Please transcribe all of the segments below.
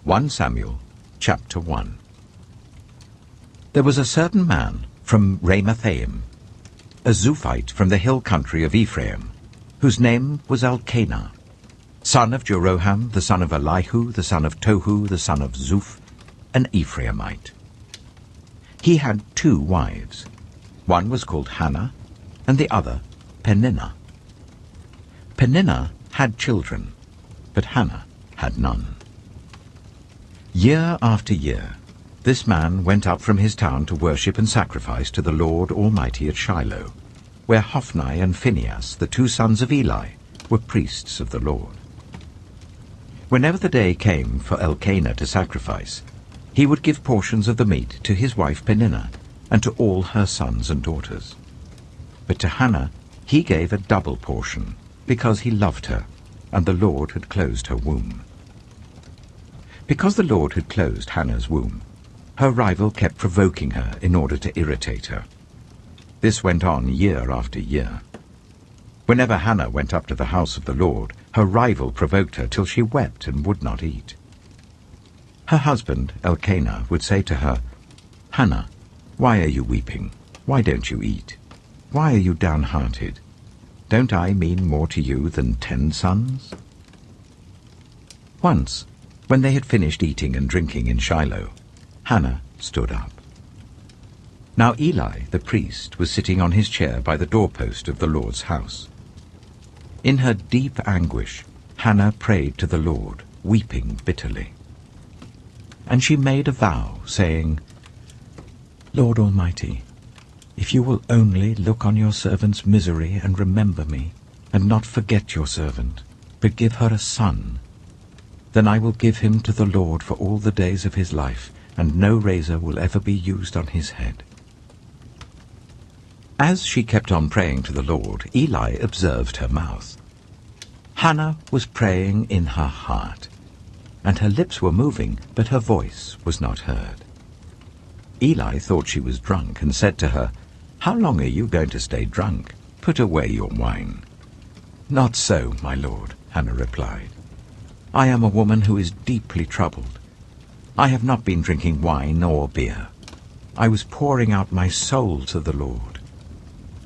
1 Samuel chapter 1. There was a certain man from Ramathaim, a Zuphite from the hill country of Ephraim, whose name was Elkanah, son of Jeroham, the son of Elihu, the son of Tohu, the son of Zuph, an Ephraimite. He had 2 wives. One was called Hannah, and the other Peninnah. Peninnah had children, but Hannah had none. Year after year, this man went up from his town to worship and sacrifice to the Lord Almighty at Shiloh, where Hophni and Phinehas, the 2 sons of Eli, were priests of the Lord. Whenever the day came for Elkanah to sacrifice, he would give portions of the meat to his wife Peninnah and to all her sons and daughters. But to Hannah he gave a double portion, because he loved her, and the Lord had closed her womb. Because the Lord had closed Hannah's womb, her rival kept provoking her in order to irritate her. This went on year after year. Whenever Hannah went up to the house of the Lord, her rival provoked her till she wept and would not eat. Her husband, Elkanah, would say to her, "Hannah, why are you weeping? Why don't you eat? Why are you downhearted? Don't I mean more to you than 10 sons?" Once, when they had finished eating and drinking in Shiloh, Hannah stood up. Now Eli, the priest, was sitting on his chair by the doorpost of the Lord's house. In her deep anguish, Hannah prayed to the Lord, weeping bitterly. And she made a vow, saying, "Lord Almighty, if you will only look on your servant's misery and remember me, and not forget your servant, but give her a son, then I will give him to the Lord for all the days of his life, and no razor will ever be used on his head." As she kept on praying to the Lord, Eli observed her mouth. Hannah was praying in her heart, and her lips were moving, but her voice was not heard. Eli thought she was drunk and said to her, "How long are you going to stay drunk? Put away your wine." "Not so, my lord," Hannah replied. "I am a woman who is deeply troubled. I have not been drinking wine or beer. I was pouring out my soul to the Lord.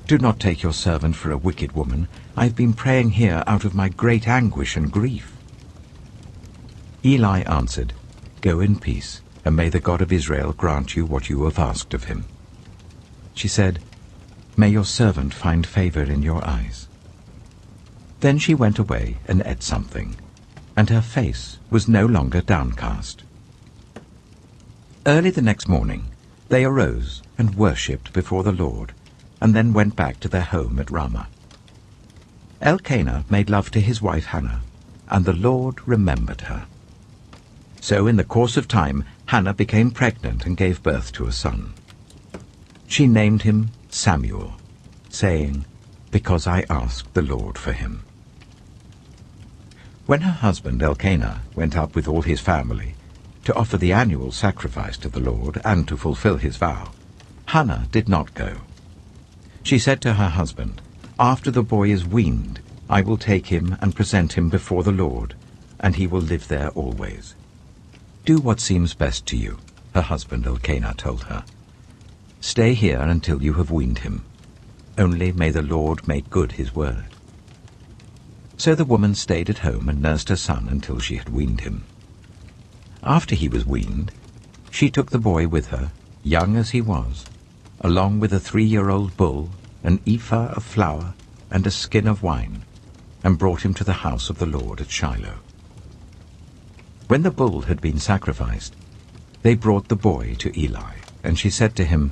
Do not take your servant for a wicked woman. I have been praying here out of my great anguish and grief." Eli answered, "Go in peace, and may the God of Israel grant you what you have asked of him." She said, "May your servant find favor in your eyes." Then she went away and ate something, and her face was no longer downcast. Early the next morning they arose and worshipped before the Lord, and then went back to their home at Ramah. Elkanah made love to his wife Hannah, and the Lord remembered her. So in the course of time Hannah became pregnant and gave birth to a son. She named him Samuel, saying, "Because I asked the Lord for him." When her husband Elkanah went up with all his family to offer the annual sacrifice to the Lord and to fulfill his vow, Hannah did not go. She said to her husband, "After the boy is weaned, I will take him and present him before the Lord, and he will live there always." "Do what seems best to you," her husband Elkanah told her. "Stay here until you have weaned him. Only may the Lord make good his word." So the woman stayed at home and nursed her son until she had weaned him. After he was weaned, she took the boy with her, young as he was, along with a 3-year-old bull, an ephah of flour, and a skin of wine, and brought him to the house of the Lord at Shiloh. When the bull had been sacrificed, they brought the boy to Eli, and she said to him,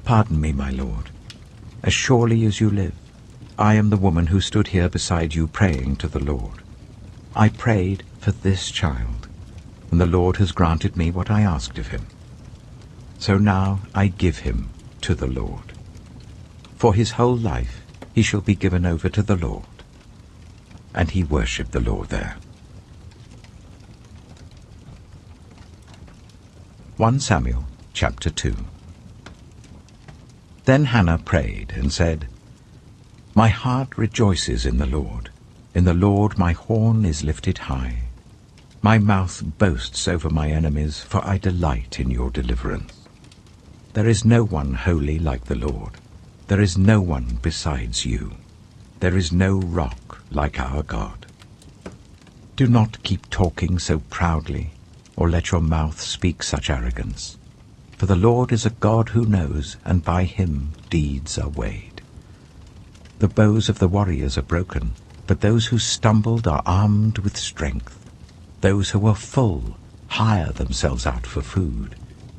"Pardon me, my lord. As surely as you live, I am the woman who stood here beside you praying to the Lord. I prayed for this child, and the Lord has granted me what I asked of him. So now I give him to the Lord. For his whole life he shall be given over to the Lord." And he worshipped the Lord there. 1 Samuel chapter 2. Then Hannah prayed and said, "My heart rejoices in the Lord. In the Lord my horn is lifted high. My mouth boasts over my enemies, for I delight in your deliverance. There is no one holy like the Lord. There is no one besides you. There is no rock like our God. Do not keep talking so proudly, or let your mouth speak such arrogance. For the Lord is a God who knows, and by him deeds are weighed. The bows of the warriors are broken, but those who stumbled are armed with strength. Those who are full hire themselves out for food,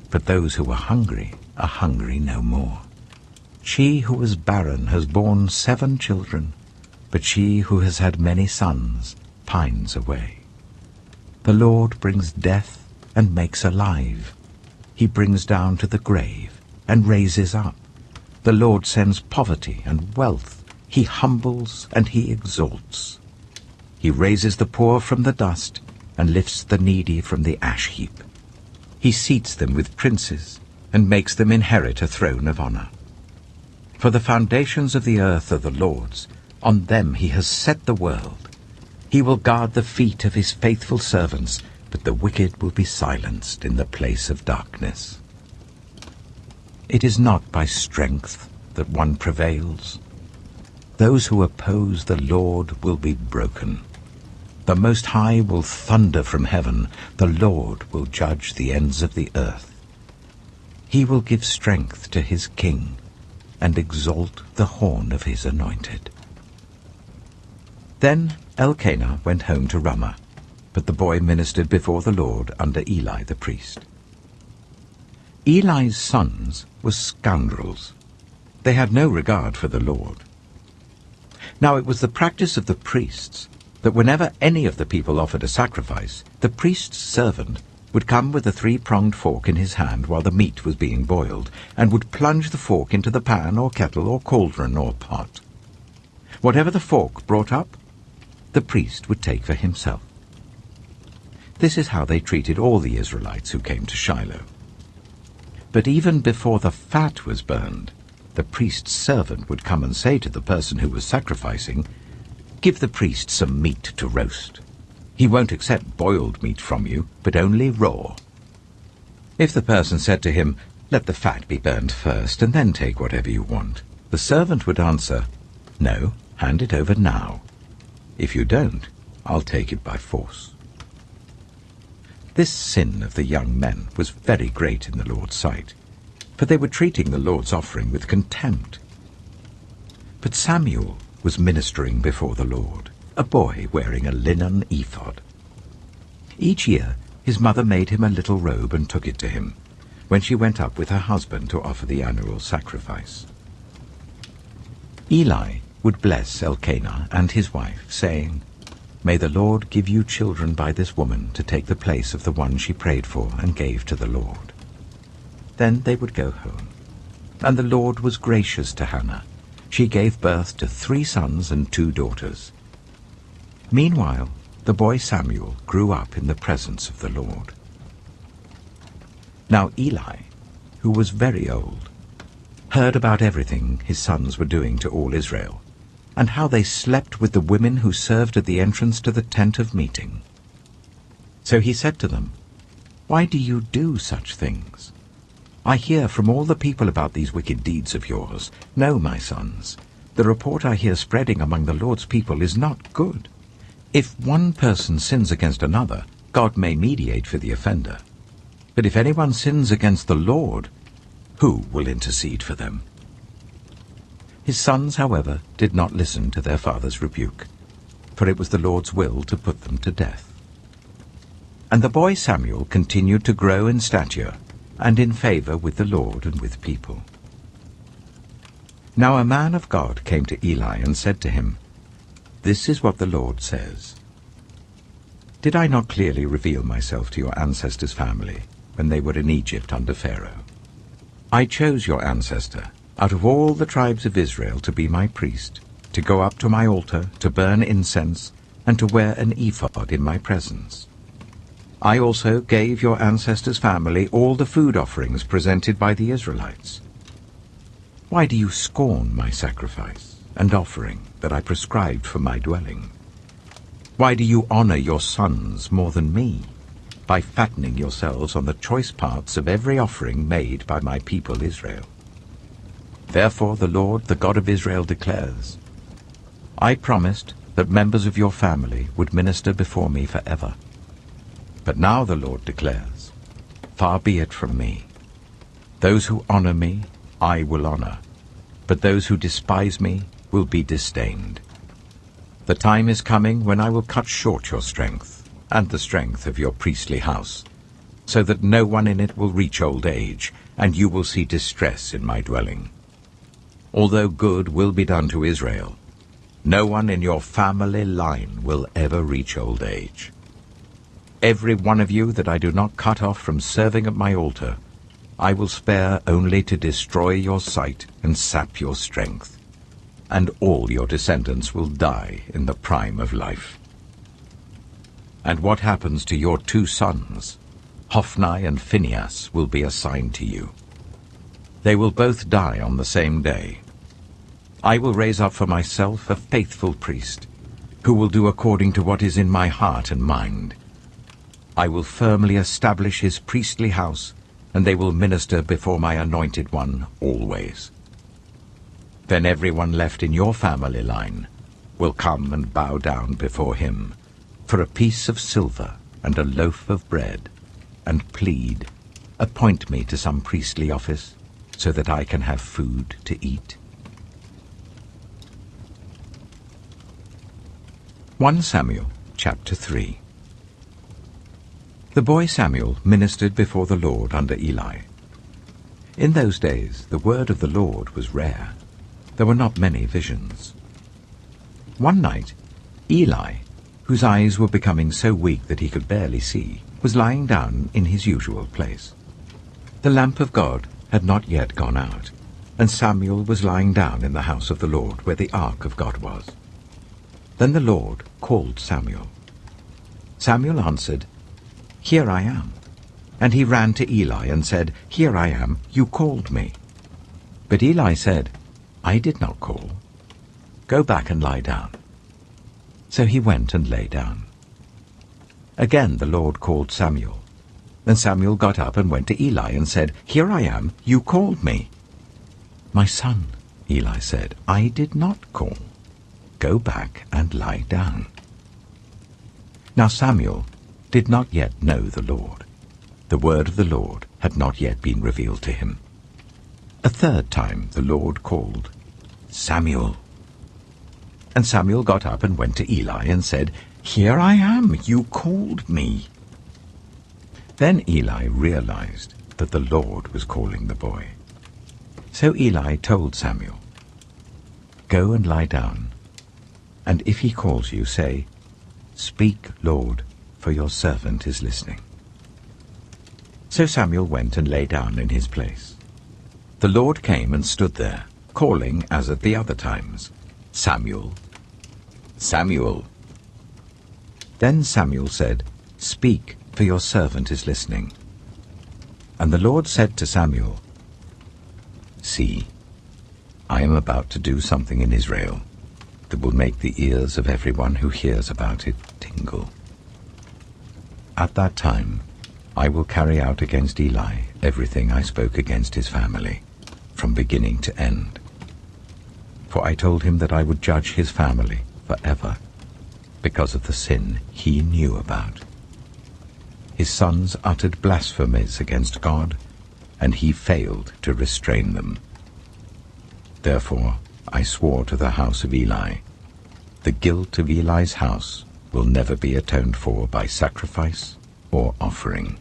but those who are hungry no more. She who was barren has borne 7 children, but she who has had many sons pines away. The Lord brings death and makes alive. He brings down to the grave and raises up. The Lord sends poverty and wealth. He humbles and he exalts. He raises the poor from the dust and lifts the needy from the ash heap. He seats them with princes and makes them inherit a throne of honor. For the foundations of the earth are the Lord's. On them he has set the world. He will guard the feet of his faithful servants, but the wicked will be silenced in the place of darkness. It is not by strength that one prevails. Those who oppose the Lord will be broken. The Most High will thunder from heaven. The Lord will judge the ends of the earth. He will give strength to his king and exalt the horn of his anointed. Then Elkanah went home to Ramah, but the boy ministered before the Lord under Eli the priest. Eli's sons were scoundrels. They had no regard for the Lord. Now it was the practice of the priests that whenever any of the people offered a sacrifice, the priest's servant would come with a 3-pronged fork in his hand while the meat was being boiled, and would plunge the fork into the pan or kettle or cauldron or pot. Whatever the fork brought up, the priest would take for himself. This is how they treated all the Israelites who came to Shiloh. But even before the fat was burned, the priest's servant would come and say to the person who was sacrificing, "Give the priest some meat to roast. He won't accept boiled meat from you, but only raw." If the person said to him, "Let the fat be burned first, and then take whatever you want," the servant would answer, "No, hand it over now. If you don't, I'll take it by force." This sin of the young men was very great in the Lord's sight, for they were treating the Lord's offering with contempt. But Samuel was ministering before the Lord, a boy wearing a linen ephod. Each year his mother made him a little robe and took it to him, when she went up with her husband to offer the annual sacrifice. Eli would bless Elkanah and his wife, saying, "May the Lord give you children by this woman to take the place of the one she prayed for and gave to the Lord." Then they would go home. And the Lord was gracious to Hannah. She gave birth to 3 sons and 2 daughters. Meanwhile, the boy Samuel grew up in the presence of the Lord. Now Eli, who was very old, heard about everything his sons were doing to all Israel, and how they slept with the women who served at the entrance to the tent of meeting. So he said to them, "Why do you do such things? I hear from all the people about these wicked deeds of yours. No, my sons, the report I hear spreading among the Lord's people is not good. If one person sins against another, God may mediate for the offender. But if anyone sins against the Lord, who will intercede for them?" His sons, however, did not listen to their father's rebuke, for it was the Lord's will to put them to death. And the boy Samuel continued to grow in stature and in favor with the Lord and with people. Now a man of God came to Eli and said to him, "This is what the Lord says. Did I not clearly reveal myself to your ancestors' family when they were in Egypt under Pharaoh? I chose your ancestor out of all the tribes of Israel to be my priest, to go up to my altar, to burn incense, and to wear an ephod in my presence. I also gave your ancestors' family all the food offerings presented by the Israelites. Why do you scorn my sacrifice and offering that I prescribed for my dwelling? Why do you honor your sons more than me, by fattening yourselves on the choice parts of every offering made by my people Israel? Therefore the Lord, the God of Israel, declares, I promised that members of your family would minister before me forever. But now the Lord declares, far be it from me. Those who honor me, I will honor, but those who despise me will be disdained. The time is coming when I will cut short your strength, and the strength of your priestly house, so that no one in it will reach old age, and you will see distress in my dwelling. Although good will be done to Israel, no one in your family line will ever reach old age. Every one of you that I do not cut off from serving at my altar, I will spare only to destroy your sight and sap your strength, and all your descendants will die in the prime of life. And what happens to your 2 sons, Hophni and Phinehas, will be assigned to you. They will both die on the same day. I will raise up for myself a faithful priest, who will do according to what is in my heart and mind. I will firmly establish his priestly house, and they will minister before my anointed one always. Then everyone left in your family line will come and bow down before him for a piece of silver and a loaf of bread, and plead, appoint me to some priestly office, so that I can have food to eat. 1 Samuel chapter 3. The boy Samuel ministered before the Lord under Eli. In those days the word of the Lord was rare. There were not many visions. One night, Eli, whose eyes were becoming so weak that he could barely see, was lying down in his usual place. The lamp of God had not yet gone out, and Samuel was lying down in the house of the Lord where the ark of God was. Then the Lord called Samuel. Samuel answered, Here I am. And he ran to Eli and said, Here I am, you called me. But Eli said, I did not call. Go back and lie down. So he went and lay down. Again the Lord called Samuel. Then Samuel got up and went to Eli and said, Here I am, you called me. My son, Eli said, I did not call. Go back and lie down. Now Samuel did not yet know the Lord. The word of the Lord had not yet been revealed to him. A third time the Lord called, Samuel. And Samuel got up and went to Eli and said, Here I am, you called me. Then Eli realized that the Lord was calling the boy. So Eli told Samuel, Go and lie down, and if he calls you, say, Speak, Lord, for your servant is listening. So Samuel went and lay down in his place. The Lord came and stood there, calling as at the other times, Samuel, Samuel. Then Samuel said, Speak, for your servant is listening. And the Lord said to Samuel, See, I am about to do something in Israel that will make the ears of everyone who hears about it tingle. At that time I will carry out against Eli everything I spoke against his family, from beginning to end. For I told him that I would judge his family forever, because of the sin he knew about. His sons uttered blasphemies against God, and he failed to restrain them. Therefore I swore to the house of Eli, the guilt of Eli's house will never be atoned for by sacrifice or offering.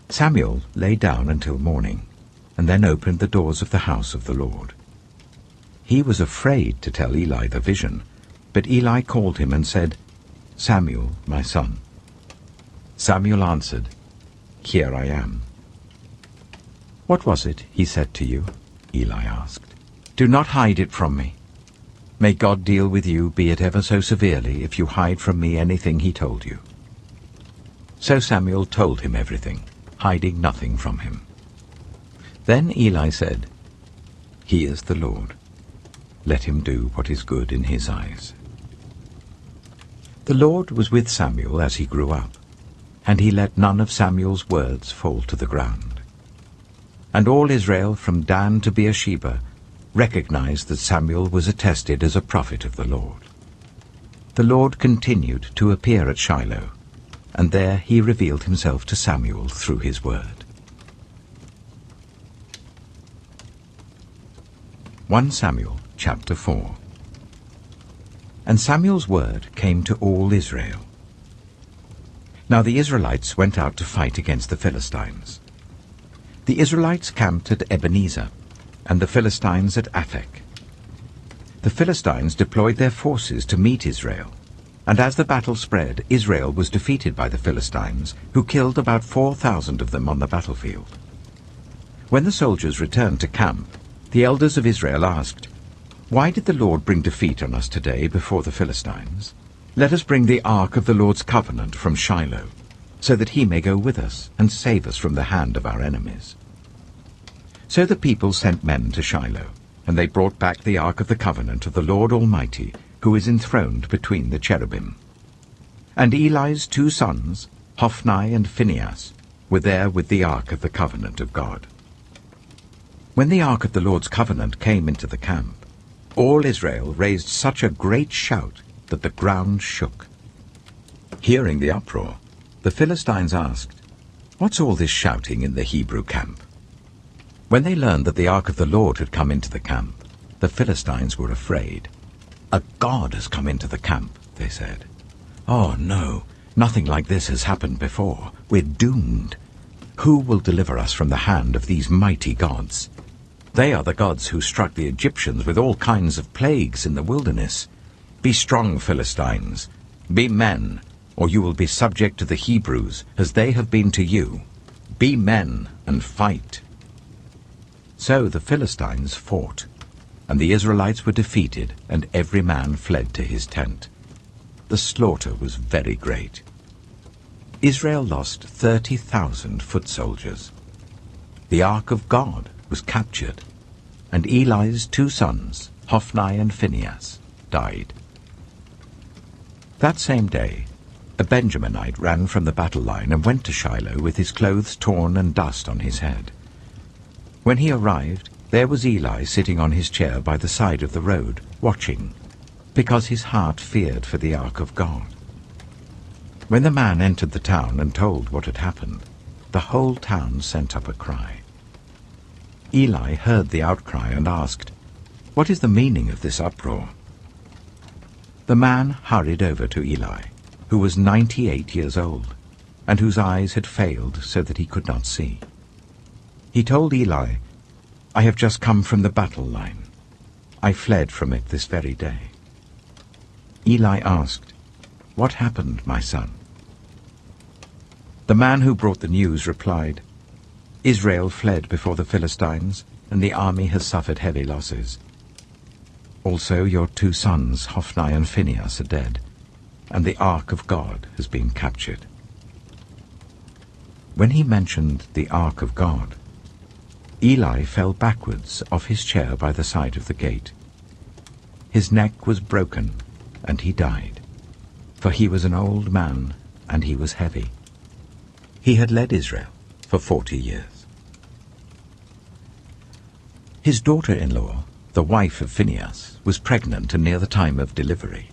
Samuel lay down until morning, and then opened the doors of the house of the Lord. He was afraid to tell Eli the vision, but Eli called him and said, Samuel, my son. Samuel answered, Here I am. What was it he said to you? Eli asked. Do not hide it from me. May God deal with you, be it ever so severely, if you hide from me anything he told you. So Samuel told him everything, hiding nothing from him. Then Eli said, He is the Lord. Let him do what is good in his eyes. The Lord was with Samuel as he grew up, and he let none of Samuel's words fall to the ground. And all Israel from Dan to Beersheba recognized that Samuel was attested as a prophet of the Lord. The Lord continued to appear at Shiloh, and there he revealed himself to Samuel through his word. 1 Samuel chapter 4. And Samuel's word came to all Israel. Now the Israelites went out to fight against the Philistines. The Israelites camped at Ebenezer, and the Philistines at Aphek. The Philistines deployed their forces to meet Israel, and as the battle spread, Israel was defeated by the Philistines, who killed about 4,000 of them on the battlefield. When the soldiers returned to camp, the elders of Israel asked, "Why did the Lord bring defeat on us today before the Philistines? Let us bring the ark of the Lord's covenant from Shiloh, so that he may go with us and save us from the hand of our enemies." So the people sent men to Shiloh, and they brought back the ark of the covenant of the Lord Almighty, who is enthroned between the cherubim. And Eli's 2 sons, Hophni and Phinehas, were there with the ark of the covenant of God. When the ark of the Lord's covenant came into the camp, all Israel raised such a great shout that the ground shook. Hearing the uproar, the Philistines asked, "What's all this shouting in the Hebrew camp?" When they learned that the ark of the Lord had come into the camp, the Philistines were afraid. "A god has come into the camp," they said. "Oh no, nothing like this has happened before. We're doomed. Who will deliver us from the hand of these mighty gods? They are the gods who struck the Egyptians with all kinds of plagues in the wilderness. Be strong, Philistines. Be men, or you will be subject to the Hebrews, as they have been to you. Be men and fight." So the Philistines fought, and the Israelites were defeated, and every man fled to his tent. The slaughter was very great. Israel lost 30,000 foot soldiers. The ark of God was captured, and Eli's 2 sons, Hophni and Phinehas, died. That same day, a Benjaminite ran from the battle line and went to Shiloh with his clothes torn and dust on his head. When he arrived, there was Eli sitting on his chair by the side of the road, watching, because his heart feared for the ark of God. When the man entered the town and told what had happened, the whole town sent up a cry. Eli heard the outcry and asked, "What is the meaning of this uproar?" The man hurried over to Eli, who was 98 years old, and whose eyes had failed so that he could not see. He told Eli, "I have just come from the battle line. I fled from it this very day." Eli asked, "What happened, my son?" The man who brought the news replied, "Israel fled before the Philistines, and the army has suffered heavy losses. Also your 2 sons, Hophni and Phinehas, are dead, and the ark of God has been captured." When he mentioned the ark of God, Eli fell backwards off his chair by the side of the gate. His neck was broken, and he died, for he was an old man, and he was heavy. He had led Israel for 40 years. His daughter-in-law, the wife of Phinehas, was pregnant and near the time of delivery.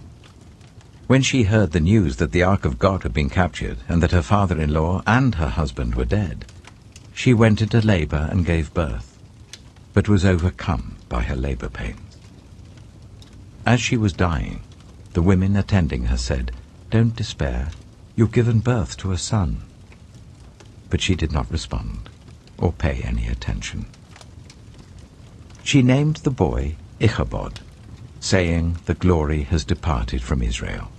When she heard the news that the ark of God had been captured, and that her father-in-law and her husband were dead, she went into labor and gave birth, but was overcome by her labor pains. As she was dying, the women attending her said, "Don't despair, you've given birth to a son." But she did not respond or pay any attention. She named the boy Ichabod, saying, "The glory has departed from Israel,"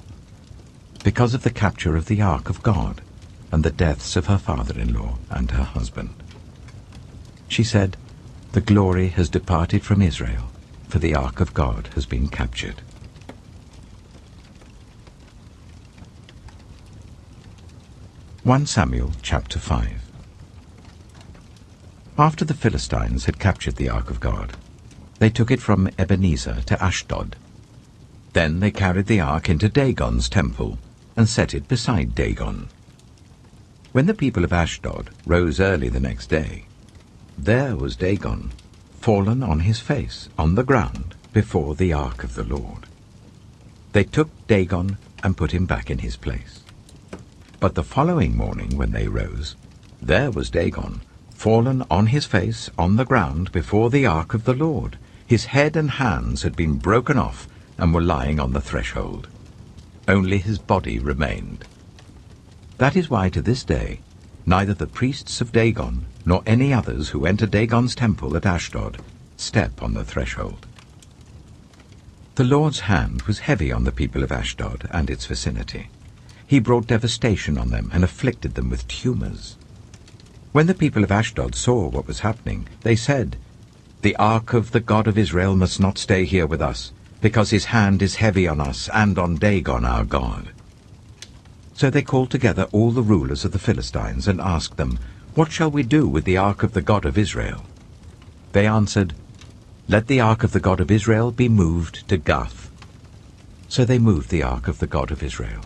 because of the capture of the ark of God and the deaths of her father-in-law and her husband. She said, "The glory has departed from Israel, for the ark of God has been captured." 1 Samuel chapter 5. After the Philistines had captured the ark of God, they took it from Ebenezer to Ashdod. Then they carried the ark into Dagon's temple and set it beside Dagon. When the people of Ashdod rose early the next day, there was Dagon, fallen on his face on the ground before the ark of the Lord. They took Dagon and put him back in his place. But the following morning when they rose, there was Dagon, fallen on his face on the ground before the ark of the Lord. His head and hands had been broken off and were lying on the threshold. Only his body remained. That is why to this day neither the priests of Dagon nor any others who enter Dagon's temple at Ashdod step on the threshold. The Lord's hand was heavy on the people of Ashdod and its vicinity. He brought devastation on them and afflicted them with tumors. When the people of Ashdod saw what was happening, they said, "The ark of the God of Israel must not stay here with us, because his hand is heavy on us and on Dagon our God." So they called together all the rulers of the Philistines and asked them, "What shall we do with the ark of the God of Israel?" They answered, "Let the ark of the God of Israel be moved to Gath." So they moved the ark of the God of Israel.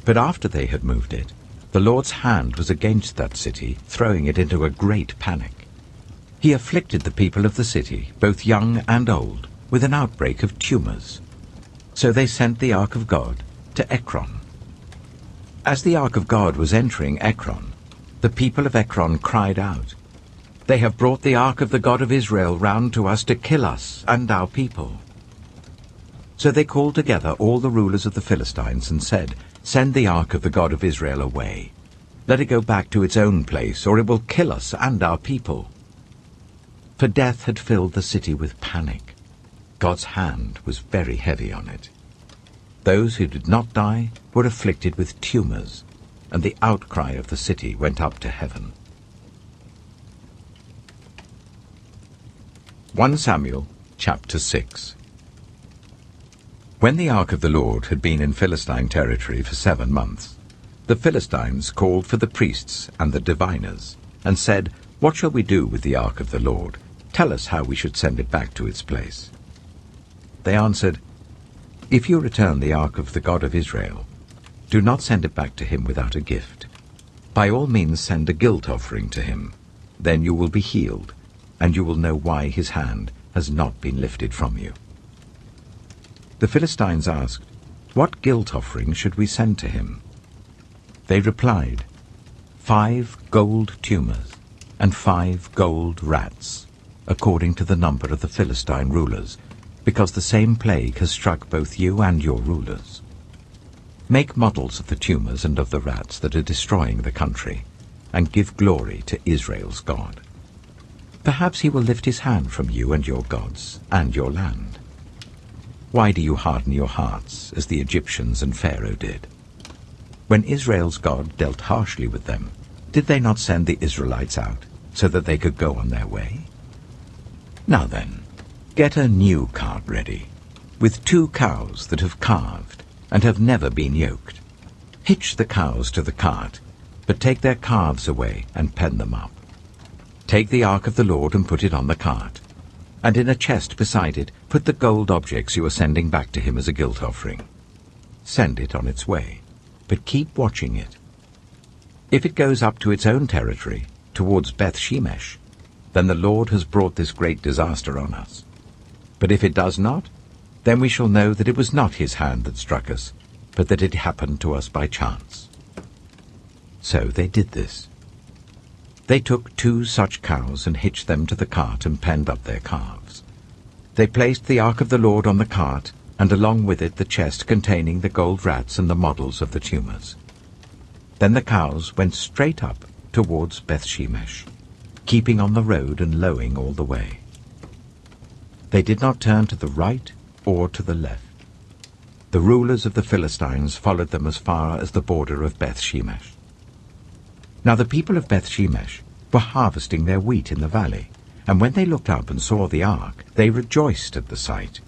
But after they had moved it, the Lord's hand was against that city, throwing it into a great panic. He afflicted the people of the city, both young and old, with an outbreak of tumors. So they sent the ark of God to Ekron. As the ark of God was entering Ekron, the people of Ekron cried out, "They have brought the ark of the God of Israel round to us to kill us and our people." So they called together all the rulers of the Philistines and said, "Send the ark of the God of Israel away. Let it go back to its own place, or it will kill us and our people." For death had filled the city with panic. God's hand was very heavy on it. Those who did not die were afflicted with tumors, and the outcry of the city went up to heaven. 1 Samuel chapter 6. When the ark of the Lord had been in Philistine territory for 7 months, the Philistines called for the priests and the diviners, and said, "What shall we do with the ark of the Lord? Tell us how we should send it back to its place." They answered, "If you return the ark of the God of Israel, do not send it back to him without a gift. By all means send a guilt offering to him. Then you will be healed, and you will know why his hand has not been lifted from you." The Philistines asked, "What guilt offering should we send to him?" They replied, 5 gold tumors and 5 gold rats, according to the number of the Philistine rulers, because the same plague has struck both you and your rulers. Make models of the tumors and of the rats that are destroying the country, and give glory to Israel's God. Perhaps he will lift his hand from you and your gods and your land. Why do you harden your hearts, as the Egyptians and Pharaoh did? When Israel's God dealt harshly with them, did they not send the Israelites out, so that they could go on their way? Now then, get a new cart ready, with 2 cows that have calved and have never been yoked. Hitch the cows to the cart, but take their calves away and pen them up. Take the ark of the Lord and put it on the cart, and in a chest beside it put the gold objects you are sending back to him as a guilt offering. Send it on its way, but keep watching it. If it goes up to its own territory, towards Beth-Shemesh, then the Lord has brought this great disaster on us. But if it does not, then we shall know that it was not his hand that struck us, but that it happened to us by chance." So they did this. They took 2 such cows and hitched them to the cart and penned up their calves. They placed the ark of the Lord on the cart, and along with it the chest containing the gold rats and the models of the tumors. Then the cows went straight up towards Beth-Shemesh, keeping on the road and lowing all the way. They did not turn to the right or to the left. The rulers of the Philistines followed them as far as the border of Beth-Shemesh. Now the people of Beth-Shemesh were harvesting their wheat in the valley, and when they looked up and saw the ark, they rejoiced at the sight.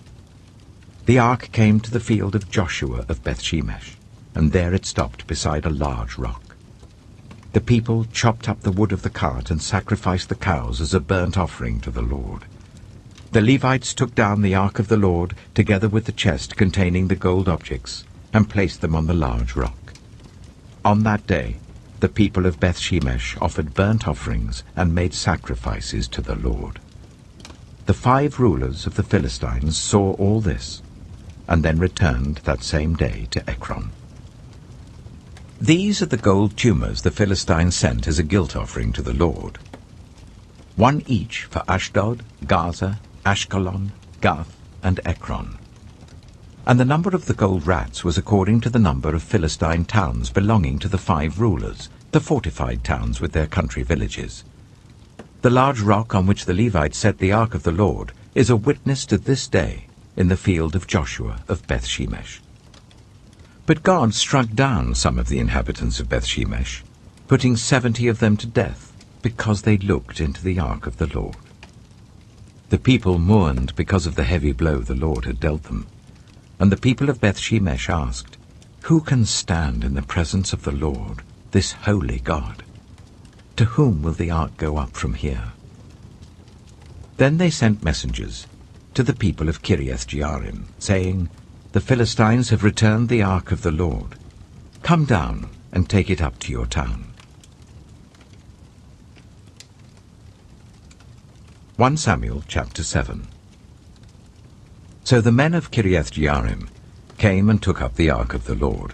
The ark came to the field of Joshua of Beth-Shemesh, and there it stopped beside a large rock. The people chopped up the wood of the cart and sacrificed the cows as a burnt offering to the Lord. The Levites took down the ark of the Lord, together with the chest containing the gold objects, and placed them on the large rock. On that day, the people of Beth-shemesh offered burnt offerings and made sacrifices to the Lord. The 5 rulers of the Philistines saw all this, and then returned that same day to Ekron. These are the gold tumors the Philistines sent as a guilt offering to the Lord. 1 each for Ashdod, Gaza, Ashkelon, Gath, and Ekron. And the number of the gold rats was according to the number of Philistine towns belonging to the 5 rulers, the fortified towns with their country villages. The large rock on which the Levites set the ark of the Lord is a witness to this day in the field of Joshua of Beth-shemesh. But God struck down some of the inhabitants of Beth-shemesh, putting 70 of them to death, because they looked into the ark of the Lord. The people mourned because of the heavy blow the Lord had dealt them. And the people of Beth-shemesh asked, "Who can stand in the presence of the Lord, this holy God? To whom will the ark go up from here?" Then they sent messengers to the people of Kiriath-jearim, saying, "The Philistines have returned the ark of the Lord. Come down and take it up to your town." 1 Samuel chapter 7. So the men of Kiriath-jearim came and took up the ark of the Lord.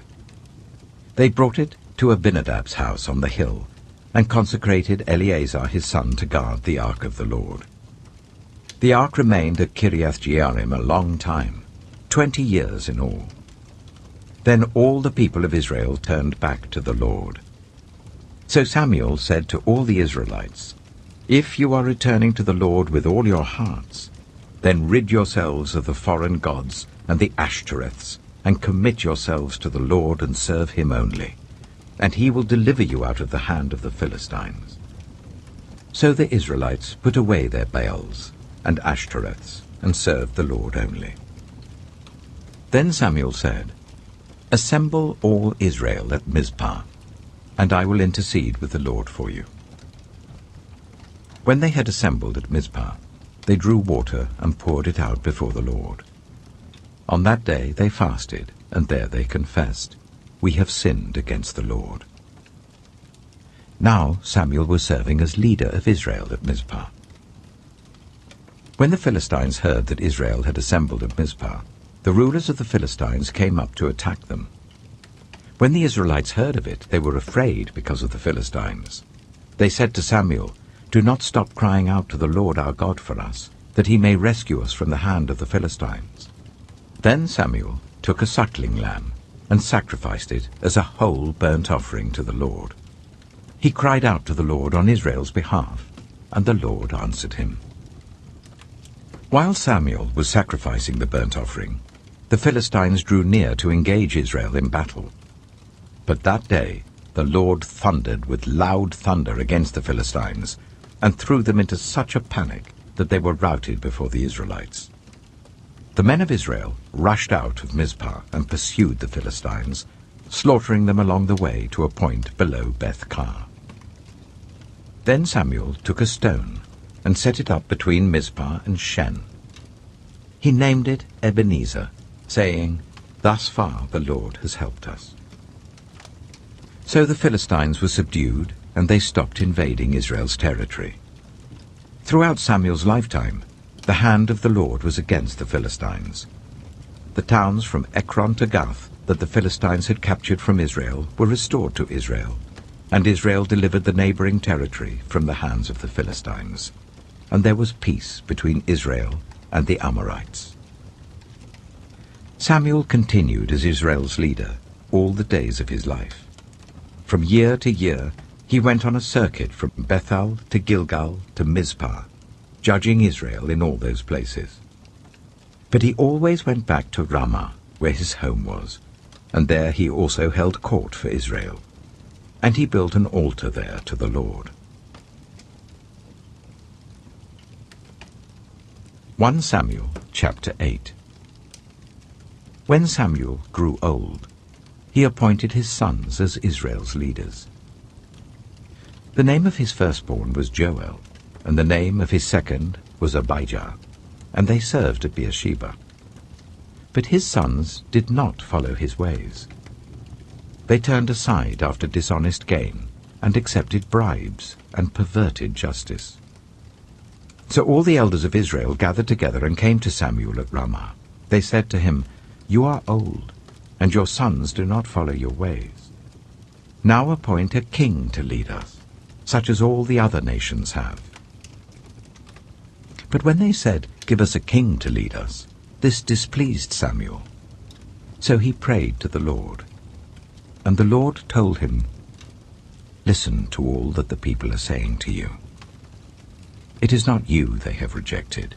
They brought it to Abinadab's house on the hill, and consecrated Eleazar his son to guard the ark of the Lord. The ark remained at Kiriath-jearim a long time, 20 years in all. Then all the people of Israel turned back to the Lord. So Samuel said to all the Israelites, "If you are returning to the Lord with all your hearts, then rid yourselves of the foreign gods and the Ashtoreths, and commit yourselves to the Lord and serve him only, and he will deliver you out of the hand of the Philistines." So the Israelites put away their Baals and Ashtoreths, and served the Lord only. Then Samuel said, "Assemble all Israel at Mizpah, and I will intercede with the Lord for you." When they had assembled at Mizpah, they drew water and poured it out before the Lord. On that day they fasted, and there they confessed, "We have sinned against the Lord." Now Samuel was serving as leader of Israel at Mizpah. When the Philistines heard that Israel had assembled at Mizpah, the rulers of the Philistines came up to attack them. When the Israelites heard of it, they were afraid because of the Philistines. They said to Samuel, "Do not stop crying out to the Lord our God for us, that he may rescue us from the hand of the Philistines." Then Samuel took a suckling lamb and sacrificed it as a whole burnt offering to the Lord. He cried out to the Lord on Israel's behalf, and the Lord answered him. While Samuel was sacrificing the burnt offering, the Philistines drew near to engage Israel in battle. But that day the Lord thundered with loud thunder against the Philistines, and threw them into such a panic that they were routed before the Israelites. The men of Israel rushed out of Mizpah and pursued the Philistines, slaughtering them along the way to a point below Beth-kar. Then Samuel took a stone and set it up between Mizpah and Shen. He named it Ebenezer, saying, "Thus far the Lord has helped us." So the Philistines were subdued, and they stopped invading Israel's territory. Throughout Samuel's lifetime, the hand of the Lord was against the Philistines. The towns from Ekron to Gath that the Philistines had captured from Israel were restored to Israel, and Israel delivered the neighboring territory from the hands of the Philistines, and there was peace between Israel and the Amorites. Samuel continued as Israel's leader all the days of his life. From year to year, he went on a circuit from Bethel to Gilgal to Mizpah, judging Israel in all those places. But he always went back to Ramah, where his home was, and there he also held court for Israel. And he built an altar there to the Lord. 1 Samuel chapter 8. When Samuel grew old, he appointed his sons as Israel's leaders. The name of his firstborn was Joel, and the name of his second was Abijah. and they served at Beersheba. But his sons did not follow his ways. They turned aside after dishonest gain, and accepted bribes, and perverted justice. So all the elders of Israel gathered together and came to Samuel at Ramah. They said to him, "You are old, and your sons do not follow your ways. Now appoint a king to lead us, such as all the other nations have." But when they said, "Give us a king to lead us," this displeased Samuel. So he prayed to the Lord. And the Lord told him, "Listen to all that the people are saying to you. It is not you they have rejected,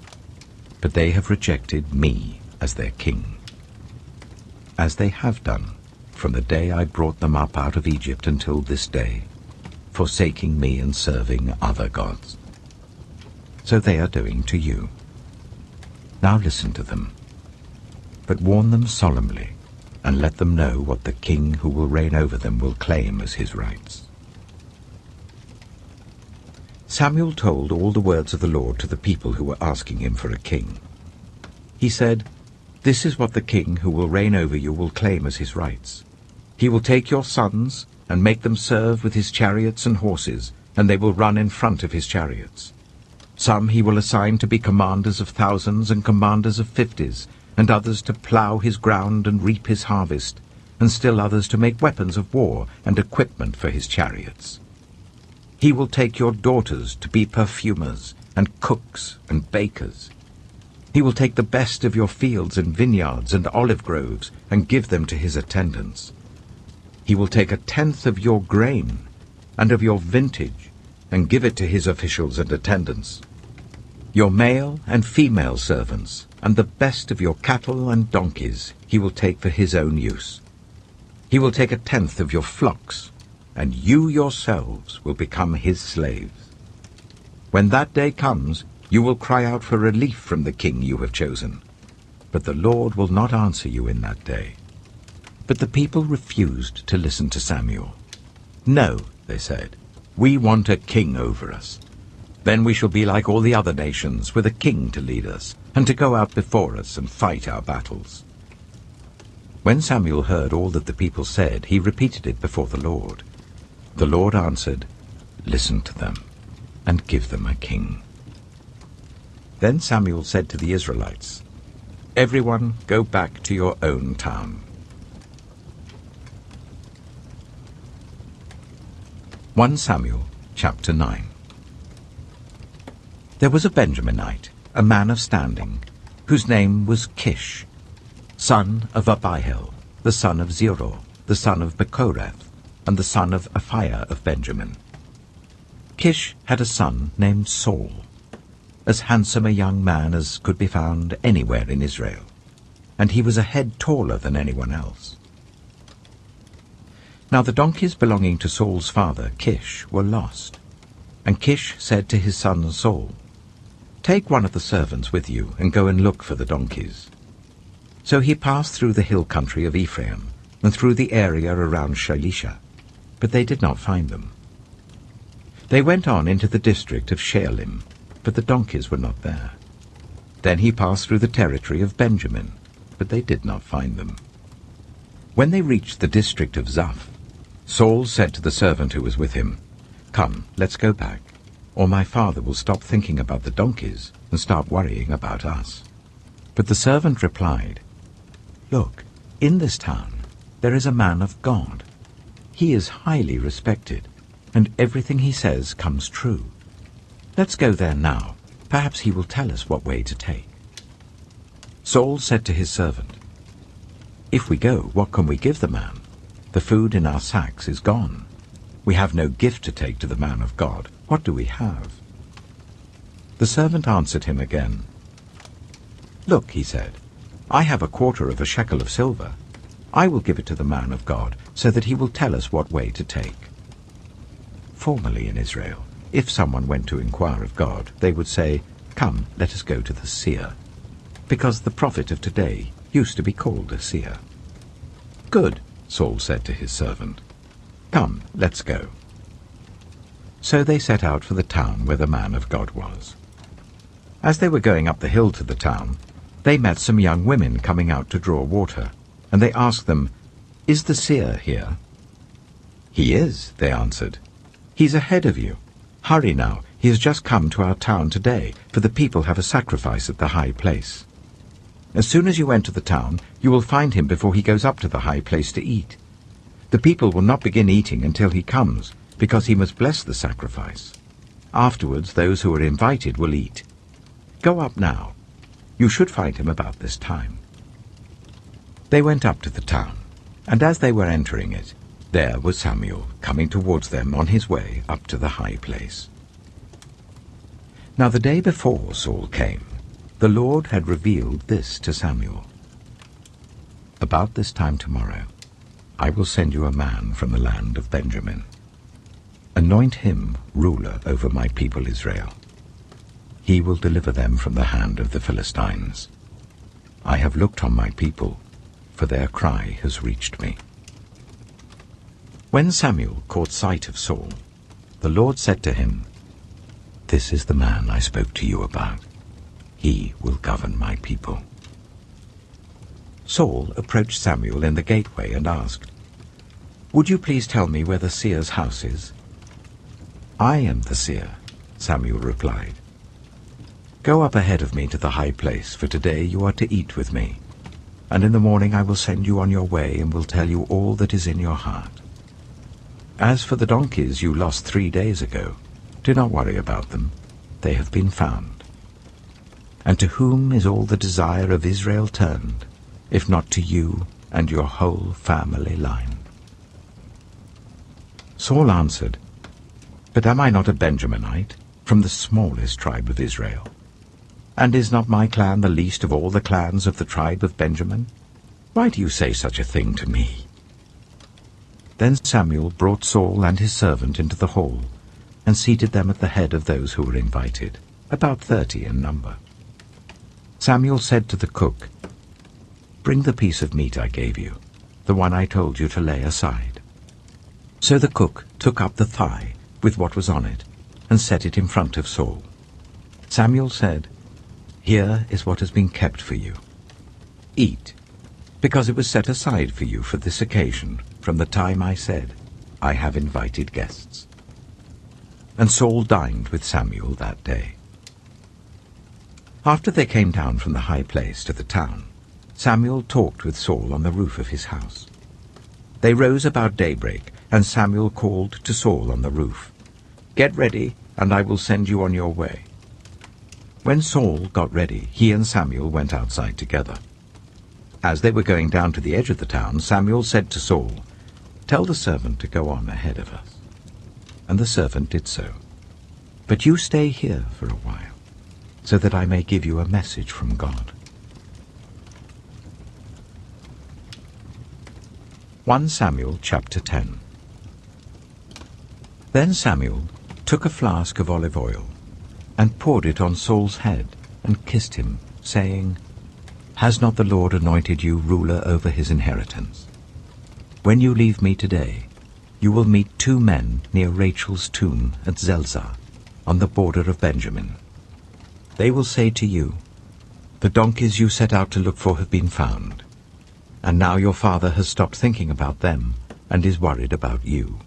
but they have rejected me as their king, as they have done from the day I brought them up out of Egypt until this day, forsaking me and serving other gods. So they are doing to you. Now listen to them, but warn them solemnly, and let them know what the king who will reign over them will claim as his rights." Samuel told all the words of the Lord to the people who were asking him for a king. He said, "This is what the king who will reign over you will claim as his rights. He will take your sons and make them serve with his chariots and horses, and they will run in front of his chariots. Some he will assign to be commanders of thousands and commanders of 50s, and others to plough his ground and reap his harvest, and still others to make weapons of war and equipment for his chariots. He will take your daughters to be perfumers and cooks and bakers. He will take the best of your fields and vineyards and olive groves and give them to his attendants. He will take 1/10 of your grain and of your vintage and give it to his officials and attendants. Your male and female servants and the best of your cattle and donkeys he will take for his own use. He will take 1/10 of your flocks, and you yourselves will become his slaves. When that day comes, you will cry out for relief from the king you have chosen, but the Lord will not answer you in that day." But the people refused to listen to Samuel. "No," they said, "we want a king over us. Then we shall be like all the other nations, with a king to lead us, and to go out before us and fight our battles." When Samuel heard all that the people said, he repeated it before the Lord. The Lord answered, "Listen to them, and give them a king." Then Samuel said to the Israelites, "Everyone go back to your own town." 1 Samuel chapter 9. There was a Benjaminite, a man of standing, whose name was Kish, son of Abihail, the son of Zeror, the son of Bechorath, and the son of Aphiah of Benjamin. Kish had a son named Saul, as handsome a young man as could be found anywhere in Israel, and he was a head taller than anyone else. Now the donkeys belonging to Saul's father, Kish, were lost, and Kish said to his son Saul, "Take one of the servants with you and go and look for the donkeys." So he passed through the hill country of Ephraim and through the area around Shalisha, but they did not find them. They went on into the district of Shaalim, but the donkeys were not there. Then he passed through the territory of Benjamin, but they did not find them. When they reached the district of Zaph, Saul said to the servant who was with him, "Come, let's go back, or my father will stop thinking about the donkeys and start worrying about us." But the servant replied, "Look, in this town there is a man of God. He is highly respected, and everything he says comes true. Let's go there now. Perhaps he will tell us what way to take." Saul said to his servant, "If we go, what can we give the man? The food in our sacks is gone. We have no gift to take to the man of God. What do we have?" The servant answered him again. "Look," he said, "I have 1/4 of a shekel of silver. I will give it to the man of God, so that he will tell us what way to take." Formerly in Israel, if someone went to inquire of God, they would say, "Come, let us go to the seer," because the prophet of today used to be called a seer. "Good," Saul said to his servant. "Come, let's go." So they set out for the town where the man of God was. As they were going up the hill to the town, they met some young women coming out to draw water, and they asked them, "Is the seer here?" "He is," they answered. "He's ahead of you. Hurry now, he has just come to our town today, for the people have a sacrifice at the high place. As soon as you enter the town, you will find him before he goes up to the high place to eat. The people will not begin eating until he comes, because he must bless the sacrifice. Afterwards, those who are invited will eat. Go up now. You should find him about this time." They went up to the town, and as they were entering it, there was Samuel coming towards them on his way up to the high place. Now the day before Saul came, the Lord had revealed this to Samuel. "About this time tomorrow, I will send you a man from the land of Benjamin. Anoint him ruler over my people Israel. He will deliver them from the hand of the Philistines. I have looked on my people, for their cry has reached me." When Samuel caught sight of Saul, the Lord said to him, "This is the man I spoke to you about. He will govern my people." Saul approached Samuel in the gateway and asked, "Would you please tell me where the seer's house is?" "I am the seer," Samuel replied. "Go up ahead of me to the high place, for today you are to eat with me, and in the morning I will send you on your way and will tell you all that is in your heart. As for the donkeys you lost 3 days ago, do not worry about them. They have been found. And to whom is all the desire of Israel turned, if not to you and your whole family line?" Saul answered, "But am I not a Benjaminite, from the smallest tribe of Israel? And is not my clan the least of all the clans of the tribe of Benjamin? Why do you say such a thing to me?" Then Samuel brought Saul and his servant into the hall, and seated them at the head of those who were invited, about 30 in number. Samuel said to the cook, "Bring the piece of meat I gave you, the one I told you to lay aside." So the cook took up the thigh with what was on it, and set it in front of Saul. Samuel said, "Here is what has been kept for you. Eat, because it was set aside for you for this occasion, from the time I said, 'I have invited guests.'" And Saul dined with Samuel that day. After they came down from the high place to the town, Samuel talked with Saul on the roof of his house. They rose about daybreak, and Samuel called to Saul on the roof, "Get ready, and I will send you on your way." When Saul got ready, he and Samuel went outside together. As they were going down to the edge of the town, Samuel said to Saul, "Tell the servant to go on ahead of us." And the servant did so. "But you stay here for a while, so that I may give you a message from God." 1 Samuel chapter 10. Then Samuel took a flask of olive oil, and poured it on Saul's head, and kissed him, saying, "Has not the Lord anointed you ruler over his inheritance? When you leave me today, you will meet 2 men near Rachel's tomb at Zelzah, on the border of Benjamin. They will say to you, 'The donkeys you set out to look for have been found.' And now your father has stopped thinking about them and is worried about you.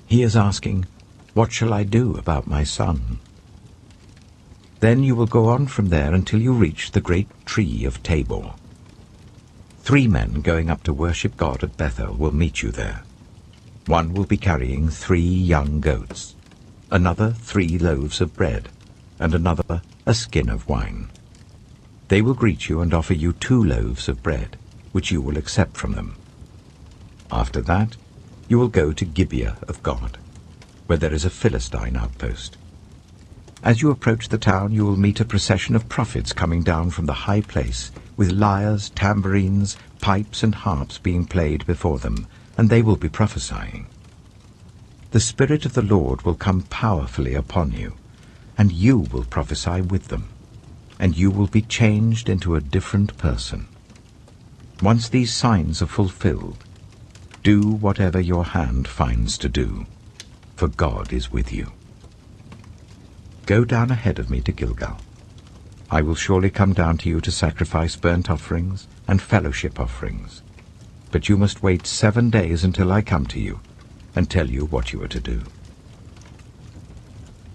He is asking, 'What shall I do about my son?' Then you will go on from there until you reach the great tree of Tabor. 3 men going up to worship God at Bethel will meet you there. One will be carrying 3 young goats, another 3 loaves of bread, and another a skin of wine. They will greet you and offer you 2 loaves of bread, which you will accept from them. After that, you will go to Gibeah of God, where there is a Philistine outpost. As you approach the town, you will meet a procession of prophets coming down from the high place, with lyres, tambourines, pipes, and harps being played before them, and they will be prophesying. The Spirit of the Lord will come powerfully upon you, and you will prophesy with them, and you will be changed into a different person. Once these signs are fulfilled, do whatever your hand finds to do, for God is with you. Go down ahead of me to Gilgal. I will surely come down to you to sacrifice burnt offerings and fellowship offerings. But you must wait 7 days until I come to you and tell you what you are to do."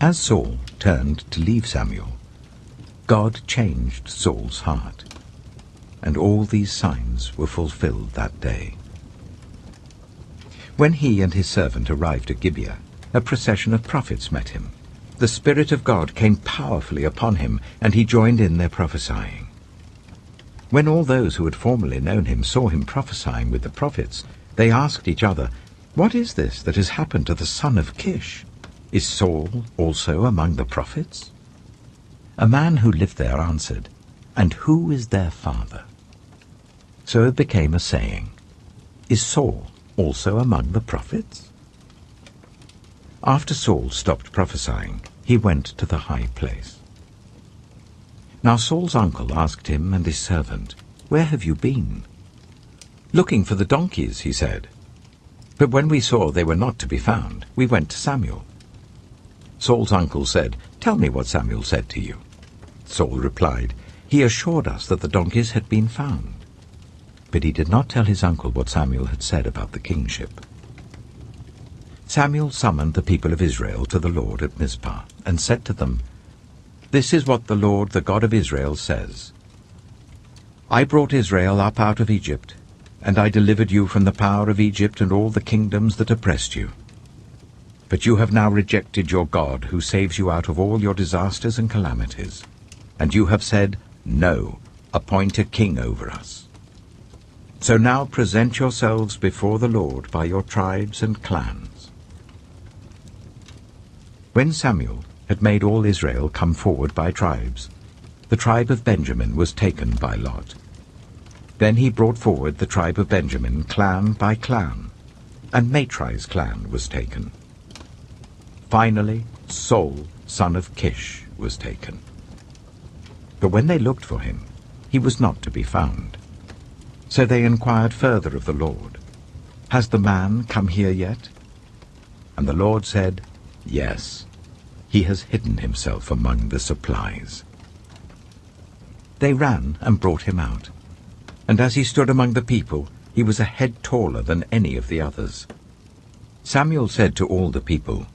As Saul turned to leave Samuel, God changed Saul's heart, and all these signs were fulfilled that day. When he and his servant arrived at Gibeah, a procession of prophets met him. The Spirit of God came powerfully upon him, and he joined in their prophesying. When all those who had formerly known him saw him prophesying with the prophets, they asked each other, "What is this that has happened to the son of Kish? Is Saul also among the prophets?" A man who lived there answered, "And who is their father?" So it became a saying, "Is Saul also among the prophets?" After Saul stopped prophesying, he went to the high place. Now Saul's uncle asked him and his servant, "Where have you been?" "Looking for the donkeys," he said. "But when we saw they were not to be found, we went to Samuel." Saul's uncle said, "Tell me what Samuel said to you." Saul replied, "He assured us that the donkeys had been found." But he did not tell his uncle what Samuel had said about the kingship. Samuel summoned the people of Israel to the Lord at Mizpah, and said to them, "This is what the Lord, the God of Israel, says. I brought Israel up out of Egypt, and I delivered you from the power of Egypt and all the kingdoms that oppressed you. But you have now rejected your God, who saves you out of all your disasters and calamities. And you have said, 'No, appoint a king over us.' So now present yourselves before the Lord by your tribes and clans." When Samuel had made all Israel come forward by tribes, the tribe of Benjamin was taken by lot. Then he brought forward the tribe of Benjamin clan by clan, and Matri's clan was taken. Finally, Saul, son of Kish, was taken. But when they looked for him, he was not to be found. So they inquired further of the Lord, "Has the man come here yet?" And the Lord said, "Yes, he has hidden himself among the supplies." They ran and brought him out, and as he stood among the people, he was a head taller than any of the others. Samuel said to all the people,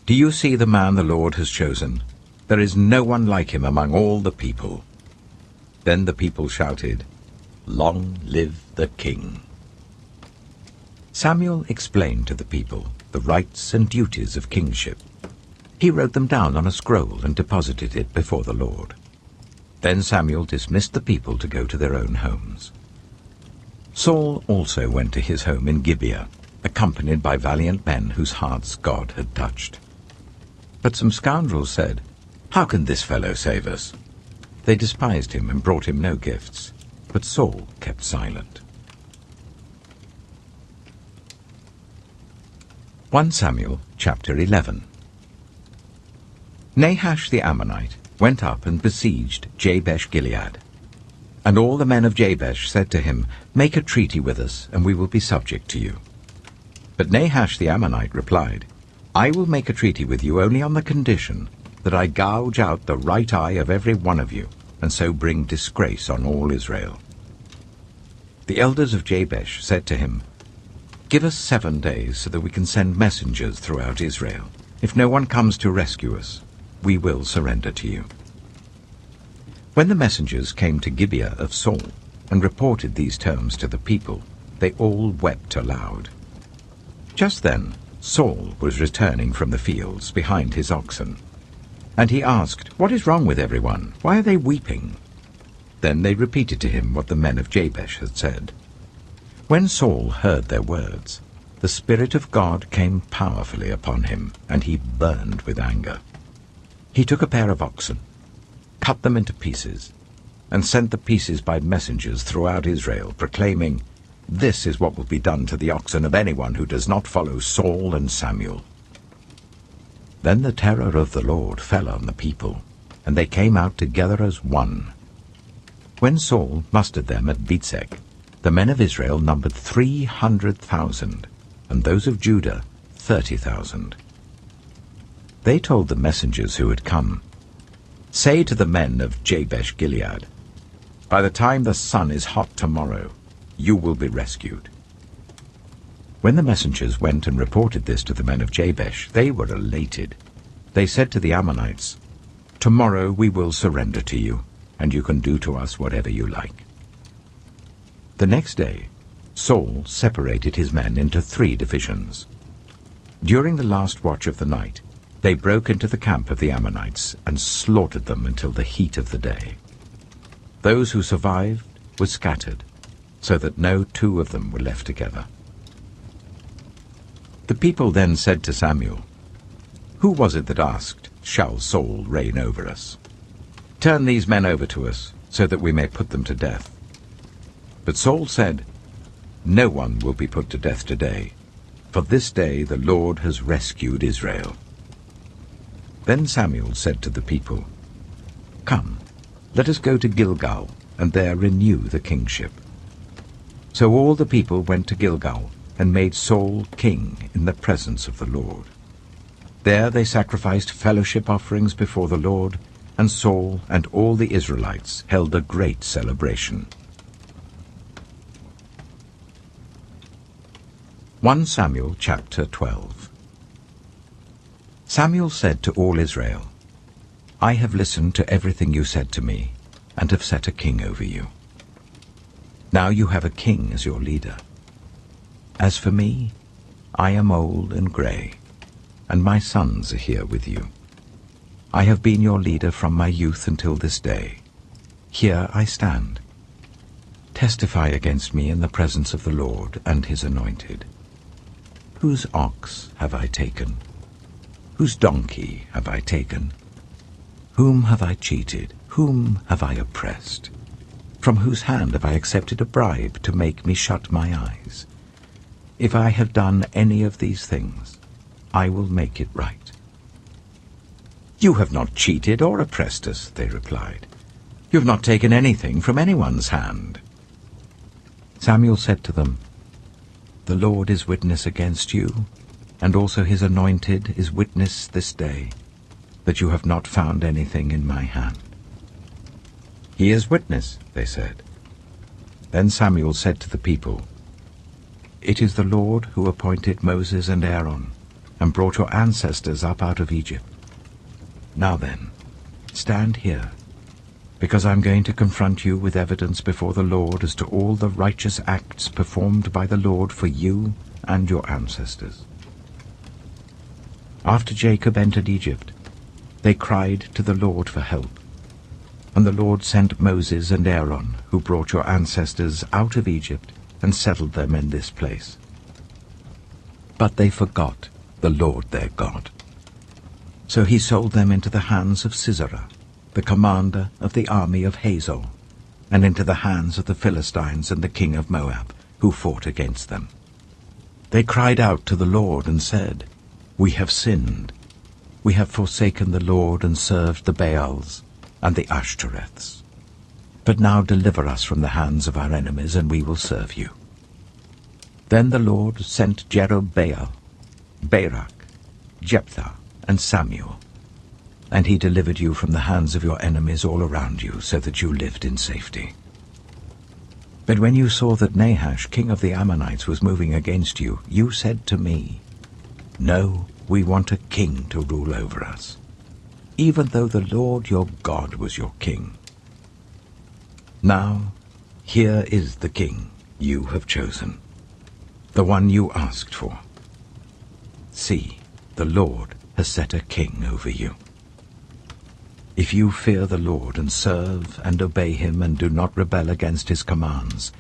"Do you see the man the Lord has chosen? There is no one like him among all the people." Then the people shouted, "Long live the king!" Samuel explained to the people the rights and duties of kingship. He wrote them down on a scroll and deposited it before the Lord. Then Samuel dismissed the people to go to their own homes. Saul also went to his home in Gibeah, accompanied by valiant men whose hearts God had touched. But some scoundrels said, "How can this fellow save us?" They despised him and brought him no gifts, but Saul kept silent. 1 Samuel chapter 11. Nahash the Ammonite went up and besieged Jabesh-Gilead. And all the men of Jabesh said to him, "Make a treaty with us, and we will be subject to you." But Nahash the Ammonite replied, "I will make a treaty with you only on the condition that I gouge out the right eye of every one of you, and so bring disgrace on all Israel." The elders of Jabesh said to him, "Give us 7 days so that we can send messengers throughout Israel. If no one comes to rescue us, we will surrender to you." When the messengers came to Gibeah of Saul and reported these terms to the people, they all wept aloud. Just then Saul was returning from the fields behind his oxen, and he asked, "What is wrong with everyone? Why are they weeping?" Then they repeated to him what the men of Jabesh had said. When Saul heard their words, the Spirit of God came powerfully upon him, and he burned with anger. He took a pair of oxen, cut them into pieces, and sent the pieces by messengers throughout Israel, proclaiming, "This is what will be done to the oxen of anyone who does not follow Saul and Samuel." Then the terror of the Lord fell on the people, and they came out together as one. When Saul mustered them at Bezek, the men of Israel numbered 300,000, and those of Judah 30,000. They told the messengers who had come, Say to the men of Jabesh Gilead, by the time the sun is hot tomorrow, you will be rescued. When the messengers went and reported this to the men of Jabesh, they were elated. They said to the Ammonites, tomorrow we will surrender to you, and you can do to us whatever you like. The next day, Saul separated his men into 3 divisions. During the last watch of the night, they broke into the camp of the Ammonites and slaughtered them until the heat of the day. Those who survived were scattered, so that no 2 of them were left together. The people then said to Samuel, who was it that asked, shall Saul reign over us? Turn these men over to us, so that we may put them to death. But Saul said, no one will be put to death today, for this day the Lord has rescued Israel. Then Samuel said to the people, come, let us go to Gilgal, and there renew the kingship. So all the people went to Gilgal, and made Saul king in the presence of the Lord. There they sacrificed fellowship offerings before the Lord, and Saul and all the Israelites held a great celebration. 1 Samuel chapter 12. Samuel said to all Israel, I have listened to everything you said to me, and have set a king over you. Now you have a king as your leader. As for me, I am old and grey, and my sons are here with you. I have been your leader from my youth until this day. Here I stand. Testify against me in the presence of the Lord and his anointed. Whose ox have I taken? Whose donkey have I taken? Whom have I cheated? Whom have I oppressed? From whose hand have I accepted a bribe to make me shut my eyes? If I have done any of these things, I will make it right. You have not cheated or oppressed us, they replied. You have not taken anything from anyone's hand. Samuel said to them, the Lord is witness against you, and also his anointed is witness this day, that you have not found anything in my hand. He is witness, they said. Then Samuel said to the people, it is the Lord who appointed Moses and Aaron, and brought your ancestors up out of Egypt. Now then, stand here, because I am going to confront you with evidence before the Lord as to all the righteous acts performed by the Lord for you and your ancestors. After Jacob entered Egypt, they cried to the Lord for help, and the Lord sent Moses and Aaron, who brought your ancestors out of Egypt and settled them in this place. But they forgot the Lord their God. So he sold them into the hands of Sisera, the commander of the army of Hazor, and into the hands of the Philistines and the king of Moab, who fought against them. They cried out to the Lord and said, we have sinned. We have forsaken the Lord and served the Baals and the Ashtoreths. But now deliver us from the hands of our enemies, and we will serve you. Then the Lord sent Jerubbaal, Barak, Jephthah, and Samuel, and he delivered you from the hands of your enemies all around you, so that you lived in safety. But when you saw that Nahash, king of the Ammonites, was moving against you, you said to me, no, we want a king to rule over us, even though the Lord your God was your king. Now, here is the king you have chosen, the one you asked for. See, the Lord has set a king over you. If you fear the Lord and serve and obey him and do not rebel against his commands,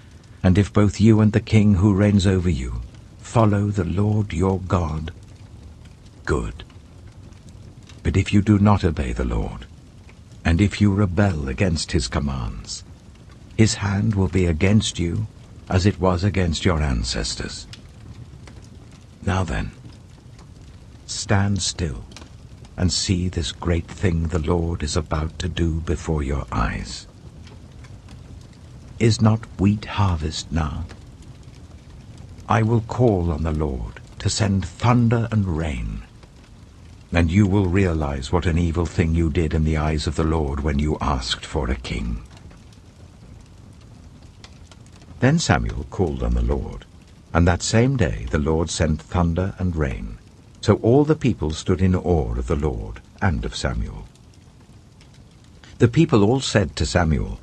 and if both you and the king who reigns over you follow the Lord your God, good. But if you do not obey the Lord, and if you rebel against his commands, his hand will be against you as it was against your ancestors. Now then, stand still and see this great thing the Lord is about to do before your eyes. Is not wheat harvest now? I will call on the Lord to send thunder and rain, and you will realize what an evil thing you did in the eyes of the Lord when you asked for a king." Then Samuel called on the Lord, and that same day the Lord sent thunder and rain. So all the people stood in awe of the Lord and of Samuel. The people all said to Samuel,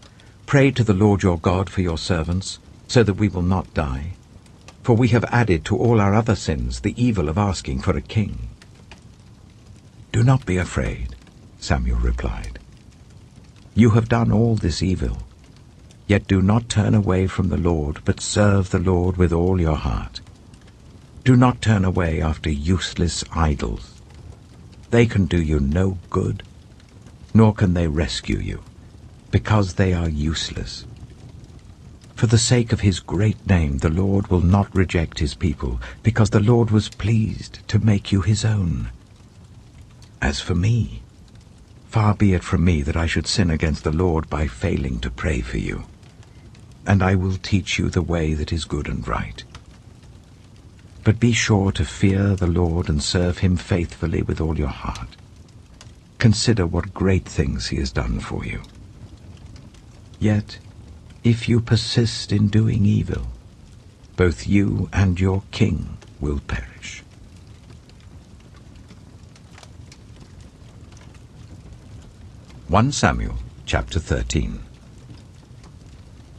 "Pray to the Lord your God for your servants, so that we will not die. For we have added to all our other sins the evil of asking for a king." "Do not be afraid," Samuel replied. "You have done all this evil. Yet do not turn away from the Lord, but serve the Lord with all your heart. Do not turn away after useless idols. They can do you no good, nor can they rescue you, because they are useless. For the sake of his great name, the Lord will not reject his people, because the Lord was pleased to make you his own. As for me, far be it from me that I should sin against the Lord by failing to pray for you. And I will teach you the way that is good and right. But be sure to fear the Lord and serve him faithfully with all your heart. Consider what great things he has done for you. Yet, if you persist in doing evil, both you and your king will perish." 1 Samuel chapter 13.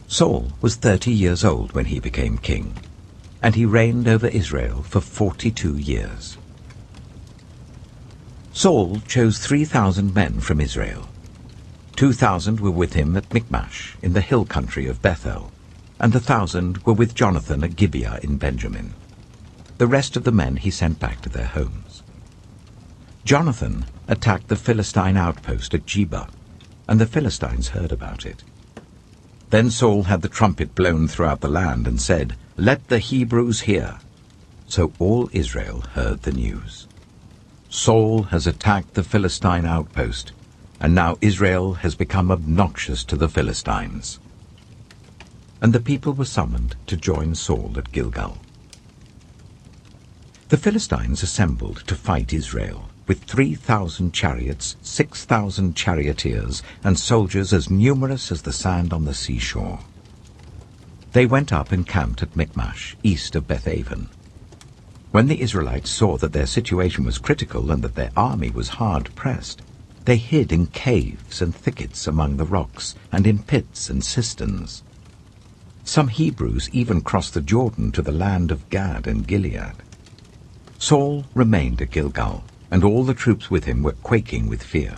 Saul was 30 years old when he became king, and he reigned over Israel for 42 years. Saul chose 3,000 men from Israel. 2,000 were with him at Michmash in the hill country of Bethel, and 1,000 were with Jonathan at Gibeah in Benjamin. The rest of the men he sent back to their homes. Jonathan attacked the Philistine outpost at Geba, and the Philistines heard about it. Then Saul had the trumpet blown throughout the land and said, "Let the Hebrews hear." So all Israel heard the news. Saul has attacked the Philistine outpost, and now Israel has become obnoxious to the Philistines. And the people were summoned to join Saul at Gilgal. The Philistines assembled to fight Israel, with 3,000 chariots, 6,000 charioteers, and soldiers as numerous as the sand on the seashore. They went up and camped at Michmash, east of Bethaven. When the Israelites saw that their situation was critical and that their army was hard-pressed, they hid in caves and thickets among the rocks, and in pits and cisterns. Some Hebrews even crossed the Jordan to the land of Gad and Gilead. Saul remained at Gilgal, and all the troops with him were quaking with fear.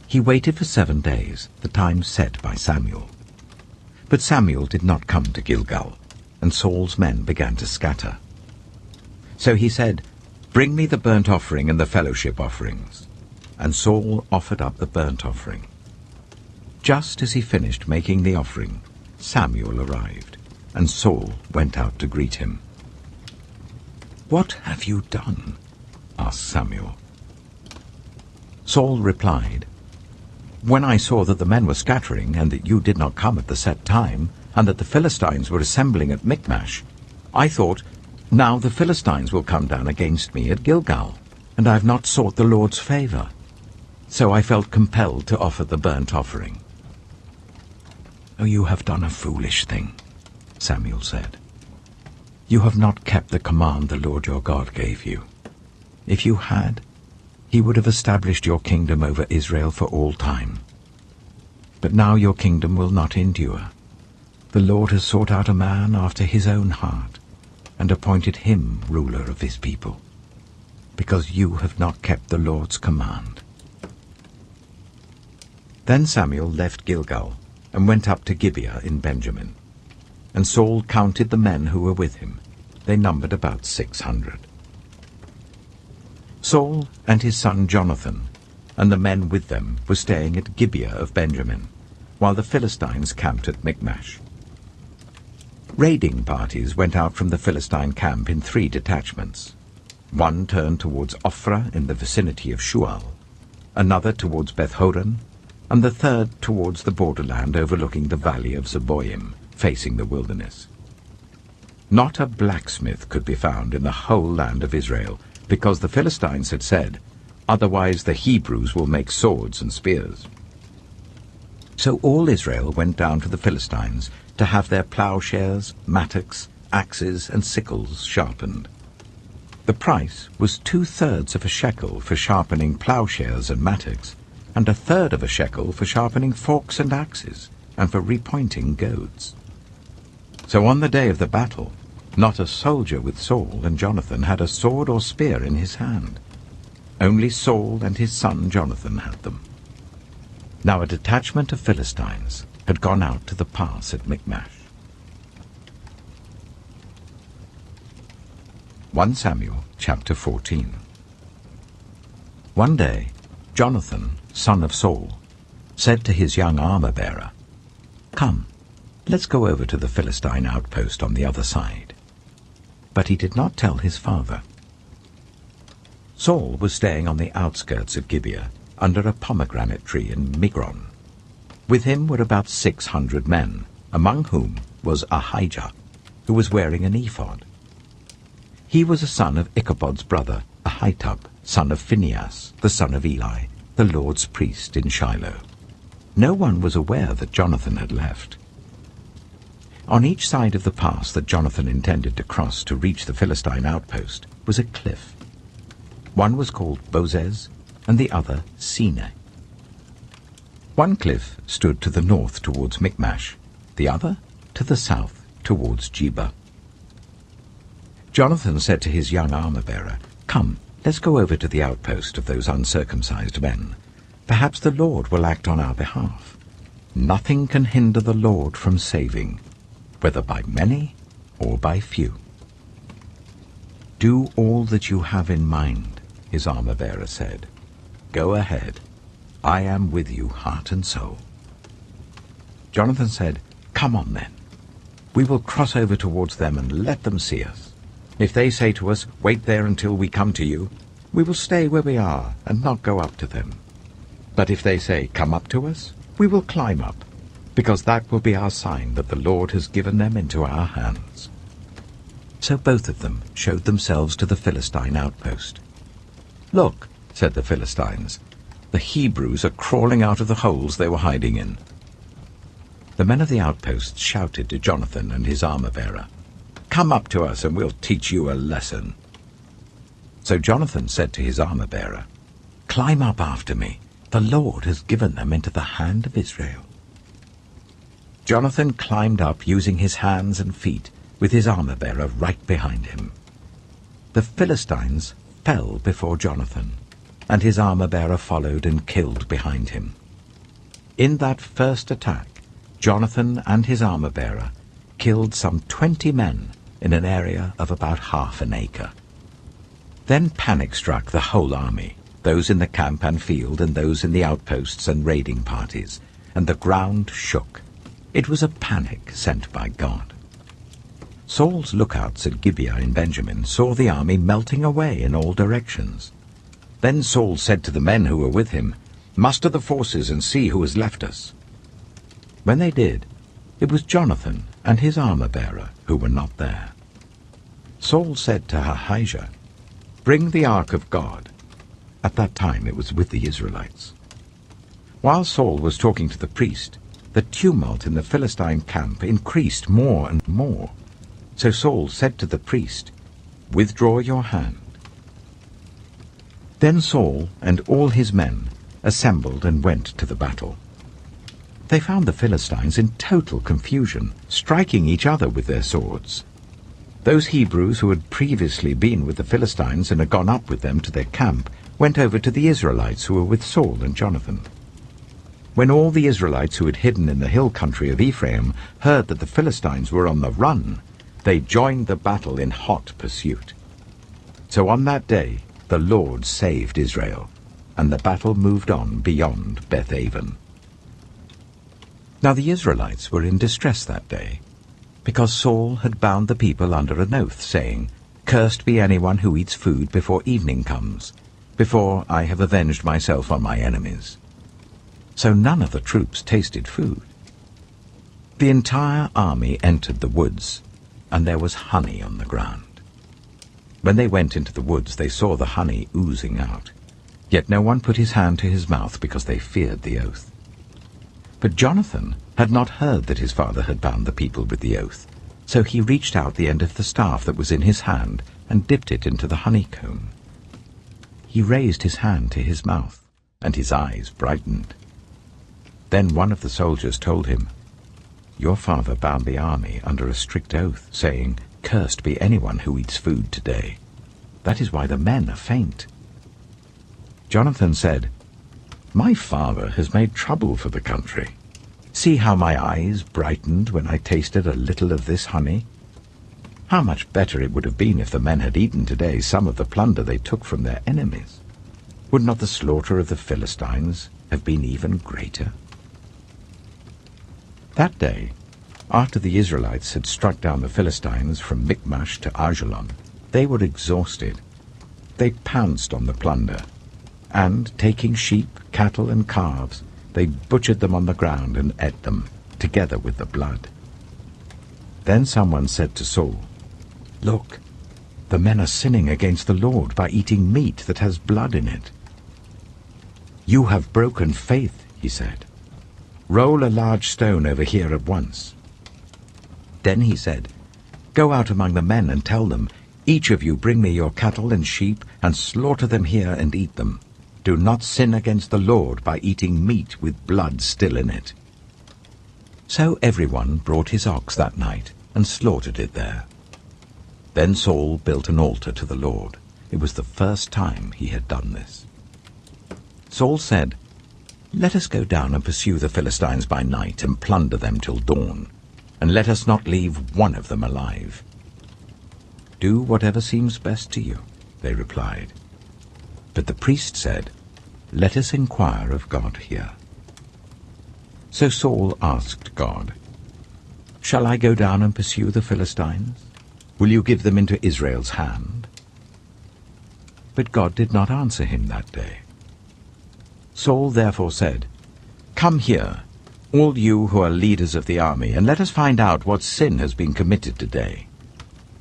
He waited for 7 days, the time set by Samuel. But Samuel did not come to Gilgal, and Saul's men began to scatter. So he said, "Bring me the burnt offering and the fellowship offerings." And Saul offered up the burnt offering. Just as he finished making the offering, Samuel arrived, and Saul went out to greet him. "What have you done?" asked Samuel. Saul replied, "When I saw that the men were scattering, and that you did not come at the set time, and that the Philistines were assembling at Michmash, I thought, now the Philistines will come down against me at Gilgal, and I have not sought the Lord's favor. So I felt compelled to offer the burnt offering." "Oh, you have done a foolish thing," Samuel said. "You have not kept the command the Lord your God gave you. If you had, he would have established your kingdom over Israel for all time. But now your kingdom will not endure. The Lord has sought out a man after his own heart, and appointed him ruler of his people, because you have not kept the Lord's command." Then Samuel left Gilgal and went up to Gibeah in Benjamin. And Saul counted the men who were with him. They numbered about 600. Saul and his son Jonathan and the men with them were staying at Gibeah of Benjamin, while the Philistines camped at Michmash. Raiding parties went out from the Philistine camp in 3 detachments. One turned towards Ophrah in the vicinity of Shual, another towards Beth-horon, and the third towards the borderland overlooking the valley of Zeboim, facing the wilderness. Not a blacksmith could be found in the whole land of Israel, because the Philistines had said, otherwise the Hebrews will make swords and spears." So all Israel went down to the Philistines to have their plowshares, mattocks, axes, and sickles sharpened. The price was 2/3 of a shekel for sharpening plowshares and mattocks, and 1/3 of a shekel for sharpening forks and axes, and for repointing goads. So on the day of the battle, not a soldier with Saul and Jonathan had a sword or spear in his hand. Only Saul and his son Jonathan had them. Now a detachment of Philistines had gone out to the pass at Michmash. 1 Samuel chapter 14. One day, Jonathan, son of Saul, said to his young armor-bearer, "Come, let's go over to the Philistine outpost on the other side." But he did not tell his father. Saul was staying on the outskirts of Gibeah, under a pomegranate tree in Migron. With him were about 600 men, among whom was Ahijah, who was wearing an ephod. He was a son of Ichabod's brother, Ahitub, son of Phinehas, the son of Eli, the Lord's priest in Shiloh. No one was aware that Jonathan had left. On each side of the pass that Jonathan intended to cross to reach the Philistine outpost was a cliff. One was called Bozez, and the other Sineh. One cliff stood to the north towards Michmash, the other to the south towards Geba. Jonathan said to his young armor-bearer, "Come, let's go over to the outpost of those uncircumcised men. Perhaps the Lord will act on our behalf. Nothing can hinder the Lord from saving, whether by many or by few." "Do all that you have in mind," his armor-bearer said. "Go ahead. I am with you, heart and soul." Jonathan said, "Come on then. We will cross over towards them and let them see us. If they say to us, 'Wait there until we come to you,' we will stay where we are and not go up to them. But if they say, 'Come up to us,' we will climb up, because that will be our sign that the Lord has given them into our hands." So both of them showed themselves to the Philistine outpost. "Look," said the Philistines, "the Hebrews are crawling out of the holes they were hiding in." The men of the outpost shouted to Jonathan and his armor-bearer, "Come up to us and we'll teach you a lesson." So Jonathan said to his armor-bearer, "Climb up after me. The Lord has given them into the hand of Israel." Jonathan climbed up using his hands and feet, with his armor-bearer right behind him. The Philistines fell before Jonathan, and his armor-bearer followed and killed behind him. In that first attack, Jonathan and his armor-bearer killed some 20 men in an area of about half an acre. Then panic struck the whole army, those in the camp and field and those in the outposts and raiding parties, and the ground shook. It was a panic sent by God. Saul's lookouts at Gibeah in Benjamin saw the army melting away in all directions. Then Saul said to the men who were with him, "Muster the forces and see who has left us." When they did, it was Jonathan and his armor-bearer who were not there. Saul said to Ahijah, "Bring the ark of God." At that time it was with the Israelites. While Saul was talking to the priest, the tumult in the Philistine camp increased more and more. So Saul said to the priest, "Withdraw your hand." Then Saul and all his men assembled and went to the battle. They found the Philistines in total confusion, striking each other with their swords. Those Hebrews who had previously been with the Philistines and had gone up with them to their camp went over to the Israelites who were with Saul and Jonathan. When all the Israelites who had hidden in the hill country of Ephraim heard that the Philistines were on the run, they joined the battle in hot pursuit. So on that day the Lord saved Israel, and the battle moved on beyond Beth-aven. Now the Israelites were in distress that day, because Saul had bound the people under an oath, saying, "Cursed be anyone who eats food before evening comes, before I have avenged myself on my enemies." So none of the troops tasted food. The entire army entered the woods, and there was honey on the ground. When they went into the woods, they saw the honey oozing out. Yet no one put his hand to his mouth because they feared the oath. But Jonathan had not heard that his father had bound the people with the oath, so he reached out the end of the staff that was in his hand and dipped it into the honeycomb. He raised his hand to his mouth, and his eyes brightened. Then one of the soldiers told him, "Your father bound the army under a strict oath, saying, 'Cursed be anyone who eats food today.' That is why the men are faint." Jonathan said, "My father has made trouble for the country. See how my eyes brightened when I tasted a little of this honey. How much better it would have been if the men had eaten today some of the plunder they took from their enemies. Would not the slaughter of the Philistines have been even greater?" That day, after the Israelites had struck down the Philistines from Michmash to Ajalon, they were exhausted. They pounced on the plunder, and, taking sheep, cattle, and calves, they butchered them on the ground and ate them, together with the blood. Then someone said to Saul, "Look, the men are sinning against the Lord by eating meat that has blood in it." "You have broken faith," he said. "Roll a large stone over here at once." Then he said, "Go out among the men and tell them, 'Each of you bring me your cattle and sheep, and slaughter them here and eat them. Do not sin against the Lord by eating meat with blood still in it.'" So everyone brought his ox that night and slaughtered it there. Then Saul built an altar to the Lord. It was the first time he had done this. Saul said, "Let us go down and pursue the Philistines by night and plunder them till dawn, and let us not leave one of them alive." "Do whatever seems best to you," they replied. But the priest said, "Let us inquire of God here." So Saul asked God, "Shall I go down and pursue the Philistines? Will you give them into Israel's hand?" But God did not answer him that day. Saul therefore said, "Come here, all you who are leaders of the army, and let us find out what sin has been committed today.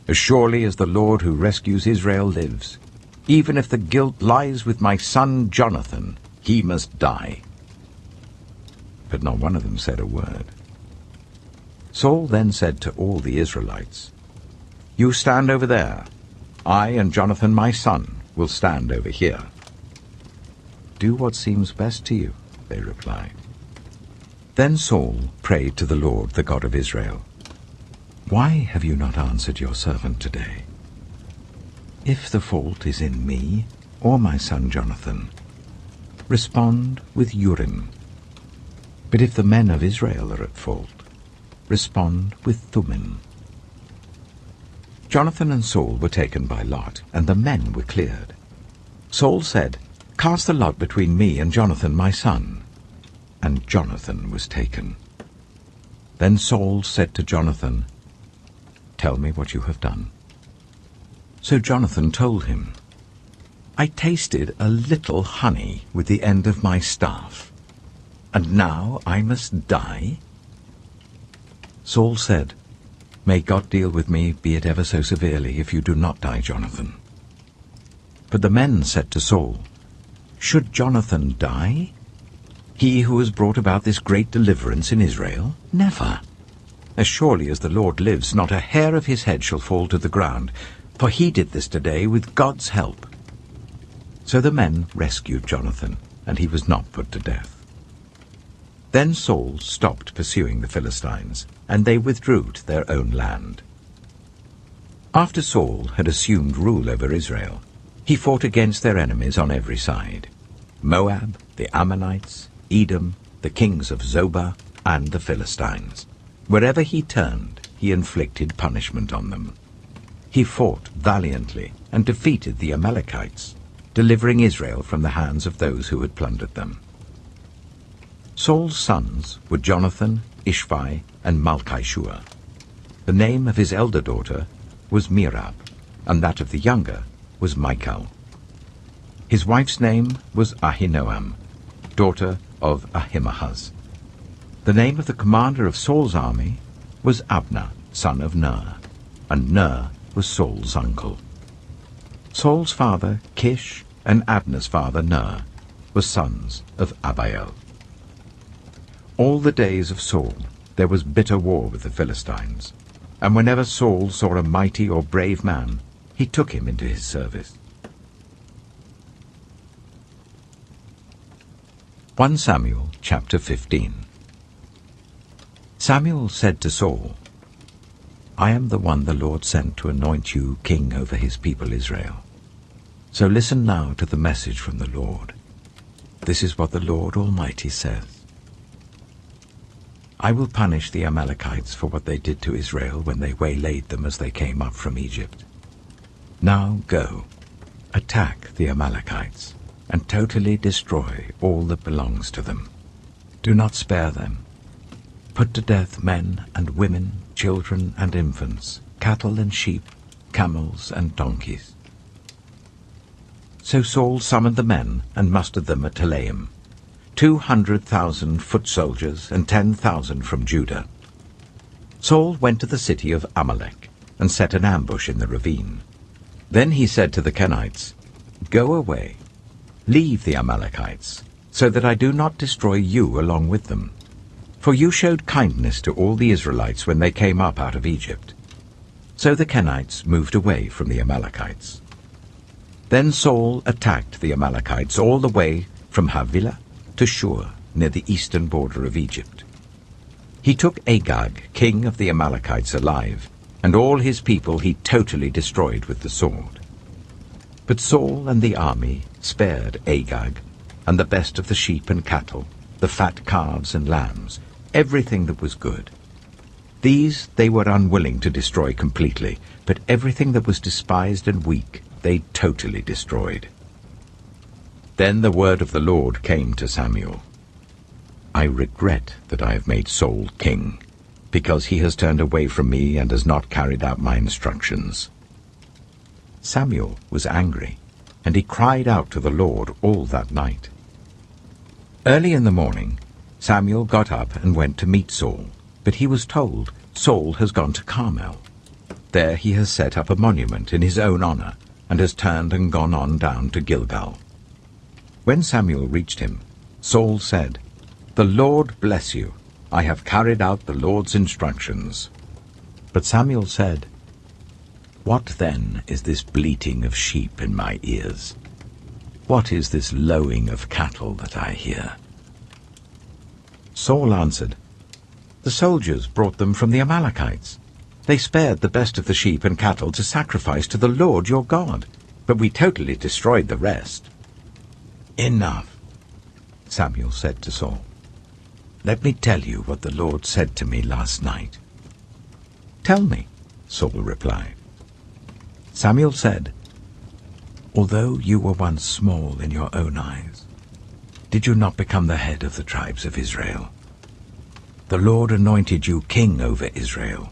As surely as the Lord who rescues Israel lives, even if the guilt lies with my son Jonathan, he must die." But not one of them said a word. Saul then said to all the Israelites, "You stand over there. I and Jonathan my son will stand over here." "Do what seems best to you," they replied. Then Saul prayed to the Lord, the God of Israel, "Why have you not answered your servant today? If the fault is in me or my son Jonathan, respond with Urim. But if the men of Israel are at fault, respond with Thummim." Jonathan and Saul were taken by lot, and the men were cleared. Saul said, "Cast the lot between me and Jonathan my son." And Jonathan was taken. Then Saul said to Jonathan, "Tell me what you have done." So Jonathan told him, "I tasted a little honey with the end of my staff, and now I must die?" Saul said, "May God deal with me, be it ever so severely, if you do not die, Jonathan." But the men said to Saul, "Should Jonathan die? He who has brought about this great deliverance in Israel? Never. As surely as the Lord lives, not a hair of his head shall fall to the ground, for he did this today with God's help." So the men rescued Jonathan, and he was not put to death. Then Saul stopped pursuing the Philistines, and they withdrew to their own land. After Saul had assumed rule over Israel, he fought against their enemies on every side: Moab, the Ammonites, Edom, the kings of Zobah, and the Philistines. Wherever he turned, he inflicted punishment on them. He fought valiantly and defeated the Amalekites, delivering Israel from the hands of those who had plundered them. Saul's sons were Jonathan, Ishvi, and Malchishua. The name of his elder daughter was Merab, and that of the younger was Michal. His wife's name was Ahinoam, daughter of Ahimaaz. The name of the commander of Saul's army was Abner, son of Ner, and Ner was Saul's uncle. Saul's father, Kish, and Abner's father Ner were sons of Abigail. All the days of Saul there was bitter war with the Philistines, and whenever Saul saw a mighty or brave man, he took him into his service. 1 Samuel chapter 15. Samuel said to Saul, I am the one the Lord sent to anoint you king over his people Israel. So listen now to the message from the Lord. This is what the Lord Almighty says. I will punish the Amalekites for what they did to Israel when they waylaid them as they came up from Egypt. Now go, attack the Amalekites, and totally destroy all that belongs to them. Do not spare them. Put to death men and women, children and infants, cattle and sheep, camels and donkeys. So Saul summoned the men and mustered them at Telaim, 200,000 foot soldiers and 10,000 from Judah. Saul went to the city of Amalek and set an ambush in the ravine. Then he said to the Kenites, Go away, leave the Amalekites, so that I do not destroy you along with them. For you showed kindness to all the Israelites when they came up out of Egypt. So the Kenites moved away from the Amalekites. Then Saul attacked the Amalekites all the way from Havilah to Shur, near the eastern border of Egypt. He took Agag, king of the Amalekites, alive, and all his people he totally destroyed with the sword. But Saul and the army spared Agag, and the best of the sheep and cattle, the fat calves and lambs, everything that was good. These they were unwilling to destroy completely, but everything that was despised and weak they totally destroyed. Then the word of the Lord came to Samuel. I regret that I have made Saul king, because he has turned away from me and has not carried out my instructions. Samuel was angry, and he cried out to the Lord all that night. Early in the morning, Samuel got up and went to meet Saul, but he was told, Saul has gone to Carmel. There he has set up a monument in his own honor, and has turned and gone on down to Gilgal. When Samuel reached him, Saul said, The Lord bless you. I have carried out the Lord's instructions. But Samuel said, What then is this bleating of sheep in my ears? What is this lowing of cattle that I hear? Saul answered, The soldiers brought them from the Amalekites. They spared the best of the sheep and cattle to sacrifice to the Lord your God, but we totally destroyed the rest. Enough, Samuel said to Saul. Let me tell you what the Lord said to me last night. Tell me, Saul replied. Samuel said, Although you were once small in your own eyes, did you not become the head of the tribes of Israel? The Lord anointed you king over Israel,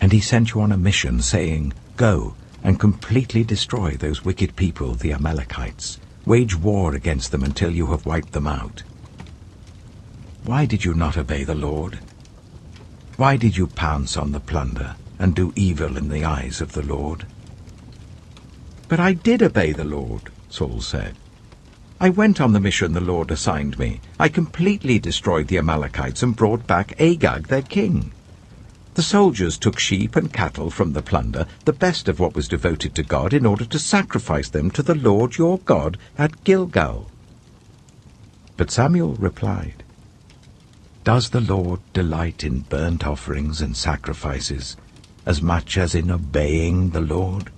and he sent you on a mission, saying, Go and completely destroy those wicked people, the Amalekites. Wage war against them until you have wiped them out. Why did you not obey the Lord? Why did you pounce on the plunder and do evil in the eyes of the Lord? But I did obey the Lord, Saul said. I went on the mission the Lord assigned me. I completely destroyed the Amalekites and brought back Agag, their king. The soldiers took sheep and cattle from the plunder, the best of what was devoted to God, in order to sacrifice them to the Lord your God at Gilgal. But Samuel replied, Does the Lord delight in burnt offerings and sacrifices as much as in obeying the Lord?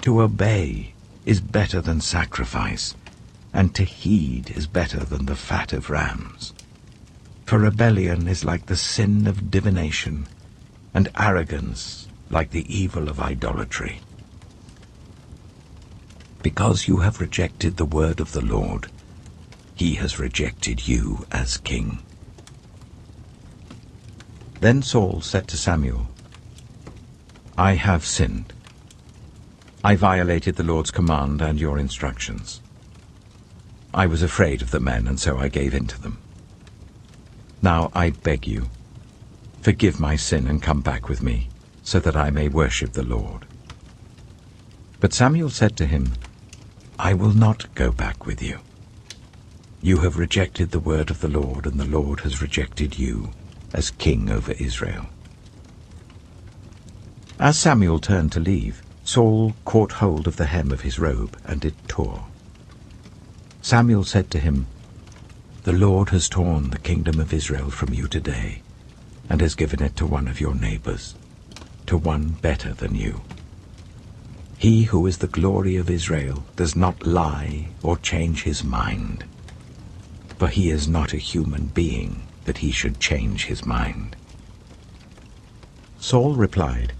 To obey is better than sacrifice, and to heed is better than the fat of rams. For rebellion is like the sin of divination, and arrogance like the evil of idolatry. Because you have rejected the word of the Lord, he has rejected you as king. Then Saul said to Samuel, I have sinned. I violated the Lord's command and your instructions. I was afraid of the men, and so I gave in to them. Now I beg you, forgive my sin and come back with me, so that I may worship the Lord. But Samuel said to him, I will not go back with you. You have rejected the word of the Lord, and the Lord has rejected you as king over Israel." As Samuel turned to leave, Saul caught hold of the hem of his robe, and it tore. Samuel said to him, "The Lord has torn the kingdom of Israel from you today, and has given it to one of your neighbors, to one better than you. He who is the glory of Israel does not lie or change his mind, for he is not a human being that he should change his mind." Saul replied,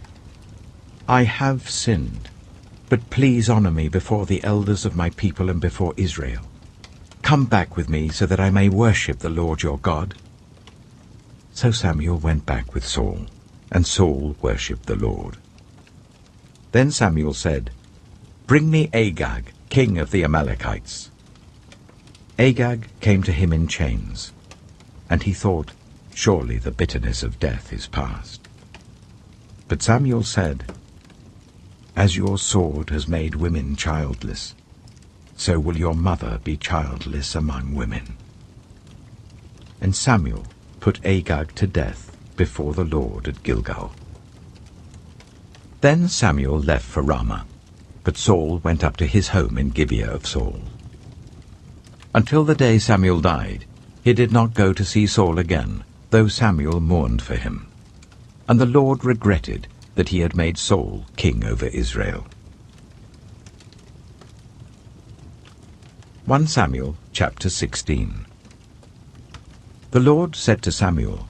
"I have sinned, but please honor me before the elders of my people and before Israel. Come back with me so that I may worship the Lord your God." So Samuel went back with Saul, and Saul worshipped the Lord. Then Samuel said, "Bring me Agag, king of the Amalekites." Agag came to him in chains, and he thought, "Surely the bitterness of death is past." But Samuel said, "As your sword has made women childless, so will your mother be childless among women." And Samuel put Agag to death before the Lord at Gilgal. Then Samuel left for Ramah, but Saul went up to his home in Gibeah of Saul. Until the day Samuel died, he did not go to see Saul again, though Samuel mourned for him. And the Lord regretted that he had made Saul king over Israel. 1 Samuel chapter 16. The Lord said to Samuel,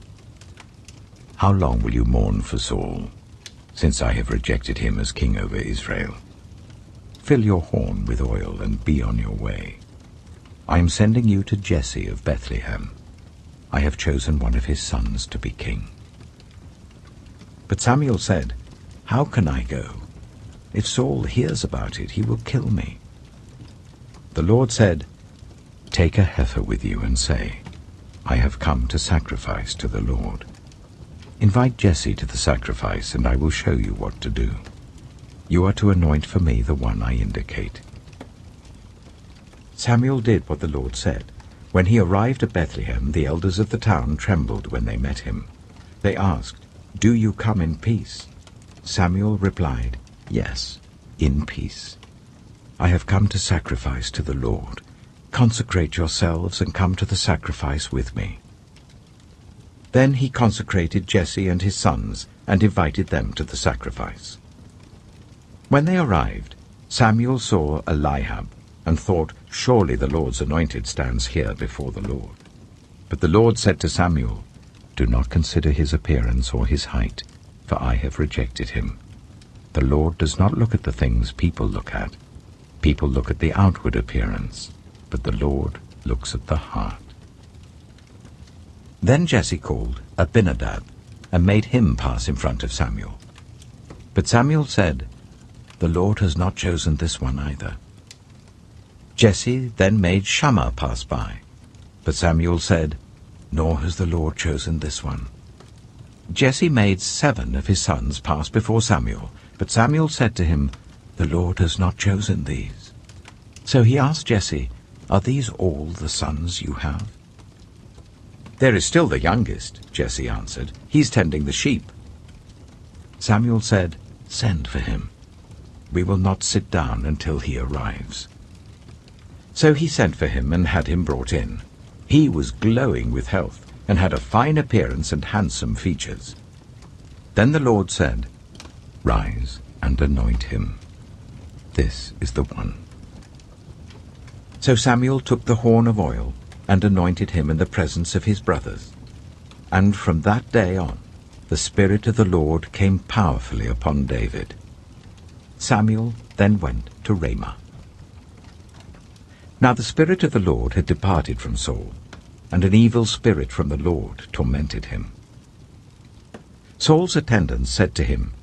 "How long will you mourn for Saul, since I have rejected him as king over Israel? Fill your horn with oil and be on your way. I am sending you to Jesse of Bethlehem. I have chosen one of his sons to be king." But Samuel said, "How can I go? If Saul hears about it, he will kill me." The Lord said, "Take a heifer with you and say, 'I have come to sacrifice to the Lord.' Invite Jesse to the sacrifice, and I will show you what to do. You are to anoint for me the one I indicate." Samuel did what the Lord said. When he arrived at Bethlehem, the elders of the town trembled when they met him. They asked, "Do you come in peace?" Samuel replied, "Yes, in peace. I have come to sacrifice to the Lord. Consecrate yourselves and come to the sacrifice with me." Then he consecrated Jesse and his sons and invited them to the sacrifice. When they arrived, Samuel saw Eliab and thought, "Surely the Lord's anointed stands here before the Lord." But the Lord said to Samuel, "Do not consider his appearance or his height, for I have rejected him. The Lord does not look at the things people look at. People look at the outward appearance, but the Lord looks at the heart." Then Jesse called Abinadab and made him pass in front of Samuel. But Samuel said, "The Lord has not chosen this one either." Jesse then made Shammah pass by, but Samuel said, "Nor has the Lord chosen this one." Jesse made 7 of his sons pass before Samuel, but Samuel said to him, "The Lord has not chosen these." So he asked Jesse, "Are these all the sons you have?" "There is still the youngest," Jesse answered. "He's tending the sheep." Samuel said, "Send for him. We will not sit down until he arrives." So he sent for him and had him brought in. He was glowing with health and had a fine appearance and handsome features. Then the Lord said, "Rise and anoint him. This is the one." So Samuel took the horn of oil and anointed him in the presence of his brothers. And from that day on, the Spirit of the Lord came powerfully upon David. Samuel then went to Ramah. Now the Spirit of the Lord had departed from Saul, and an evil spirit from the Lord tormented him. Saul's attendants said to him,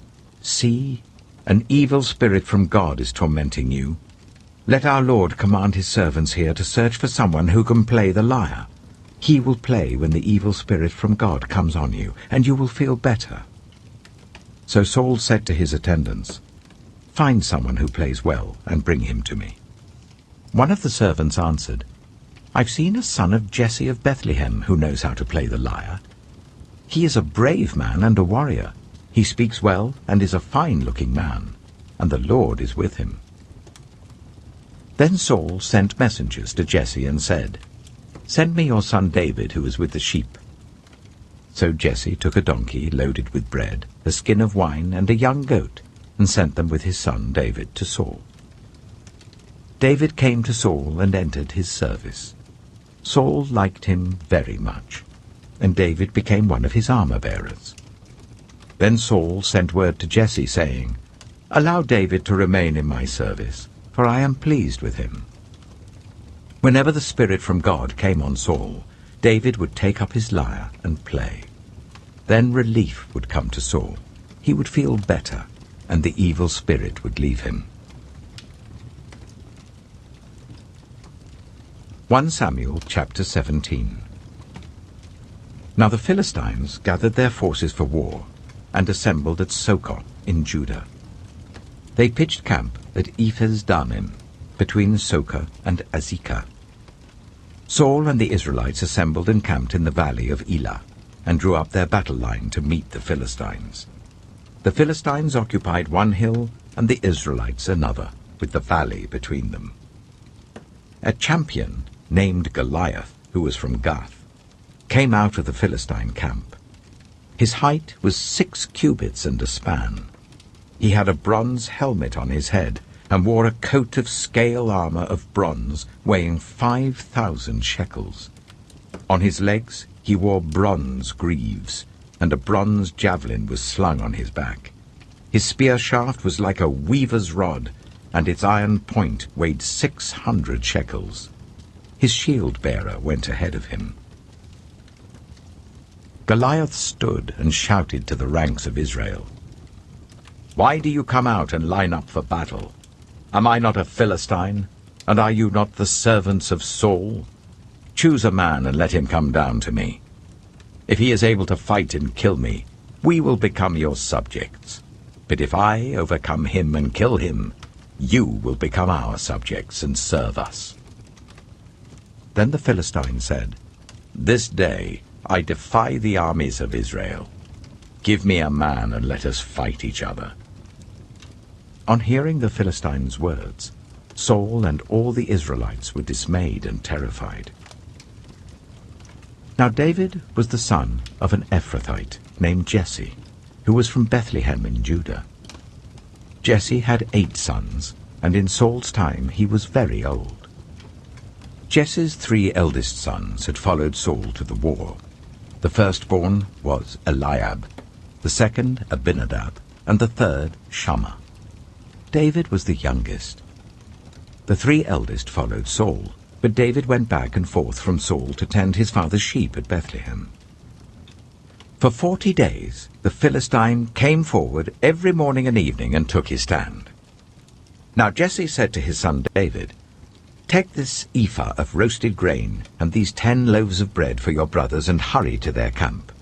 "See, an evil spirit from God is tormenting you. Let our Lord command his servants here to search for someone who can play the lyre. He will play when the evil spirit from God comes on you, and you will feel better." So Saul said to his attendants, "Find someone who plays well and bring him to me." One of the servants answered, "I've seen a son of Jesse of Bethlehem who knows how to play the lyre. He is a brave man and a warrior. He speaks well and is a fine-looking man, and the Lord is with him." Then Saul sent messengers to Jesse and said, "Send me your son David, who is with the sheep." So Jesse took a donkey loaded with bread, a skin of wine, and a young goat, and sent them with his son David to Saul. David came to Saul and entered his service. Saul liked him very much, and David became one of his armor-bearers. Then Saul sent word to Jesse, saying, "Allow David to remain in my service, for I am pleased with him." Whenever the Spirit from God came on Saul, David would take up his lyre and play. Then relief would come to Saul. He would feel better, and the evil spirit would leave him. 1 Samuel chapter 17. Now the Philistines gathered their forces for war and assembled at Sokoh in Judah. They pitched camp at Ephes-dammim, between Sokoh and Azekah. Saul and the Israelites assembled and camped in the valley of Elah, and drew up their battle line to meet the Philistines. The Philistines occupied one hill, and the Israelites another, with the valley between them. A champion named Goliath, who was from Gath, came out of the Philistine camp. His height was 6 cubits and a span. He had a bronze helmet on his head, and wore a coat of scale armor of bronze weighing 5,000 shekels. On his legs he wore bronze greaves, and a bronze javelin was slung on his back. His spear shaft was like a weaver's rod, and its iron point weighed 600 shekels. His shield-bearer went ahead of him. Goliath stood and shouted to the ranks of Israel, "Why do you come out and line up for battle? Am I not a Philistine, and are you not the servants of Saul? Choose a man and let him come down to me. If he is able to fight and kill me, we will become your subjects. But if I overcome him and kill him, you will become our subjects and serve us." Then the Philistine said, "This day I defy the armies of Israel. Give me a man and let us fight each other." On hearing the Philistines' words, Saul and all the Israelites were dismayed and terrified. Now David was the son of an Ephrathite named Jesse, who was from Bethlehem in Judah. Jesse had 8 sons, and in Saul's time he was very old. Jesse's 3 eldest sons had followed Saul to the war. The firstborn was Eliab, the second Abinadab, and the third Shammah. David was the youngest. The 3 eldest followed Saul, but David went back and forth from Saul to tend his father's sheep at Bethlehem. For 40 days the Philistine came forward every morning and evening and took his stand. Now Jesse said to his son David, "Take this ephah of roasted grain and these 10 loaves of bread for your brothers and hurry to their camp.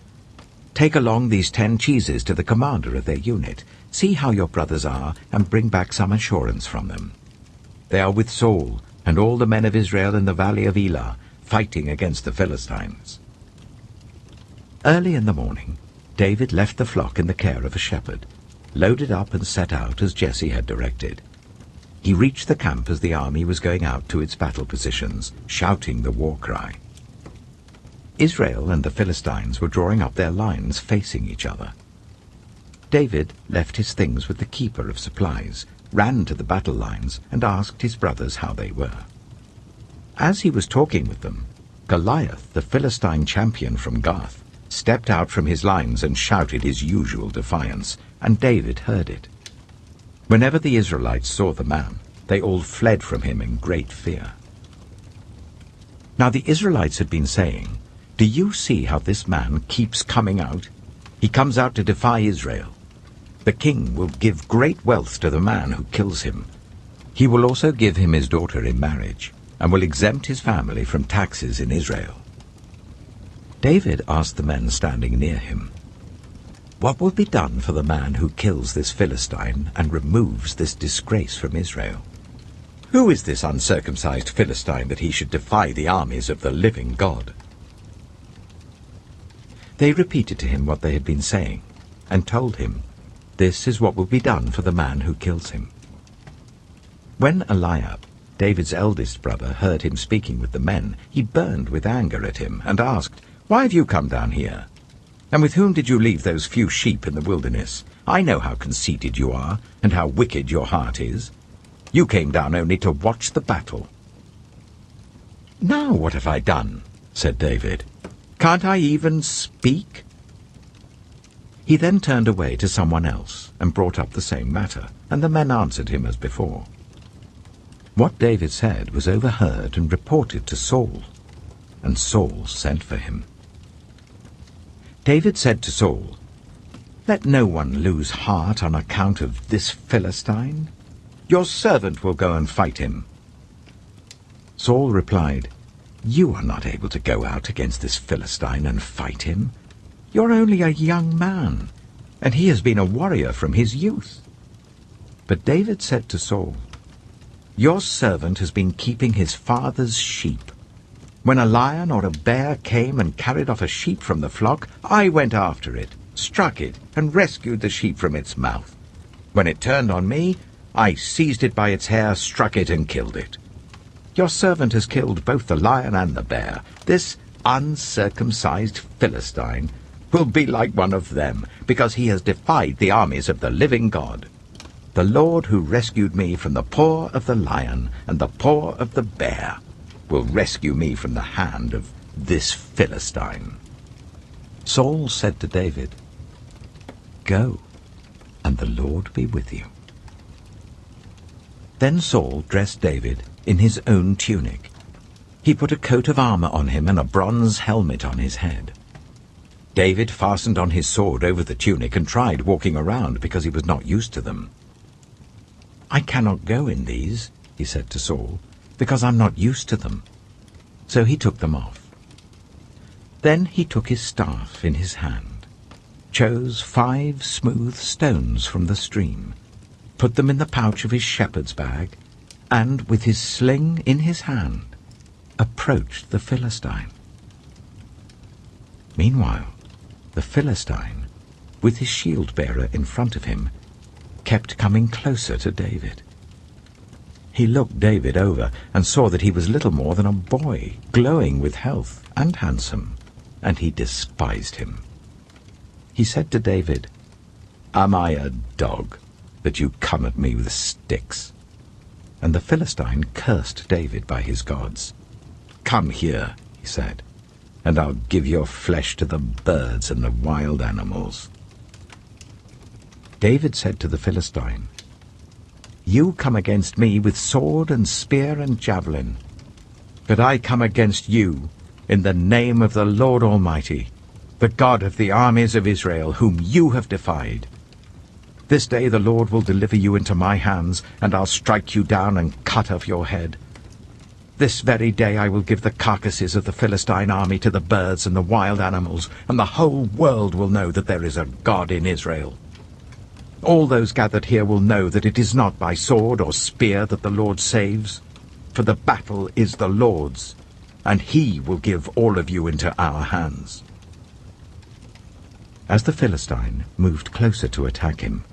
Take along these 10 cheeses to the commander of their unit. See how your brothers are, and bring back some assurance from them. They are with Saul and all the men of Israel in the valley of Elah, fighting against the Philistines." Early in the morning, David left the flock in the care of a shepherd, loaded up and set out as Jesse had directed. He reached the camp as the army was going out to its battle positions, shouting the war cry. Israel and the Philistines were drawing up their lines facing each other. David left his things with the keeper of supplies, ran to the battle lines, and asked his brothers how they were. As he was talking with them, Goliath, the Philistine champion from Gath, stepped out from his lines and shouted his usual defiance, and David heard it. Whenever the Israelites saw the man, they all fled from him in great fear. Now the Israelites had been saying, "Do you see how this man keeps coming out? He comes out to defy Israel. The king will give great wealth to the man who kills him. He will also give him his daughter in marriage, and will exempt his family from taxes in Israel." David asked the men standing near him, "What will be done for the man who kills this Philistine and removes this disgrace from Israel?" Who is this uncircumcised Philistine that he should defy the armies of the living God?" They repeated to him what they had been saying, and told him, "This is what will be done for the man who kills him." When Eliab, David's eldest brother, heard him speaking with the men, he burned with anger at him and asked, "Why have you come down here? And with whom did you leave those few sheep in the wilderness? I know how conceited you are and how wicked your heart is. You came down only to watch the battle." "Now what have I done?" said David. "Can't I even speak?" He then turned away to someone else and brought up the same matter, and the men answered him as before. What David said was overheard and reported to Saul, and Saul sent for him. David said to Saul, "Let no one lose heart on account of this Philistine. Your servant will go and fight him." Saul replied, "You are not able to go out against this Philistine and fight him. You're only a young man, and he has been a warrior from his youth." But David said to Saul, "Your servant has been keeping his father's sheep. When a lion or a bear came and carried off a sheep from the flock, I went after it, struck it, and rescued the sheep from its mouth. When it turned on me, I seized it by its hair, struck it, and killed it. Your servant has killed both the lion and the bear. This uncircumcised Philistine will be like one of them, because he has defied the armies of the living God. The Lord who rescued me from the paw of the lion and the paw of the bear will rescue me from the hand of this Philistine." Saul said to David, "Go, and the Lord be with you." Then Saul dressed David in his own tunic. He put a coat of armor on him and a bronze helmet on his head. David fastened on his sword over the tunic and tried walking around because he was not used to them. "I cannot go in these," he said to Saul, "because I'm not used to them." So he took them off. Then he took his staff in his hand, chose 5 smooth stones from the stream, put them in the pouch of his shepherd's bag, and with his sling in his hand, approached the Philistine. Meanwhile, the Philistine, with his shield-bearer in front of him, kept coming closer to David. He looked David over and saw that he was little more than a boy, glowing with health and handsome, and he despised him. He said to David, "Am I a dog, that you come at me with sticks?" And the Philistine cursed David by his gods. "Come here," he said, "and I'll give your flesh to the birds and the wild animals." David said to the Philistine, "You come against me with sword and spear and javelin, but I come against you in the name of the Lord Almighty, the God of the armies of Israel, whom you have defied. This day the Lord will deliver you into my hands, and I'll strike you down and cut off your head. This very day I will give the carcasses of the Philistine army to the birds and the wild animals, and the whole world will know that there is a God in Israel. All those gathered here will know that it is not by sword or spear that the Lord saves, for the battle is the Lord's, and he will give all of you into our hands." As the Philistine moved closer to attack him,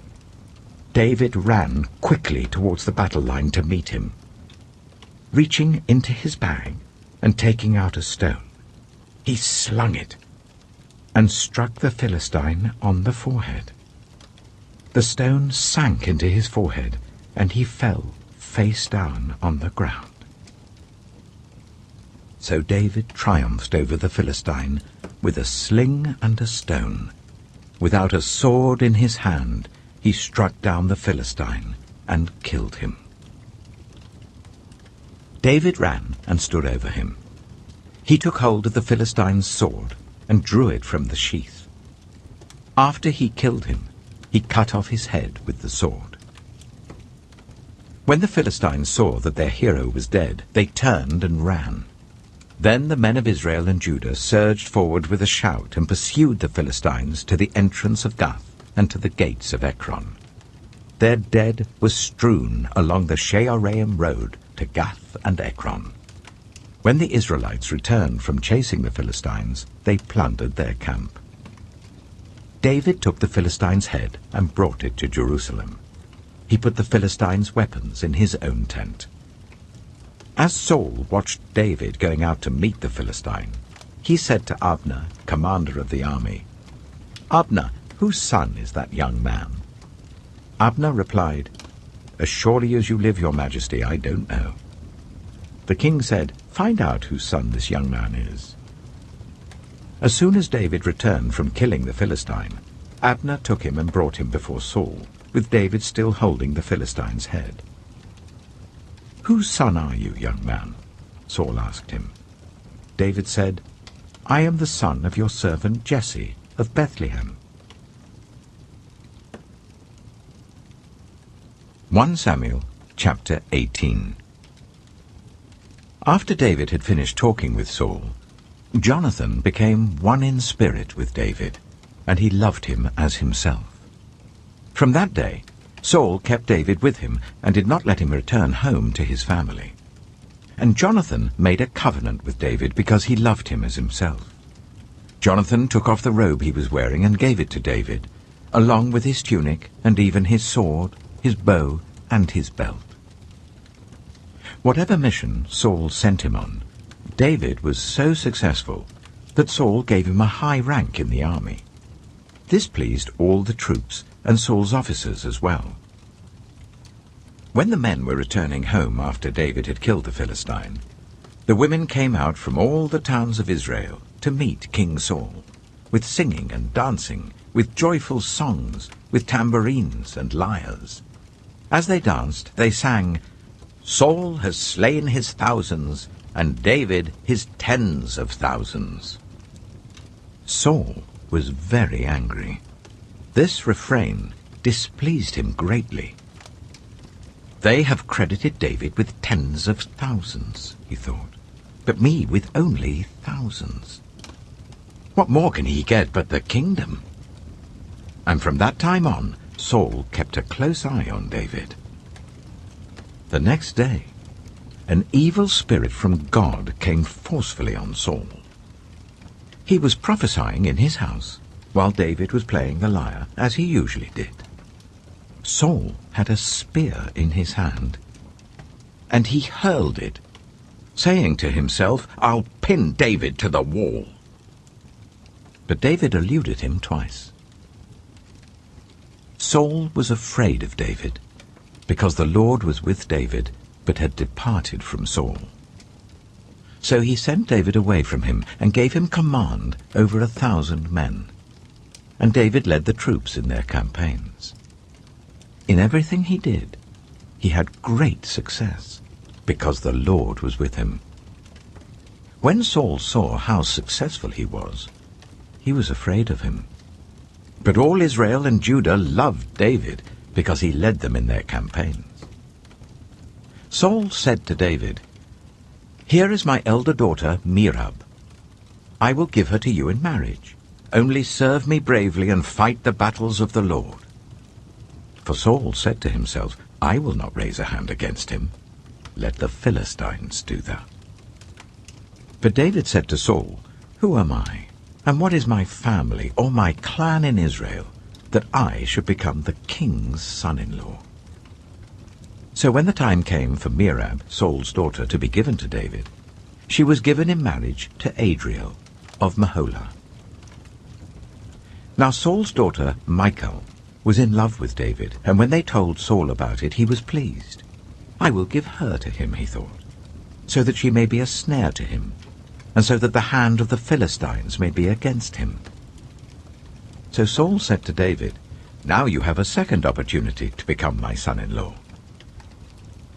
David ran quickly towards the battle line to meet him. Reaching into his bag and taking out a stone, he slung it and struck the Philistine on the forehead. The stone sank into his forehead, and he fell face down on the ground. So David triumphed over the Philistine with a sling and a stone. Without a sword in his hand, he struck down the Philistine and killed him. David ran and stood over him. He took hold of the Philistine's sword and drew it from the sheath. After he killed him, he cut off his head with the sword. When the Philistines saw that their hero was dead, they turned and ran. Then the men of Israel and Judah surged forward with a shout and pursued the Philistines to the entrance of Gath and to the gates of Ekron. Their dead was strewn along the Shearaim road to Gath and Ekron. When the Israelites returned from chasing the Philistines, they plundered their camp. David took the Philistines' head and brought it to Jerusalem. He put the Philistines' weapons in his own tent. As Saul watched David going out to meet the Philistine, he said to Abner, commander of the army, "Abner, whose son is that young man?" Abner replied, "As surely as you live, your majesty, I don't know." The king said, "Find out whose son this young man is." As soon as David returned from killing the Philistine, Abner took him and brought him before Saul, with David still holding the Philistine's head. "Whose son are you, young man?" Saul asked him. David said, "I am the son of your servant Jesse of Bethlehem." 1 Samuel chapter 18. After David had finished talking with Saul, Jonathan became one in spirit with David, and he loved him as himself. From that day, Saul kept David with him and did not let him return home to his family. And Jonathan made a covenant with David because he loved him as himself. Jonathan took off the robe he was wearing and gave it to David, along with his tunic and even his sword, his bow, and his belt. Whatever mission Saul sent him on, David was so successful that Saul gave him a high rank in the army. This pleased all the troops and Saul's officers as well. When the men were returning home after David had killed the Philistine, the women came out from all the towns of Israel to meet King Saul, with singing and dancing, with joyful songs, with tambourines and lyres. As they danced, they sang, "Saul has slain his thousands, and David his tens of thousands." Saul was very angry. This refrain displeased him greatly. "They have credited David with tens of thousands," he thought, "but me with only thousands. What more can he get but the kingdom?" And from that time on, Saul kept a close eye on David. The next day, an evil spirit from God came forcefully on Saul. He was prophesying in his house while David was playing the lyre, as he usually did. Saul had a spear in his hand, and he hurled it, saying to himself, "I'll pin David to the wall." But David eluded him twice. Saul was afraid of David, because the Lord was with David, but had departed from Saul. So he sent David away from him, and gave him command over 1,000 men. And David led the troops in their campaigns. In everything he did, he had great success, because the Lord was with him. When Saul saw how successful he was afraid of him. But all Israel and Judah loved David, because he led them in their campaigns. Saul said to David, "Here is my elder daughter, Merab. I will give her to you in marriage. Only serve me bravely and fight the battles of the Lord." For Saul said to himself, "I will not raise a hand against him. Let the Philistines do that." But David said to Saul, "Who am I, and what is my family or my clan in Israel, that I should become the king's son-in-law?" So when the time came for Merab, Saul's daughter, to be given to David, she was given in marriage to Adriel of Meholah. Now Saul's daughter, Michal, was in love with David, and when they told Saul about it, he was pleased. "I will give her to him," he thought, "so that she may be a snare to him, and so that the hand of the Philistines may be against him." So Saul said to David, "Now you have a second opportunity to become my son-in-law."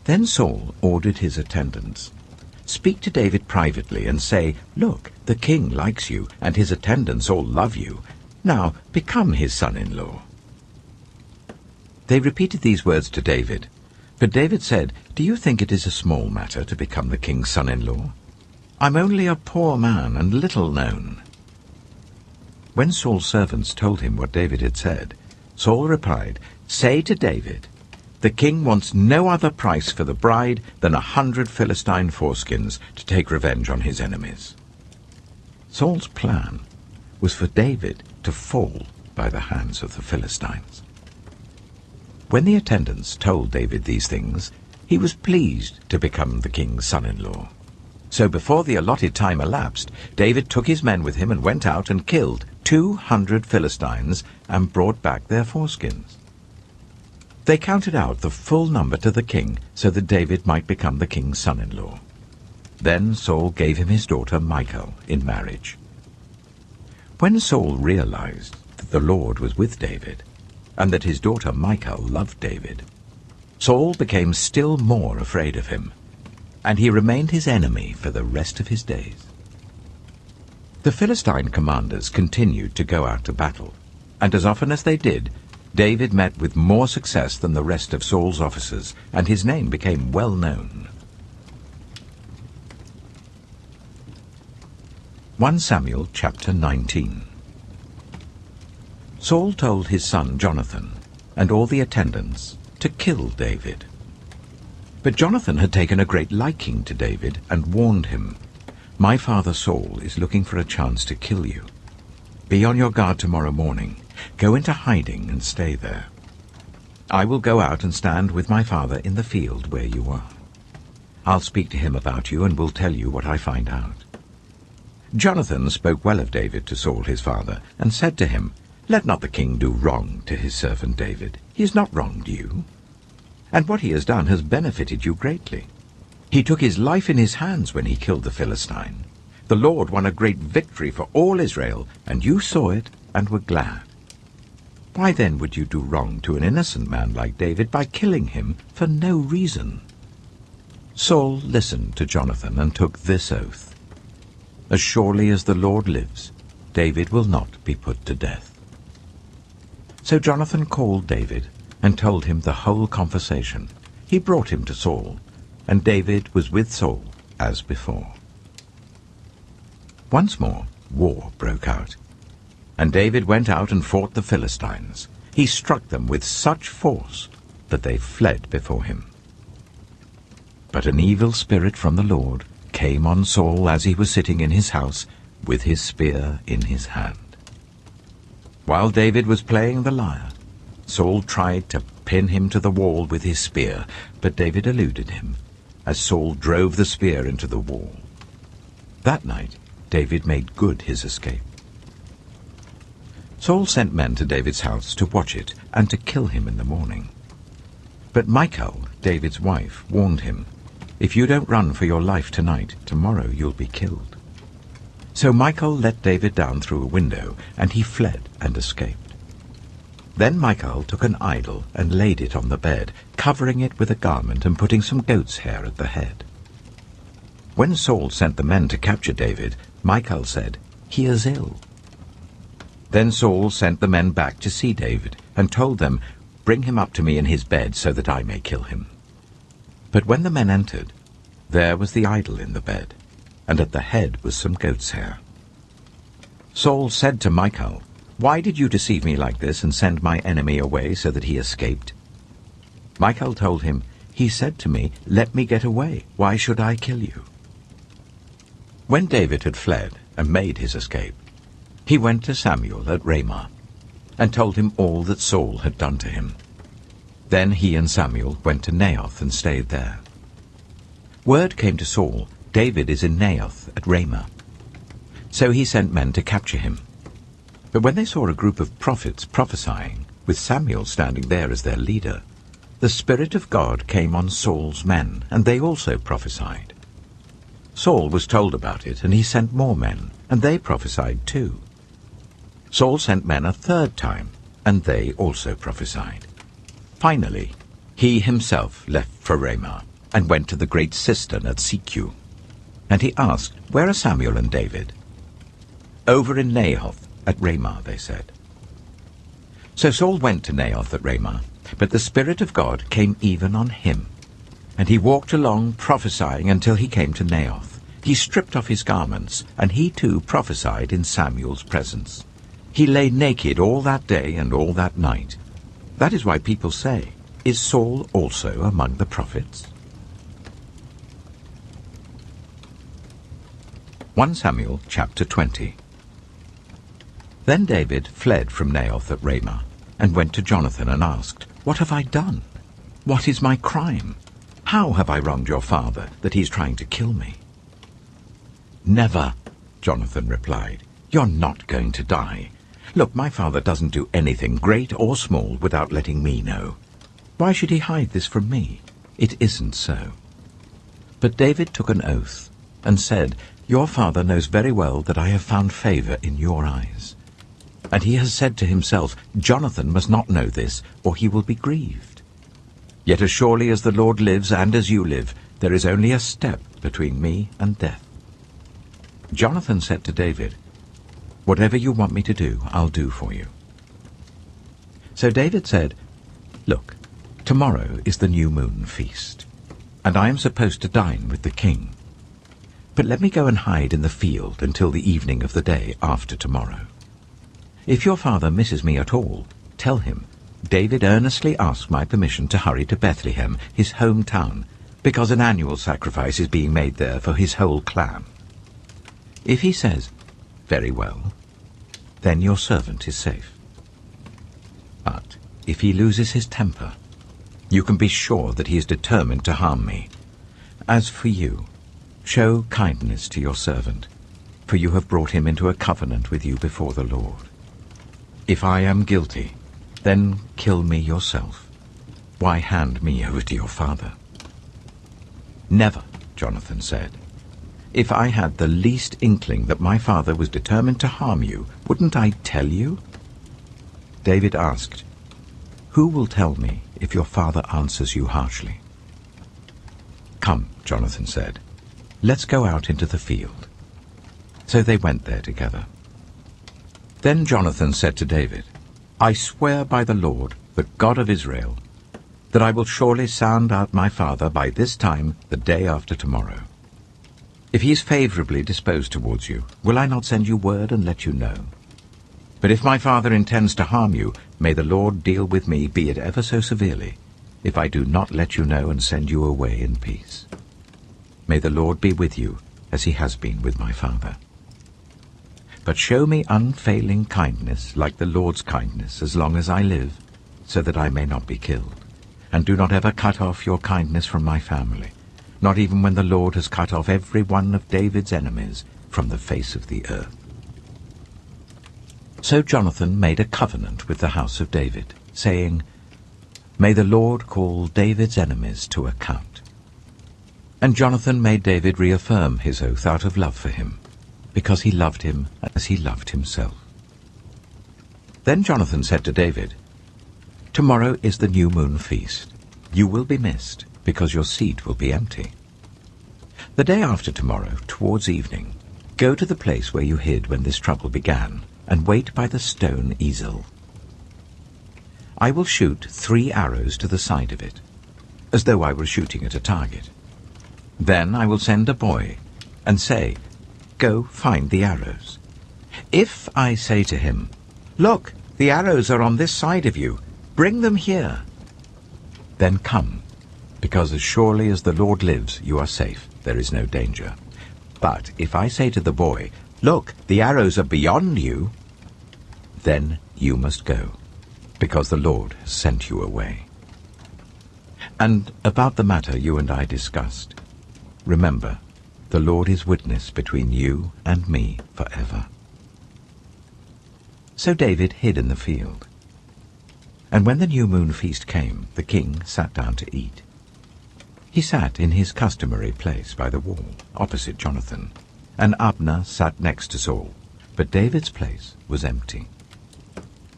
Then Saul ordered his attendants, "Speak to David privately and say, 'Look, the king likes you, and his attendants all love you. Now become his son-in-law.'" They repeated these words to David, but David said, "Do you think it is a small matter to become the king's son-in-law? I'm only a poor man and little known." When Saul's servants told him what David had said, Saul replied, "Say to David, The king wants no other price for the bride than 100 Philistine foreskins to take revenge on his enemies. Saul's plan was for David to fall by the hands of the Philistines. When the attendants told David these things, he was pleased to become the king's son-in-law. So before the allotted time elapsed, David took his men with him and went out and killed 200 Philistines and brought back their foreskins. They counted out the full number to the king so that David might become the king's son-in-law. Then Saul gave him his daughter Michal in marriage. When Saul realized that the Lord was with David and that his daughter Michal loved David, Saul became still more afraid of him, and he remained his enemy for the rest of his days. The Philistine commanders continued to go out to battle, and as often as they did, David met with more success than the rest of Saul's officers, and his name became well known. 1 Samuel chapter 19. Saul told his son Jonathan and all the attendants to kill David. But Jonathan had taken a great liking to David and warned him, "My father Saul is looking for a chance to kill you. Be on your guard tomorrow morning. Go into hiding and stay there. I will go out and stand with my father in the field where you are. I'll speak to him about you and will tell you what I find out." Jonathan spoke well of David to Saul his father and said to him, "Let not the king do wrong to his servant David. He has not wronged you, and what he has done has benefited you greatly. He took his life in his hands when he killed the Philistine. The Lord won a great victory for all Israel, and you saw it and were glad. Why then would you do wrong to an innocent man like David by killing him for no reason?" Saul listened to Jonathan and took this oath, "As surely as the Lord lives, David will not be put to death." So Jonathan called David and told him the whole conversation. He brought him to Saul, and David was with Saul as before. Once more war broke out, and David went out and fought the Philistines. He struck them with such force that they fled before him. But an evil spirit from the Lord came on Saul as he was sitting in his house with his spear in his hand. While David was playing the lyre, Saul tried to pin him to the wall with his spear, but David eluded him as Saul drove the spear into the wall. That night David made good his escape. Saul sent men to David's house to watch it and to kill him in the morning. But Michal, David's wife, warned him, "If you don't run for your life tonight, tomorrow you'll be killed." So Michal let David down through a window, and he fled and escaped. Then Michal took an idol and laid it on the bed, covering it with a garment and putting some goat's hair at the head. When Saul sent the men to capture David, Michal said, "He is ill." Then Saul sent the men back to see David and told them, "Bring him up to me in his bed so that I may kill him." But when the men entered, there was the idol in the bed, and at the head was some goat's hair. Saul said to Michal, "Why did you deceive me like this and send my enemy away so that he escaped?" Michal told him, "He said to me, 'Let me get away. Why should I kill you?'" When David had fled and made his escape, he went to Samuel at Ramah and told him all that Saul had done to him. Then he and Samuel went to Naioth and stayed there. Word came to Saul, "David is in Naioth at Ramah." So he sent men to capture him. But when they saw a group of prophets prophesying, with Samuel standing there as their leader, the Spirit of God came on Saul's men, and they also prophesied. Saul was told about it, and he sent more men, and they prophesied too. Saul sent men a third time, and they also prophesied. Finally, he himself left for Ramah, and went to the great cistern at Sikhu. And he asked, "Where are Samuel and David?" "Over in Naioth at Ramah," they said. So Saul went to Naioth at Ramah, but the Spirit of God came even on him. And he walked along prophesying until he came to Naioth. He stripped off his garments, and he too prophesied in Samuel's presence. He lay naked all that day and all that night. That is why people say, Is Saul also among the prophets? 1 Samuel chapter 20. Then David fled from Naioth at Ramah, and went to Jonathan and asked, "What have I done? What is my crime? How have I wronged your father, that he is trying to kill me?" "Never," Jonathan replied. "You're not going to die. Look, my father doesn't do anything, great or small, without letting me know. Why should he hide this from me? It isn't so." But David took an oath and said, "Your father knows very well that I have found favor in your eyes. And he has said to himself, 'Jonathan must not know this, or he will be grieved.' Yet as surely as the Lord lives and as you live, there is only a step between me and death." Jonathan said to David, "Whatever you want me to do, I'll do for you." So David said, "Look, tomorrow is the new moon feast, and I am supposed to dine with the king. But let me go and hide in the field until the evening of the day after tomorrow. If your father misses me at all, tell him, 'David earnestly asked my permission to hurry to Bethlehem, his hometown, because an annual sacrifice is being made there for his whole clan.' If he says, 'Very well,' then your servant is safe. But if he loses his temper, you can be sure that he is determined to harm me. As for you, show kindness to your servant, for you have brought him into a covenant with you before the Lord. If I am guilty, then kill me yourself. Why hand me over to your father?" "Never," Jonathan said. "If I had the least inkling that my father was determined to harm you, wouldn't I tell you?" David asked, "Who will tell me if your father answers you harshly?" "Come," Jonathan said, "let's go out into the field." So they went there together. Then Jonathan said to David, "I swear by the Lord, the God of Israel, that I will surely sound out my father by this time the day after tomorrow. If he is favorably disposed towards you, will I not send you word and let you know? But if my father intends to harm you, may the Lord deal with me, be it ever so severely, if I do not let you know and send you away in peace. May the Lord be with you, as he has been with my father. But show me unfailing kindness, like the Lord's kindness, as long as I live, so that I may not be killed. And do not ever cut off your kindness from my family, not even when the Lord has cut off every one of David's enemies from the face of the earth." So Jonathan made a covenant with the house of David, saying, "May the Lord call David's enemies to account." And Jonathan made David reaffirm his oath out of love for him, because he loved him as he loved himself. Then Jonathan said to David, "Tomorrow is the new moon feast. You will be missed, because your seat will be empty. The day after tomorrow, towards evening, go to the place where you hid when this trouble began, and wait by the stone easel. I will shoot 3 arrows to the side of it, as though I were shooting at a target. Then I will send a boy, and say, 'Go find the arrows.' If I say to him, 'Look, the arrows are on this side of you, bring them here,' then come, because as surely as the Lord lives, you are safe, there is no danger. But if I say to the boy, 'Look, the arrows are beyond you,' then you must go, because the Lord has sent you away. And about the matter you and I discussed, remember, the Lord is witness between you and me forever." So David hid in the field. And when the new moon feast came, the king sat down to eat. He sat in his customary place by the wall, opposite Jonathan, and Abner sat next to Saul, but David's place was empty.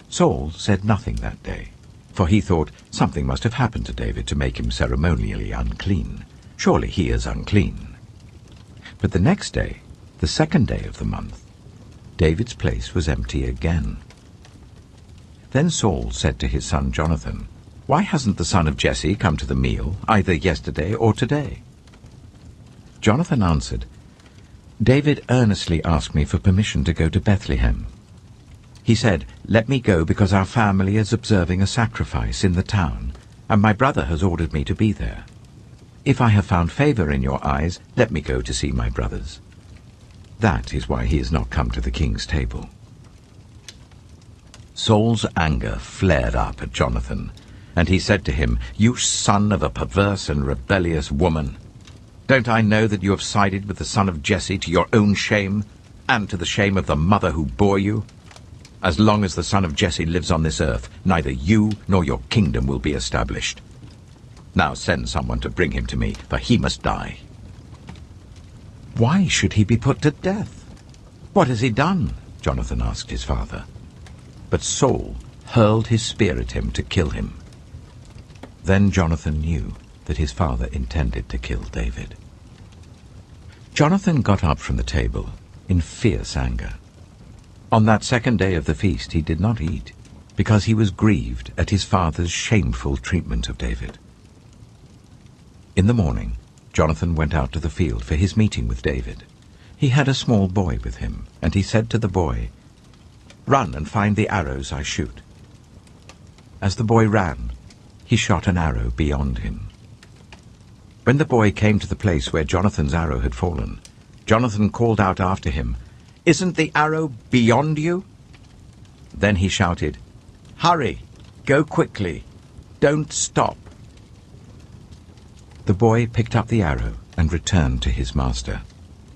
Saul said nothing that day, for he thought something must have happened to David to make him ceremonially unclean. Surely he is unclean. But the next day, the 2nd day of the month, David's place was empty again. Then Saul said to his son Jonathan, "Why hasn't the son of Jesse come to the meal, either yesterday or today?" Jonathan answered, "David earnestly asked me for permission to go to Bethlehem. He said, 'Let me go because our family is observing a sacrifice in the town, and my brother has ordered me to be there. If I have found favor in your eyes, let me go to see my brothers. That is why he has not come to the king's table." Saul's anger flared up at Jonathan, and he said to him, "You son of a perverse and rebellious woman! Don't I know that you have sided with the son of Jesse to your own shame, and to the shame of the mother who bore you? As long as the son of Jesse lives on this earth, neither you nor your kingdom will be established. Now send someone to bring him to me, for he must die." "Why should he be put to death? What has he done?" Jonathan asked his father. But Saul hurled his spear at him to kill him. Then Jonathan knew that his father intended to kill David. Jonathan got up from the table in fierce anger. On that second day of the feast he did not eat, because he was grieved at his father's shameful treatment of David. In the morning, Jonathan went out to the field for his meeting with David. He had a small boy with him, and he said to the boy, "Run and find the arrows I shoot." As the boy ran, he shot an arrow beyond him. When the boy came to the place where Jonathan's arrow had fallen, Jonathan called out after him, "Isn't the arrow beyond you?" Then he shouted, "Hurry! Go quickly! Don't stop!" The boy picked up the arrow and returned to his master.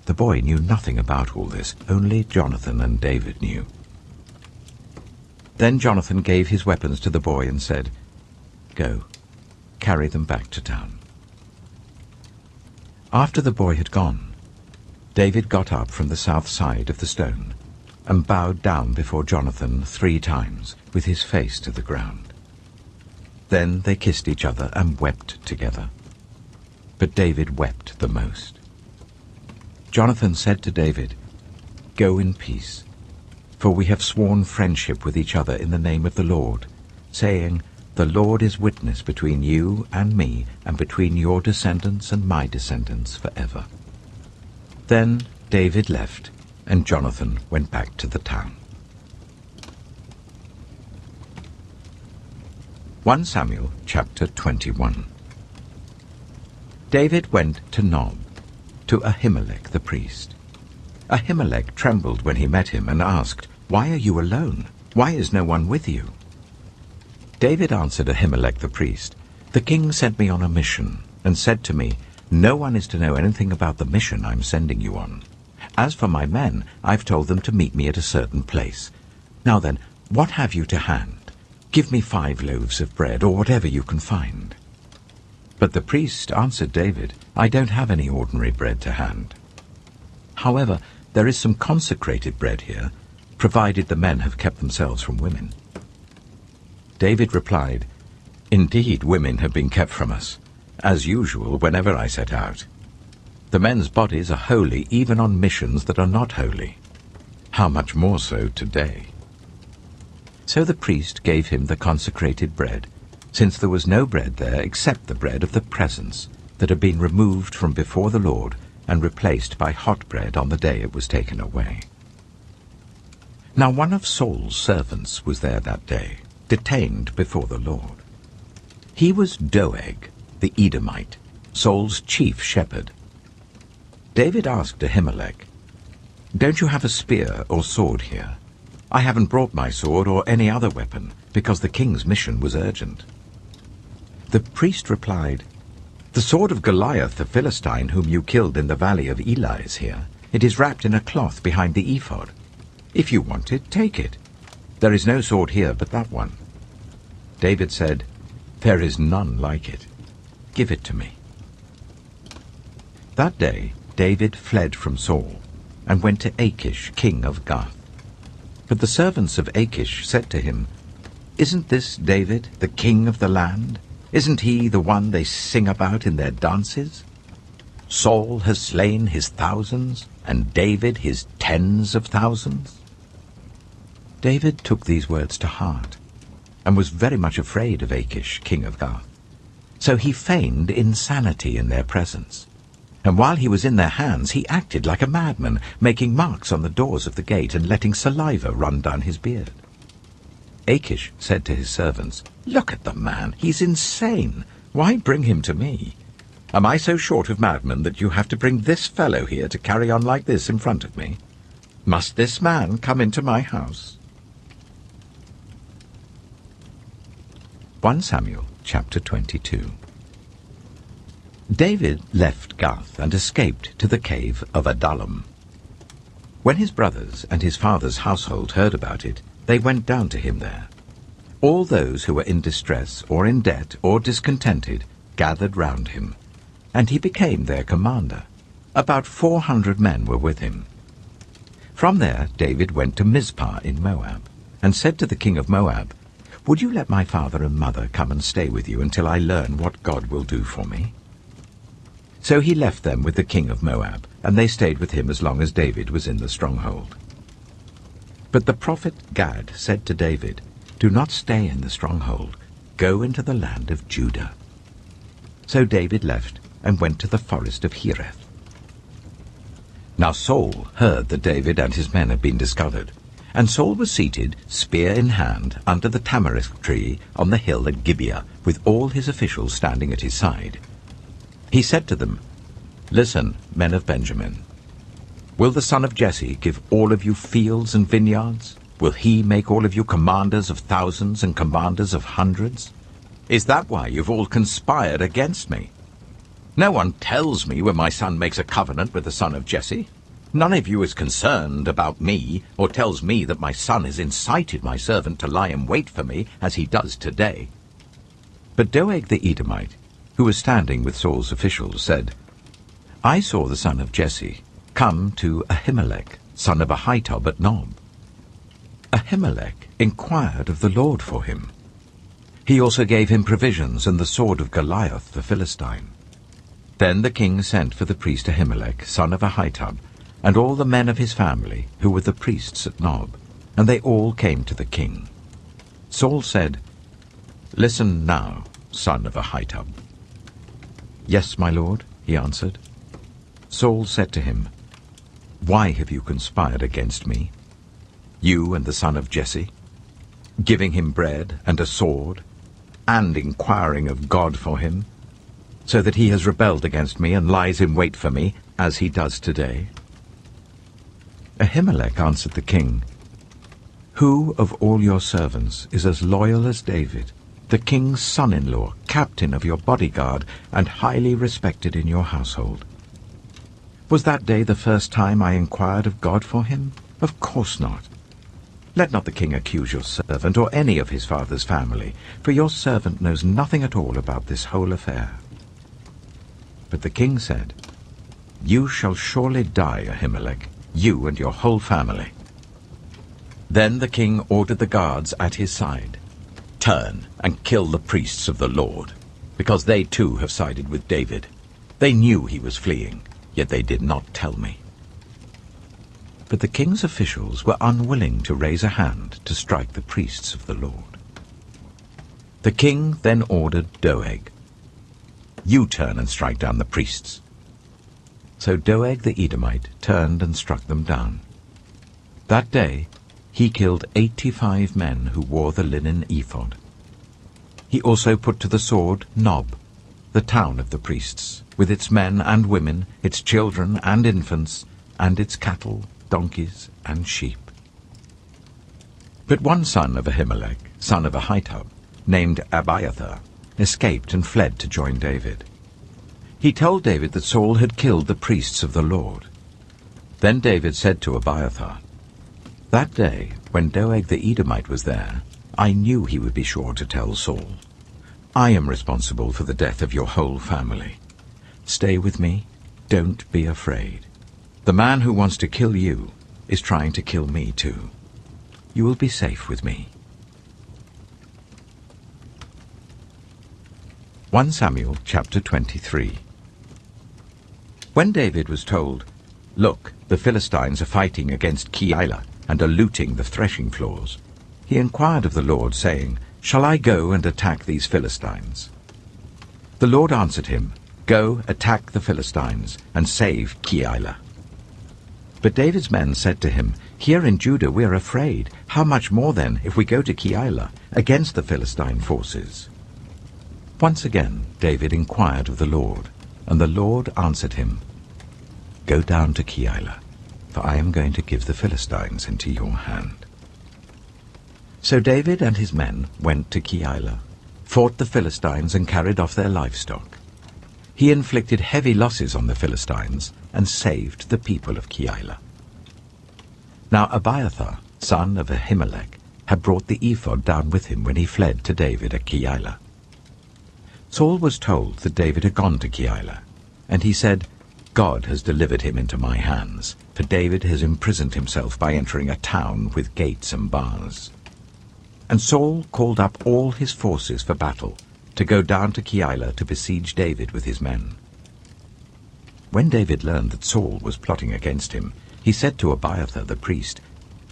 The boy knew nothing about all this, only Jonathan and David knew. Then Jonathan gave his weapons to the boy and said, "Go, carry them back to town." After the boy had gone, David got up from the south side of the stone and bowed down before Jonathan 3 times, with his face to the ground. Then they kissed each other and wept together. But David wept the most. Jonathan said to David, "Go in peace, for we have sworn friendship with each other in the name of the Lord, saying, 'The Lord is witness between you and me, and between your descendants and my descendants forever.'" Then David left, and Jonathan went back to the town. 1 Samuel chapter 21. David went to Nob, to Ahimelech the priest. Ahimelech trembled when he met him and asked, "Why are you alone? Why is no one with you?" David answered Ahimelech the priest, "The king sent me on a mission and said to me, 'No one is to know anything about the mission I'm sending you on. As for my men, I've told them to meet me at a certain place. Now then, what have you to hand? Give me 5 loaves of bread, or whatever you can find.' But the priest answered David, 'I don't have any ordinary bread to hand. However, there is some consecrated bread here, provided the men have kept themselves from women.' David replied, 'Indeed, women have been kept from us, as usual whenever I set out. The men's bodies are holy even on missions that are not holy. How much more so today?' So the priest gave him the consecrated bread, since there was no bread there except the bread of the presence that had been removed from before the Lord and replaced by hot bread on the day it was taken away. Now one of Saul's servants was there that day, detained before the Lord. He was Doeg, the Edomite, Saul's chief shepherd. David asked Ahimelech, "Don't you have a spear or sword here? I haven't brought my sword or any other weapon, because the king's mission was urgent." The priest replied, "The sword of Goliath the Philistine, whom you killed in the valley of Elah, is here. It is wrapped in a cloth behind the ephod. If you want it, take it. There is no sword here but that one." David said, "There is none like it. Give it to me." That day David fled from Saul and went to Achish, king of Gath. But the servants of Achish said to him, "Isn't this David, the king of the land? Isn't he the one they sing about in their dances? Saul has slain his thousands, and David his tens of thousands." David took these words to heart, and was very much afraid of Achish, king of Gath. So he feigned insanity in their presence. And while he was in their hands, he acted like a madman, making marks on the doors of the gate and letting saliva run down his beard. Achish said to his servants, "Look at the man, he's insane. Why bring him to me? Am I so short of madmen that you have to bring this fellow here to carry on like this in front of me? Must this man come into my house?" 1 Samuel chapter 22. David left Gath and escaped to the cave of Adullam. When his brothers and his father's household heard about it, they went down to him there. All those who were in distress or in debt or discontented gathered round him, and he became their commander. About 400 men were with him. From there David went to Mizpah in Moab, and said to the king of Moab, "Would you let my father and mother come and stay with you until I learn what God will do for me?" So he left them with the king of Moab, and they stayed with him as long as David was in the stronghold. But the prophet Gad said to David, "Do not stay in the stronghold. Go into the land of Judah." So David left and went to the forest of Hereth. Now Saul heard that David and his men had been discovered, and Saul was seated, spear in hand, under the tamarisk tree on the hill at Gibeah, with all his officials standing at his side. He said to them, "Listen, men of Benjamin. Will the son of Jesse give all of you fields and vineyards? Will he make all of you commanders of thousands and commanders of hundreds? Is that why you've all conspired against me? No one tells me when my son makes a covenant with the son of Jesse. None of you is concerned about me, or tells me that my son has incited my servant to lie in wait for me, as he does today." But Doeg the Edomite, who was standing with Saul's officials, said, "I saw the son of Jesse come to Ahimelech, son of Ahitub at Nob. Ahimelech inquired of the Lord for him. He also gave him provisions and the sword of Goliath the Philistine." Then the king sent for the priest Ahimelech, son of Ahitub, and all the men of his family, who were the priests at Nob, and they all came to the king. Saul said, "Listen now, son of Ahitub." "Yes, my lord," he answered. Saul said to him, "Why have you conspired against me, you and the son of Jesse, giving him bread and a sword, and inquiring of God for him, so that he has rebelled against me and lies in wait for me, as he does today?" Ahimelech answered the king, "Who of all your servants is as loyal as David, the king's son-in-law, captain of your bodyguard, and highly respected in your household? Was that day the first time I inquired of God for him? Of course not. Let not the king accuse your servant or any of his father's family, for your servant knows nothing at all about this whole affair." But the king said, "You shall surely die, Ahimelech, you and your whole family." Then the king ordered the guards at his side, "Turn and kill the priests of the Lord, because they too have sided with David. They knew he was fleeing, yet they did not tell me." But the king's officials were unwilling to raise a hand to strike the priests of the Lord. The king then ordered Doeg, "You turn and strike down the priests." So Doeg the Edomite turned and struck them down. That day he killed 85 men who wore the linen ephod. He also put to the sword Nob, the town of the priests, with its men and women, its children and infants, and its cattle, donkeys, and sheep. But one son of Ahimelech, son of Ahitub, named Abiathar, escaped and fled to join David. He told David that Saul had killed the priests of the Lord. Then David said to Abiathar, "That day, when Doeg the Edomite was there, I knew he would be sure to tell Saul. I am responsible for the death of your whole family. Stay with me, don't be afraid. The man who wants to kill you is trying to kill me too. You will be safe with me." 1 Samuel chapter 23. When David was told, "Look, the Philistines are fighting against Keilah and are looting the threshing floors," he inquired of the Lord, saying, "Shall I go and attack these Philistines?" The Lord answered him, "Go, attack the Philistines, and save Keilah." But David's men said to him, "Here in Judah we are afraid. How much more then if we go to Keilah against the Philistine forces?" Once again David inquired of the Lord, and the Lord answered him, "Go down to Keilah, for I am going to give the Philistines into your hand." So David and his men went to Keilah, fought the Philistines and carried off their livestock. He inflicted heavy losses on the Philistines and saved the people of Keilah. Now Abiathar, son of Ahimelech, had brought the ephod down with him when he fled to David at Keilah. Saul was told that David had gone to Keilah, and he said, "God has delivered him into my hands, for David has imprisoned himself by entering a town with gates and bars." And Saul called up all his forces for battle, to go down to Keilah to besiege David with his men. When David learned that Saul was plotting against him, he said to Abiathar the priest,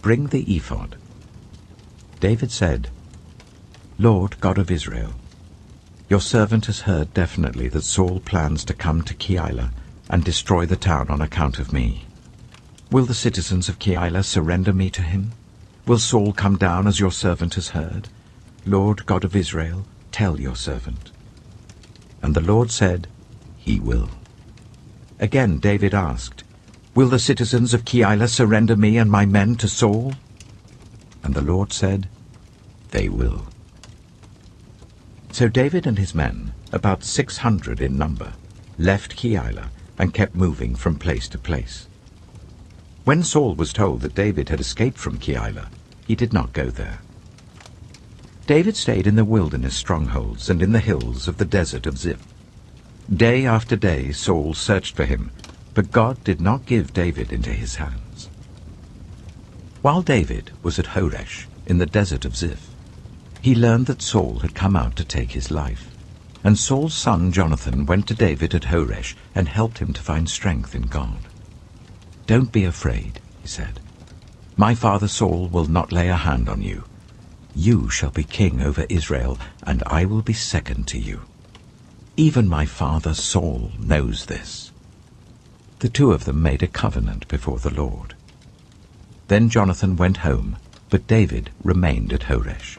"Bring the ephod." David said, "Lord God of Israel, your servant has heard definitely that Saul plans to come to Keilah and destroy the town on account of me. Will the citizens of Keilah surrender me to him? Will Saul come down as your servant has heard? Lord God of Israel, tell your servant." And the Lord said, "He will." Again David asked, "Will the citizens of Keilah surrender me and my men to Saul?" And the Lord said, "They will." So David and his men, about 600 in number, left Keilah and kept moving from place to place. When Saul was told that David had escaped from Keilah, he did not go there. David stayed in the wilderness strongholds and in the hills of the desert of Ziph. Day after day Saul searched for him, but God did not give David into his hands. While David was at Horesh, in the desert of Ziph, he learned that Saul had come out to take his life, and Saul's son Jonathan went to David at Horesh and helped him to find strength in God. "Don't be afraid," he said. "My father Saul will not lay a hand on you. You shall be king over Israel, and I will be second to you. Even my father Saul knows this." The two of them made a covenant before the Lord. Then Jonathan went home, but David remained at Horesh.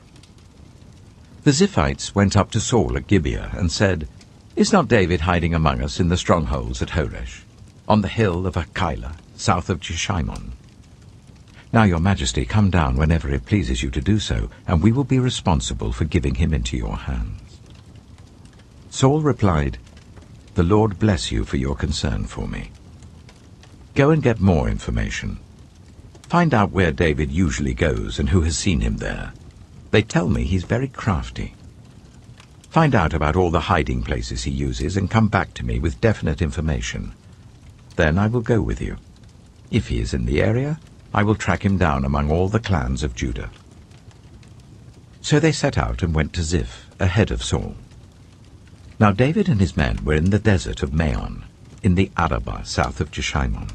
The Ziphites went up to Saul at Gibeah and said, "Is not David hiding among us in the strongholds at Horesh, on the hill of Keilah, south of Jeshimon? Now, your majesty, come down whenever it pleases you to do so, and we will be responsible for giving him into your hands." Saul replied, "The Lord bless you for your concern for me. Go and get more information. Find out where David usually goes and who has seen him there. They tell me he's very crafty. Find out about all the hiding places he uses and come back to me with definite information. Then I will go with you. If he is in the area, I will track him down among all the clans of Judah." So they set out and went to Ziph, ahead of Saul. Now David and his men were in the desert of Maon, in the Arabah south of Jeshimon.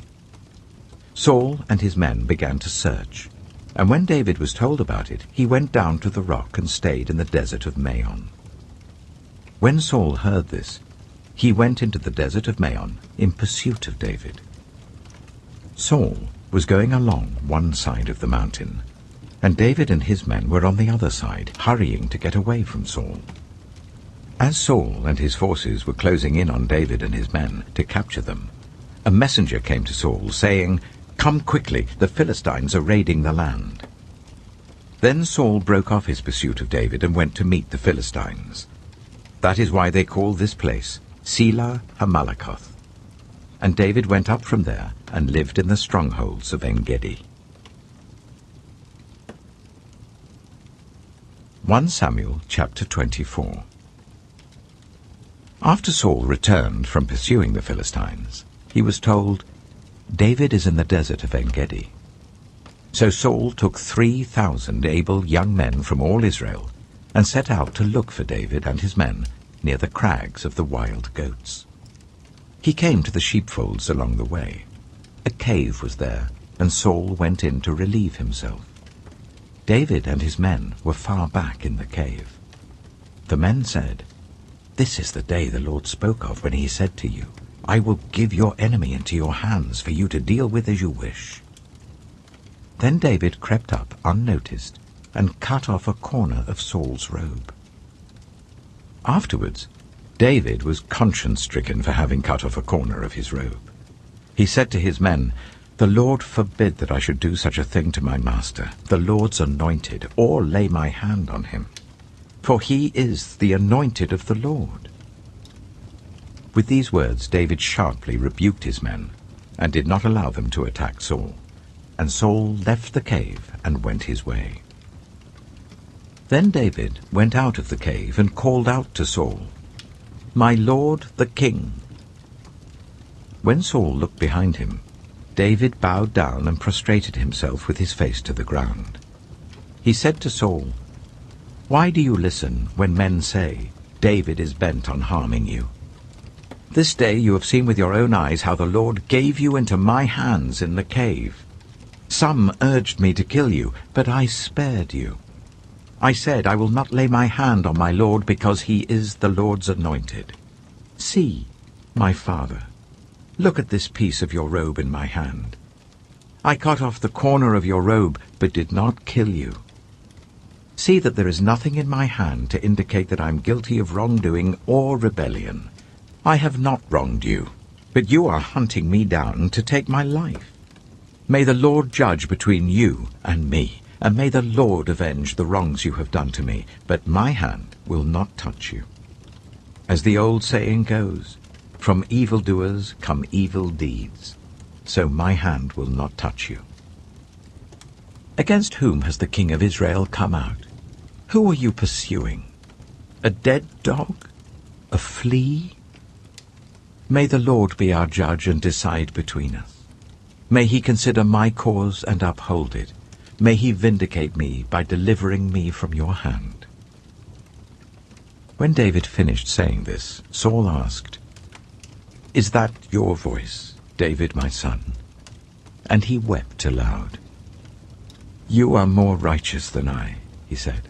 Saul and his men began to search, and when David was told about it, he went down to the rock and stayed in the desert of Maon. When Saul heard this, he went into the desert of Maon in pursuit of David. Saul was going along one side of the mountain, and David and his men were on the other side, hurrying to get away from Saul. As Saul and his forces were closing in on David and his men to capture them, a messenger came to Saul, saying, "Come quickly, the Philistines are raiding the land." Then Saul broke off his pursuit of David and went to meet the Philistines. That is why they call this place Selah Hamalakoth. And David went up from there and lived in the strongholds of En-gedi. 1 Samuel chapter 24. After Saul returned from pursuing the Philistines, he was told, "David is in the desert of En-gedi." So Saul took 3,000 able young men from all Israel and set out to look for David and his men near the crags of the wild goats. He came to the sheepfolds along the way. A cave was there, and Saul went in to relieve himself. David and his men were far back in the cave. The men said, "This is the day the Lord spoke of when he said to you, I will give your enemy into your hands for you to deal with as you wish." Then David crept up unnoticed and cut off a corner of Saul's robe. Afterwards, David was conscience-stricken for having cut off a corner of his robe. He said to his men, "The Lord forbid that I should do such a thing to my master, the Lord's anointed, or lay my hand on him. For he is the anointed of the Lord." With these words David sharply rebuked his men, and did not allow them to attack Saul. And Saul left the cave and went his way. Then David went out of the cave and called out to Saul, "My lord the king." When Saul looked behind him, David bowed down and prostrated himself with his face to the ground. He said to Saul, "Why do you listen when men say, 'David is bent on harming you'? This day you have seen with your own eyes how the Lord gave you into my hands in the cave. Some urged me to kill you, but I spared you. I said, 'I will not lay my hand on my Lord, because he is the Lord's anointed.' See, my father, look at this piece of your robe in my hand. I cut off the corner of your robe, but did not kill you. See that there is nothing in my hand to indicate that I am guilty of wrongdoing or rebellion. I have not wronged you, but you are hunting me down to take my life. May the Lord judge between you and me, and may the Lord avenge the wrongs you have done to me, but my hand will not touch you. As the old saying goes, from evildoers come evil deeds, so my hand will not touch you. Against whom has the king of Israel come out? Who are you pursuing? A dead dog? A flea? May the Lord be our judge and decide between us. May he consider my cause and uphold it. May he vindicate me by delivering me from your hand." When David finished saying this, Saul asked, "Is that your voice, David my son?" And he wept aloud. "You are more righteous than I," he said.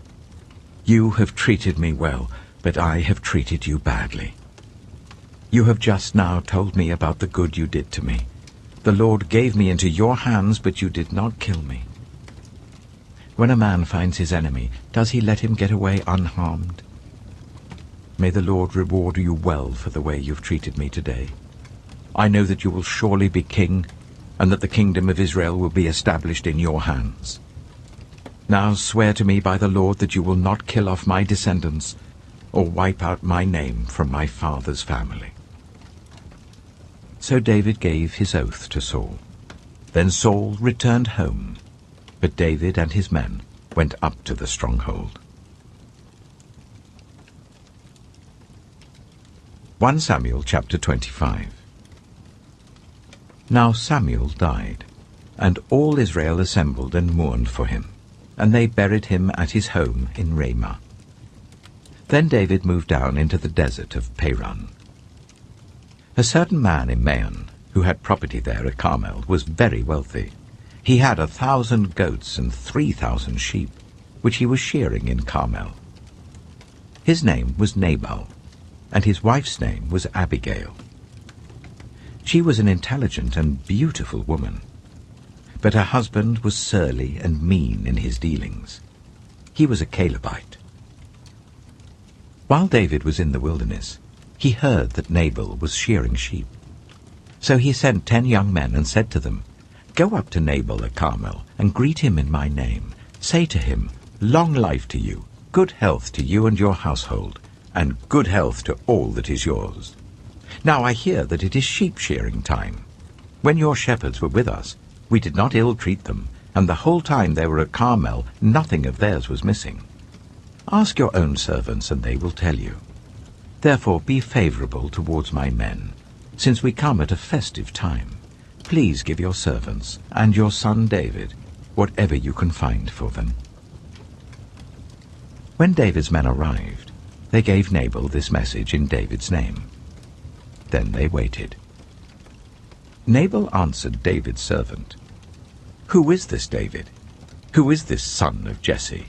"You have treated me well, but I have treated you badly. You have just now told me about the good you did to me. The Lord gave me into your hands, but you did not kill me. When a man finds his enemy, does he let him get away unharmed? May the Lord reward you well for the way you've treated me today. I know that you will surely be king, and that the kingdom of Israel will be established in your hands. Now swear to me by the Lord that you will not kill off my descendants, or wipe out my name from my father's family." So David gave his oath to Saul. Then Saul returned home, but David and his men went up to the stronghold. 1 Samuel chapter 25. Now Samuel died, and all Israel assembled and mourned for him, and they buried him at his home in Ramah. Then David moved down into the desert of Paran. A certain man in Maon, who had property there at Carmel, was very wealthy. He had 1,000 goats and 3,000 sheep, which he was shearing in Carmel. His name was Nabal, and his wife's name was Abigail. She was an intelligent and beautiful woman, but her husband was surly and mean in his dealings. He was a Calebite. While David was in the wilderness, he heard that Nabal was shearing sheep. So he sent 10 young men and said to them, "Go up to Nabal at Carmel and greet him in my name. Say to him, 'Long life to you, good health to you and your household, and good health to all that is yours. Now I hear that it is sheep shearing time. When your shepherds were with us, we did not ill-treat them, and the whole time they were at Carmel nothing of theirs was missing. Ask your own servants, and they will tell you. Therefore be favorable towards my men, since we come at a festive time. Please give your servants and your son David whatever you can find for them." When David's men arrived, they gave Nabal this message in David's name. Then they waited. Nabal answered David's servant, "Who is this David? Who is this son of Jesse?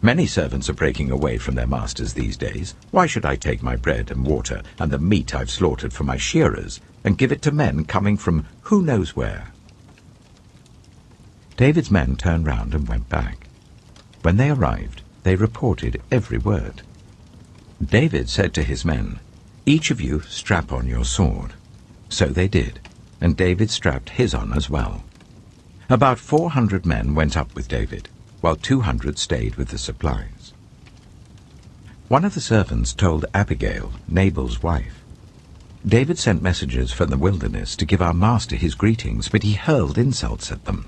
Many servants are breaking away from their masters these days. Why should I take my bread and water and the meat I've slaughtered for my shearers and give it to men coming from who knows where?" David's men turned round and went back. When they arrived, they reported every word. David said to his men, "Each of you strap on your sword." So they did, and David strapped his on as well. About 400 men went up with David, while 200 stayed with the supplies. One of the servants told Abigail, Nabal's wife, "David sent messengers from the wilderness to give our master his greetings, but he hurled insults at them.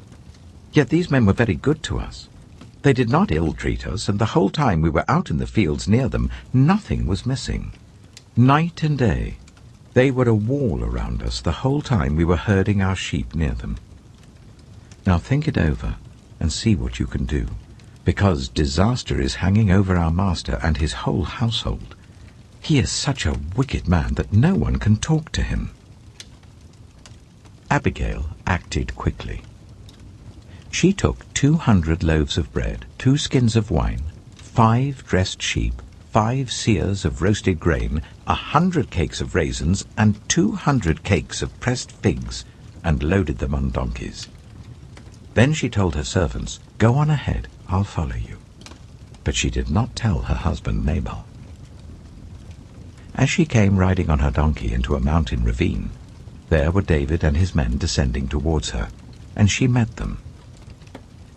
Yet these men were very good to us. They did not ill-treat us, and the whole time we were out in the fields near them, nothing was missing. Night and day, they were a wall around us the whole time we were herding our sheep near them. Now think it over and see what you can do, because disaster is hanging over our master and his whole household. He is such a wicked man that no one can talk to him." Abigail acted quickly. She took 200 loaves of bread, 2 skins of wine, 5 dressed sheep, 5 seahs of roasted grain, 100 cakes of raisins, and 200 cakes of pressed figs, and loaded them on donkeys. Then she told her servants, "Go on ahead, I'll follow you." But she did not tell her husband Nabal. As she came riding on her donkey into a mountain ravine, there were David and his men descending towards her, and she met them.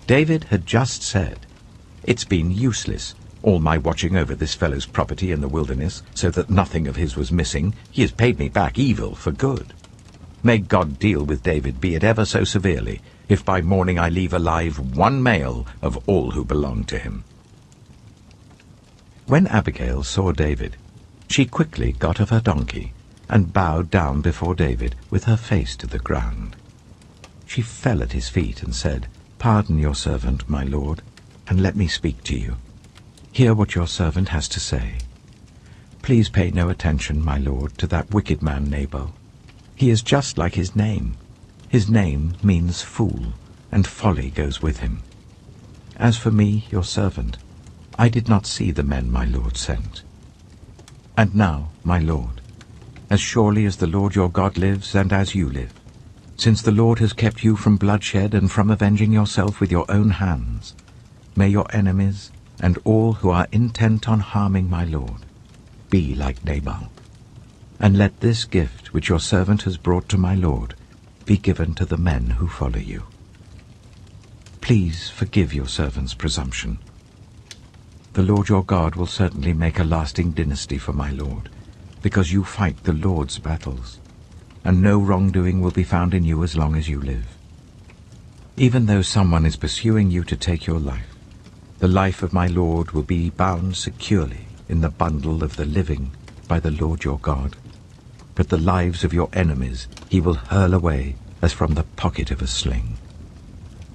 David had just said, "It's been useless, all my watching over this fellow's property in the wilderness, so that nothing of his was missing. He has paid me back evil for good. May God deal with David, be it ever so severely, if by morning I leave alive one male of all who belong to him." When Abigail saw David, she quickly got off her donkey and bowed down before David with her face to the ground. She fell at his feet and said, "Pardon your servant, my lord, and let me speak to you. Hear what your servant has to say. Please pay no attention, my lord, to that wicked man Nabal. He is just like his name. His name means fool, and folly goes with him. As for me, your servant, I did not see the men my lord sent. And now, my lord, as surely as the Lord your God lives and as you live, since the Lord has kept you from bloodshed and from avenging yourself with your own hands, may your enemies and all who are intent on harming my lord be like Nabal. And let this gift which your servant has brought to my lord be given to the men who follow you. Please forgive your servant's presumption. The Lord your God will certainly make a lasting dynasty for my lord, because you fight the Lord's battles, and no wrongdoing will be found in you as long as you live. Even though someone is pursuing you to take your life, the life of my lord will be bound securely in the bundle of the living by the Lord your God, but the lives of your enemies he will hurl away as from the pocket of a sling.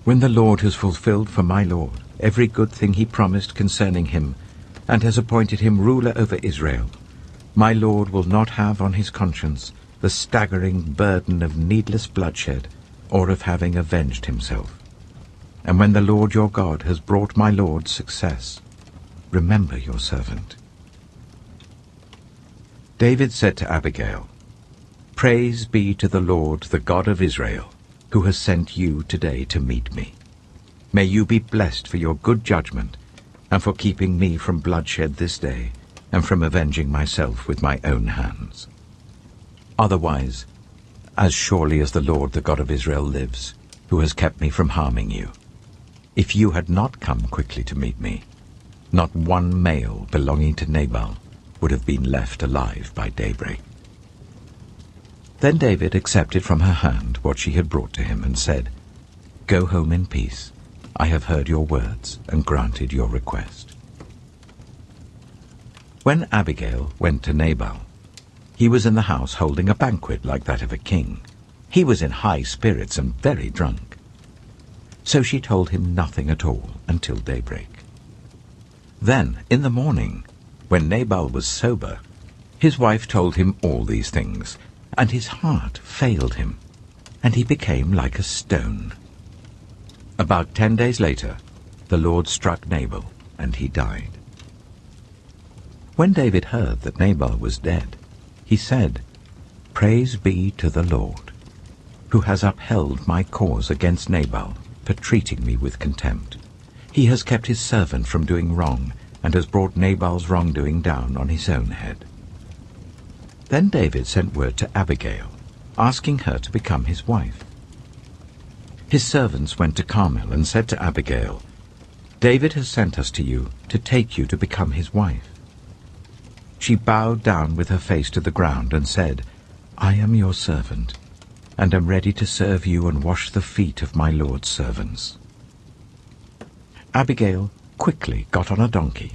When the Lord has fulfilled for my lord every good thing he promised concerning him, and has appointed him ruler over Israel, my lord will not have on his conscience the staggering burden of needless bloodshed, or of having avenged himself. And when the Lord your God has brought my lord success, remember your servant." David said to Abigail, "Praise be to the Lord, the God of Israel, who has sent you today to meet me. May you be blessed for your good judgment, and for keeping me from bloodshed this day, and from avenging myself with my own hands. Otherwise, as surely as the Lord, the God of Israel, lives, who has kept me from harming you, if you had not come quickly to meet me, not one male belonging to Nabal would have been left alive by daybreak." Then David accepted from her hand what she had brought to him and said, "Go home in peace. I have heard your words and granted your request." When Abigail went to Nabal, he was in the house holding a banquet like that of a king. He was in high spirits and very drunk. So she told him nothing at all until daybreak. Then, in the morning, when Nabal was sober, his wife told him all these things, and his heart failed him, and he became like a stone. About 10 days later, the Lord struck Nabal, and he died. When David heard that Nabal was dead, he said, "Praise be to the Lord, who has upheld my cause against Nabal for treating me with contempt. He has kept his servant from doing wrong, and has brought Nabal's wrongdoing down on his own head." Then David sent word to Abigail, asking her to become his wife. His servants went to Carmel and said to Abigail, "David has sent us to you to take you to become his wife." She bowed down with her face to the ground and said, "I am your servant, and am ready to serve you and wash the feet of my Lord's servants." Abigail quickly got on a donkey,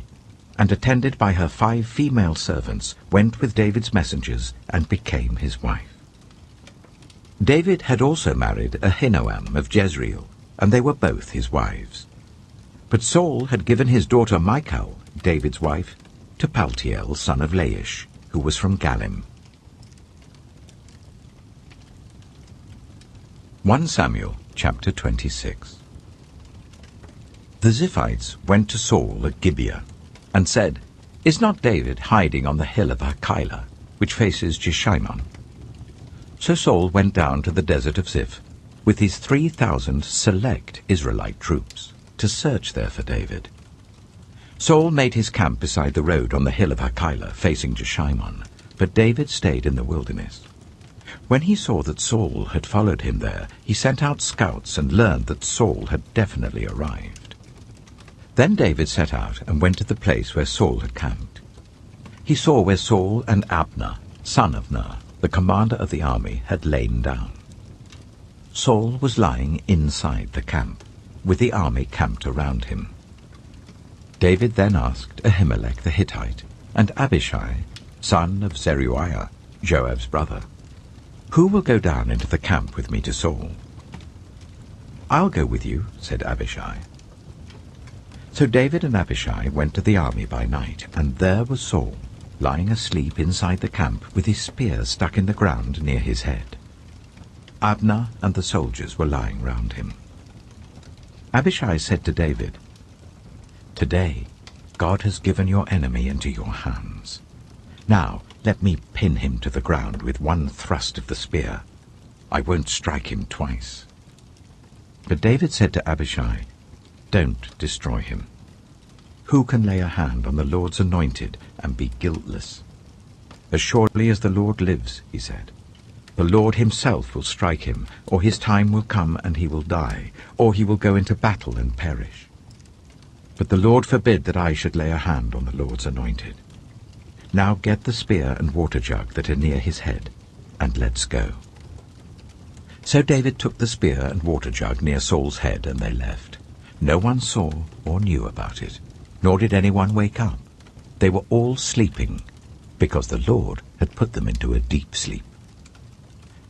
and attended by her 5 female servants, went with David's messengers and became his wife. David had also married Ahinoam of Jezreel, and they were both his wives. But Saul had given his daughter Michal, David's wife, to Paltiel, son of Laish, who was from Galim. 1 Samuel chapter 26. The Ziphites went to Saul at Gibeah, and said, "Is not David hiding on the hill of Hachilah, which faces Jeshimon?" So Saul went down to the desert of Ziph with his 3,000 select Israelite troops to search there for David. Saul made his camp beside the road on the hill of Hachilah facing Jeshimon, but David stayed in the wilderness. When he saw that Saul had followed him there, he sent out scouts and learned that Saul had definitely arrived. Then David set out and went to the place where Saul had camped. He saw where Saul and Abner, son of Ner, the commander of the army, had lain down. Saul was lying inside the camp, with the army camped around him. David then asked Ahimelech the Hittite and Abishai, son of Zeruiah, Joab's brother, "Who will go down into the camp with me to Saul?" "I'll go with you," said Abishai. So David and Abishai went to the army by night, and there was Saul, lying asleep inside the camp with his spear stuck in the ground near his head. Abner and the soldiers were lying round him. Abishai said to David, "Today God has given your enemy into your hands. Now let me pin him to the ground with one thrust of the spear. I won't strike him twice." But David said to Abishai, "Don't destroy him. Who can lay a hand on the Lord's anointed and be guiltless? As surely as the Lord lives," he said, "the Lord himself will strike him, or his time will come and he will die, or he will go into battle and perish. But the Lord forbid that I should lay a hand on the Lord's anointed. Now get the spear and water jug that are near his head, and let's go." So David took the spear and water jug near Saul's head, and they left. No one saw or knew about it, nor did anyone wake up. They were all sleeping, because the Lord had put them into a deep sleep.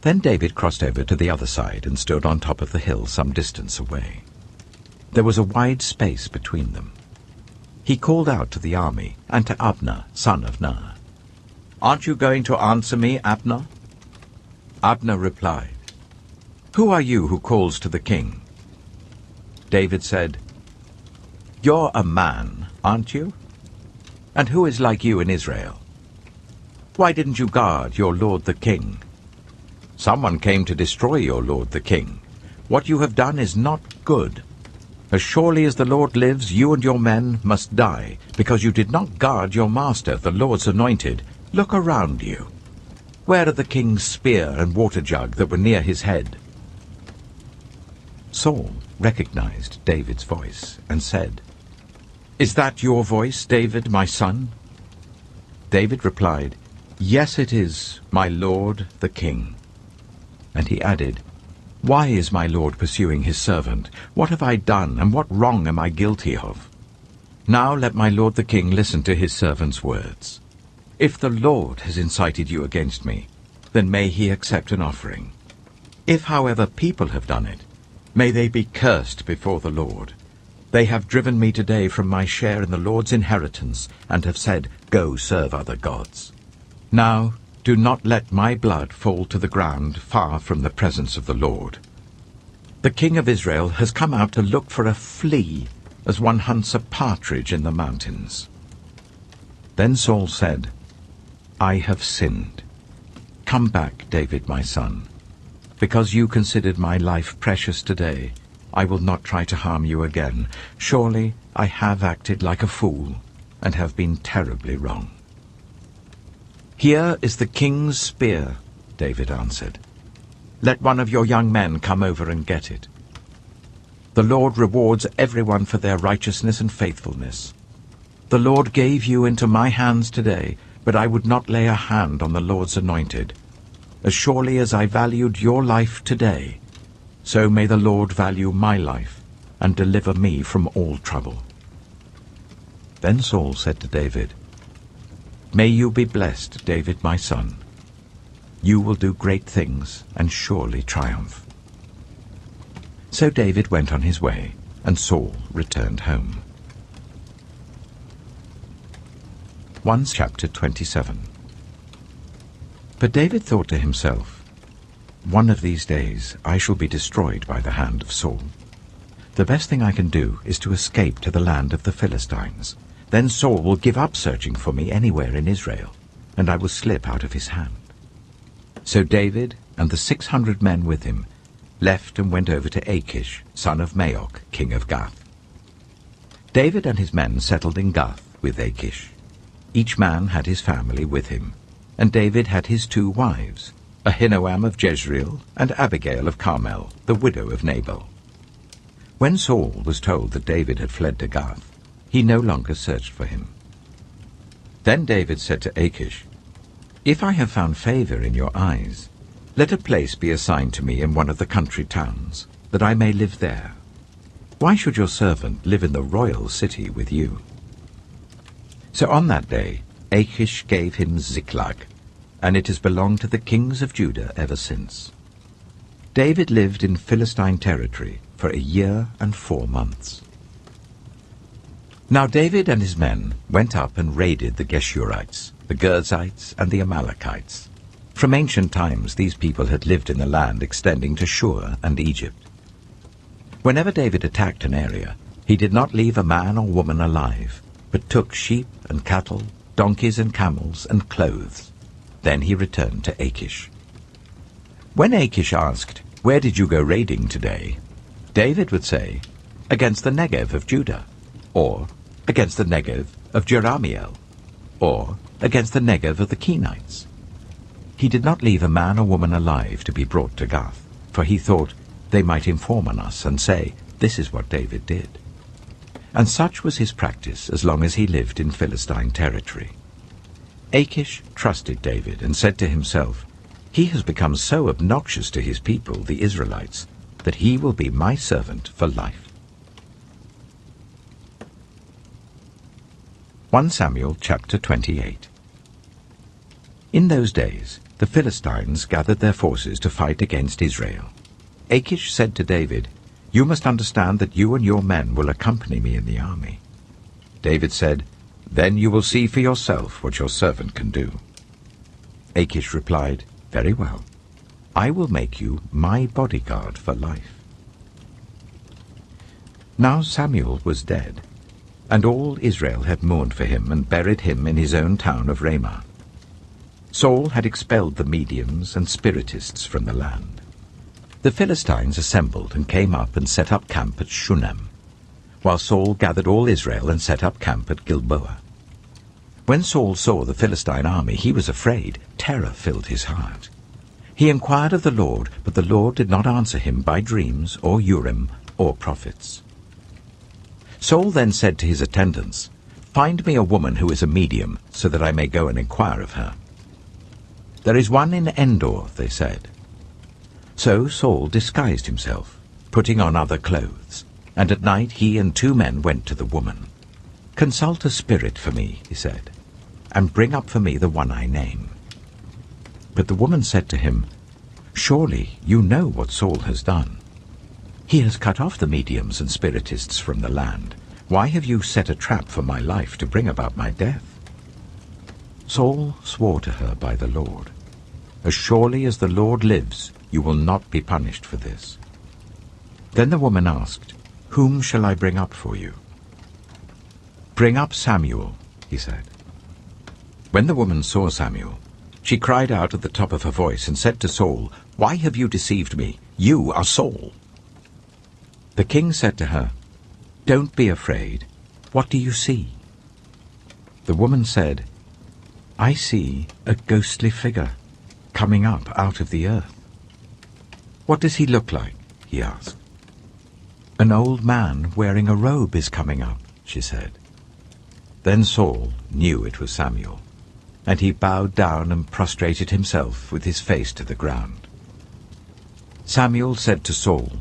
Then David crossed over to the other side and stood on top of the hill some distance away. There was a wide space between them. He called out to the army and to Abner, son of Ner, "Aren't you going to answer me, Abner?" Abner replied, "Who are you who calls to the king?" David said, "You're a man, aren't you? And who is like you in Israel? Why didn't you guard your lord the king? Someone came to destroy your lord the king. What you have done is not good. As surely as the Lord lives, you and your men must die, because you did not guard your master, the Lord's anointed. Look around you. Where are the king's spear and water jug that were near his head?" Saul recognized David's voice and said, "Is that your voice, David, my son?" David replied, "Yes, it is, my lord the king." And he added, "Why is my lord pursuing his servant? What have I done, and what wrong am I guilty of? Now let my lord the king listen to his servant's words. If the Lord has incited you against me, then may he accept an offering. If, however, people have done it, may they be cursed before the Lord. They have driven me today from my share in the Lord's inheritance, and have said, 'Go serve other gods.' Now do not let my blood fall to the ground far from the presence of the Lord. The king of Israel has come out to look for a flea as one hunts a partridge in the mountains." Then Saul said, "I have sinned. Come back, David my son. Because you considered my life precious today, I will not try to harm you again. Surely I have acted like a fool and have been terribly wrong." "Here is the king's spear," David answered. "Let one of your young men come over and get it. The Lord rewards everyone for their righteousness and faithfulness. The Lord gave you into my hands today, but I would not lay a hand on the Lord's anointed. As surely as I valued your life today, so may the Lord value my life and deliver me from all trouble." Then Saul said to David, "May you be blessed, David my son. You will do great things and surely triumph." So David went on his way, and Saul returned home. 1 Chapter 27. But David thought to himself, "One of these days I shall be destroyed by the hand of Saul. The best thing I can do is to escape to the land of the Philistines. Then Saul will give up searching for me anywhere in Israel, and I will slip out of his hand." So David and the 600 men with him left and went over to Achish, son of Maoch, king of Gath. David and his men settled in Gath with Achish. Each man had his family with him, and David had his 2 wives, Ahinoam of Jezreel and Abigail of Carmel, the widow of Nabal. When Saul was told that David had fled to Gath, he no longer searched for him. Then David said to Achish, "If I have found favor in your eyes, let a place be assigned to me in one of the country towns, that I may live there. Why should your servant live in the royal city with you?" So on that day Achish gave him Ziklag, and it has belonged to the kings of Judah ever since. David lived in Philistine territory for 1 year and 4 months. Now David and his men went up and raided the Geshurites, the Girzites, and the Amalekites. From ancient times these people had lived in the land extending to Shur and Egypt. Whenever David attacked an area, he did not leave a man or woman alive, but took sheep and cattle, donkeys and camels, and clothes. Then he returned to Achish. When Achish asked, "Where did you go raiding today?" David would say, "Against the Negev of Judah," or "Against the Negev of Jerahmeel," or "Against the Negev of the Kenites." He did not leave a man or woman alive to be brought to Gath, for he thought, they might inform on us and say, "This is what David did." And such was his practice as long as he lived in Philistine territory. Achish trusted David and said to himself, "He has become so obnoxious to his people, the Israelites, that he will be my servant for life." 1 Samuel chapter 28. In those days the Philistines gathered their forces to fight against Israel. Achish said to David, "You must understand that you and your men will accompany me in the army." David said, "Then you will see for yourself what your servant can do." Achish replied, "Very well. I will make you my bodyguard for life." Now Samuel was dead, and all Israel had mourned for him and buried him in his own town of Ramah. Saul had expelled the mediums and spiritists from the land. The Philistines assembled and came up and set up camp at Shunem, while Saul gathered all Israel and set up camp at Gilboa. When Saul saw the Philistine army, he was afraid. Terror filled his heart. He inquired of the Lord, but the Lord did not answer him by dreams or Urim or prophets. Saul then said to his attendants, "Find me a woman who is a medium, so that I may go and inquire of her." "There is one in Endor," they said. So Saul disguised himself, putting on other clothes, and at night he and 2 men went to the woman. "Consult a spirit for me," he said, "and bring up for me the one I name." But the woman said to him, "Surely you know what Saul has done. He has cut off the mediums and spiritists from the land. Why have you set a trap for my life to bring about my death?" Saul swore to her by the Lord, "As surely as the Lord lives, you will not be punished for this." Then the woman asked, "Whom shall I bring up for you?" "Bring up Samuel," he said. When the woman saw Samuel, she cried out at the top of her voice and said to Saul, "Why have you deceived me? You are Saul." The king said to her, "Don't be afraid. What do you see?" The woman said, "I see a ghostly figure coming up out of the earth." "What does he look like?" he asked. "An old man wearing a robe is coming up," she said. Then Saul knew it was Samuel, and he bowed down and prostrated himself with his face to the ground. Samuel said to Saul,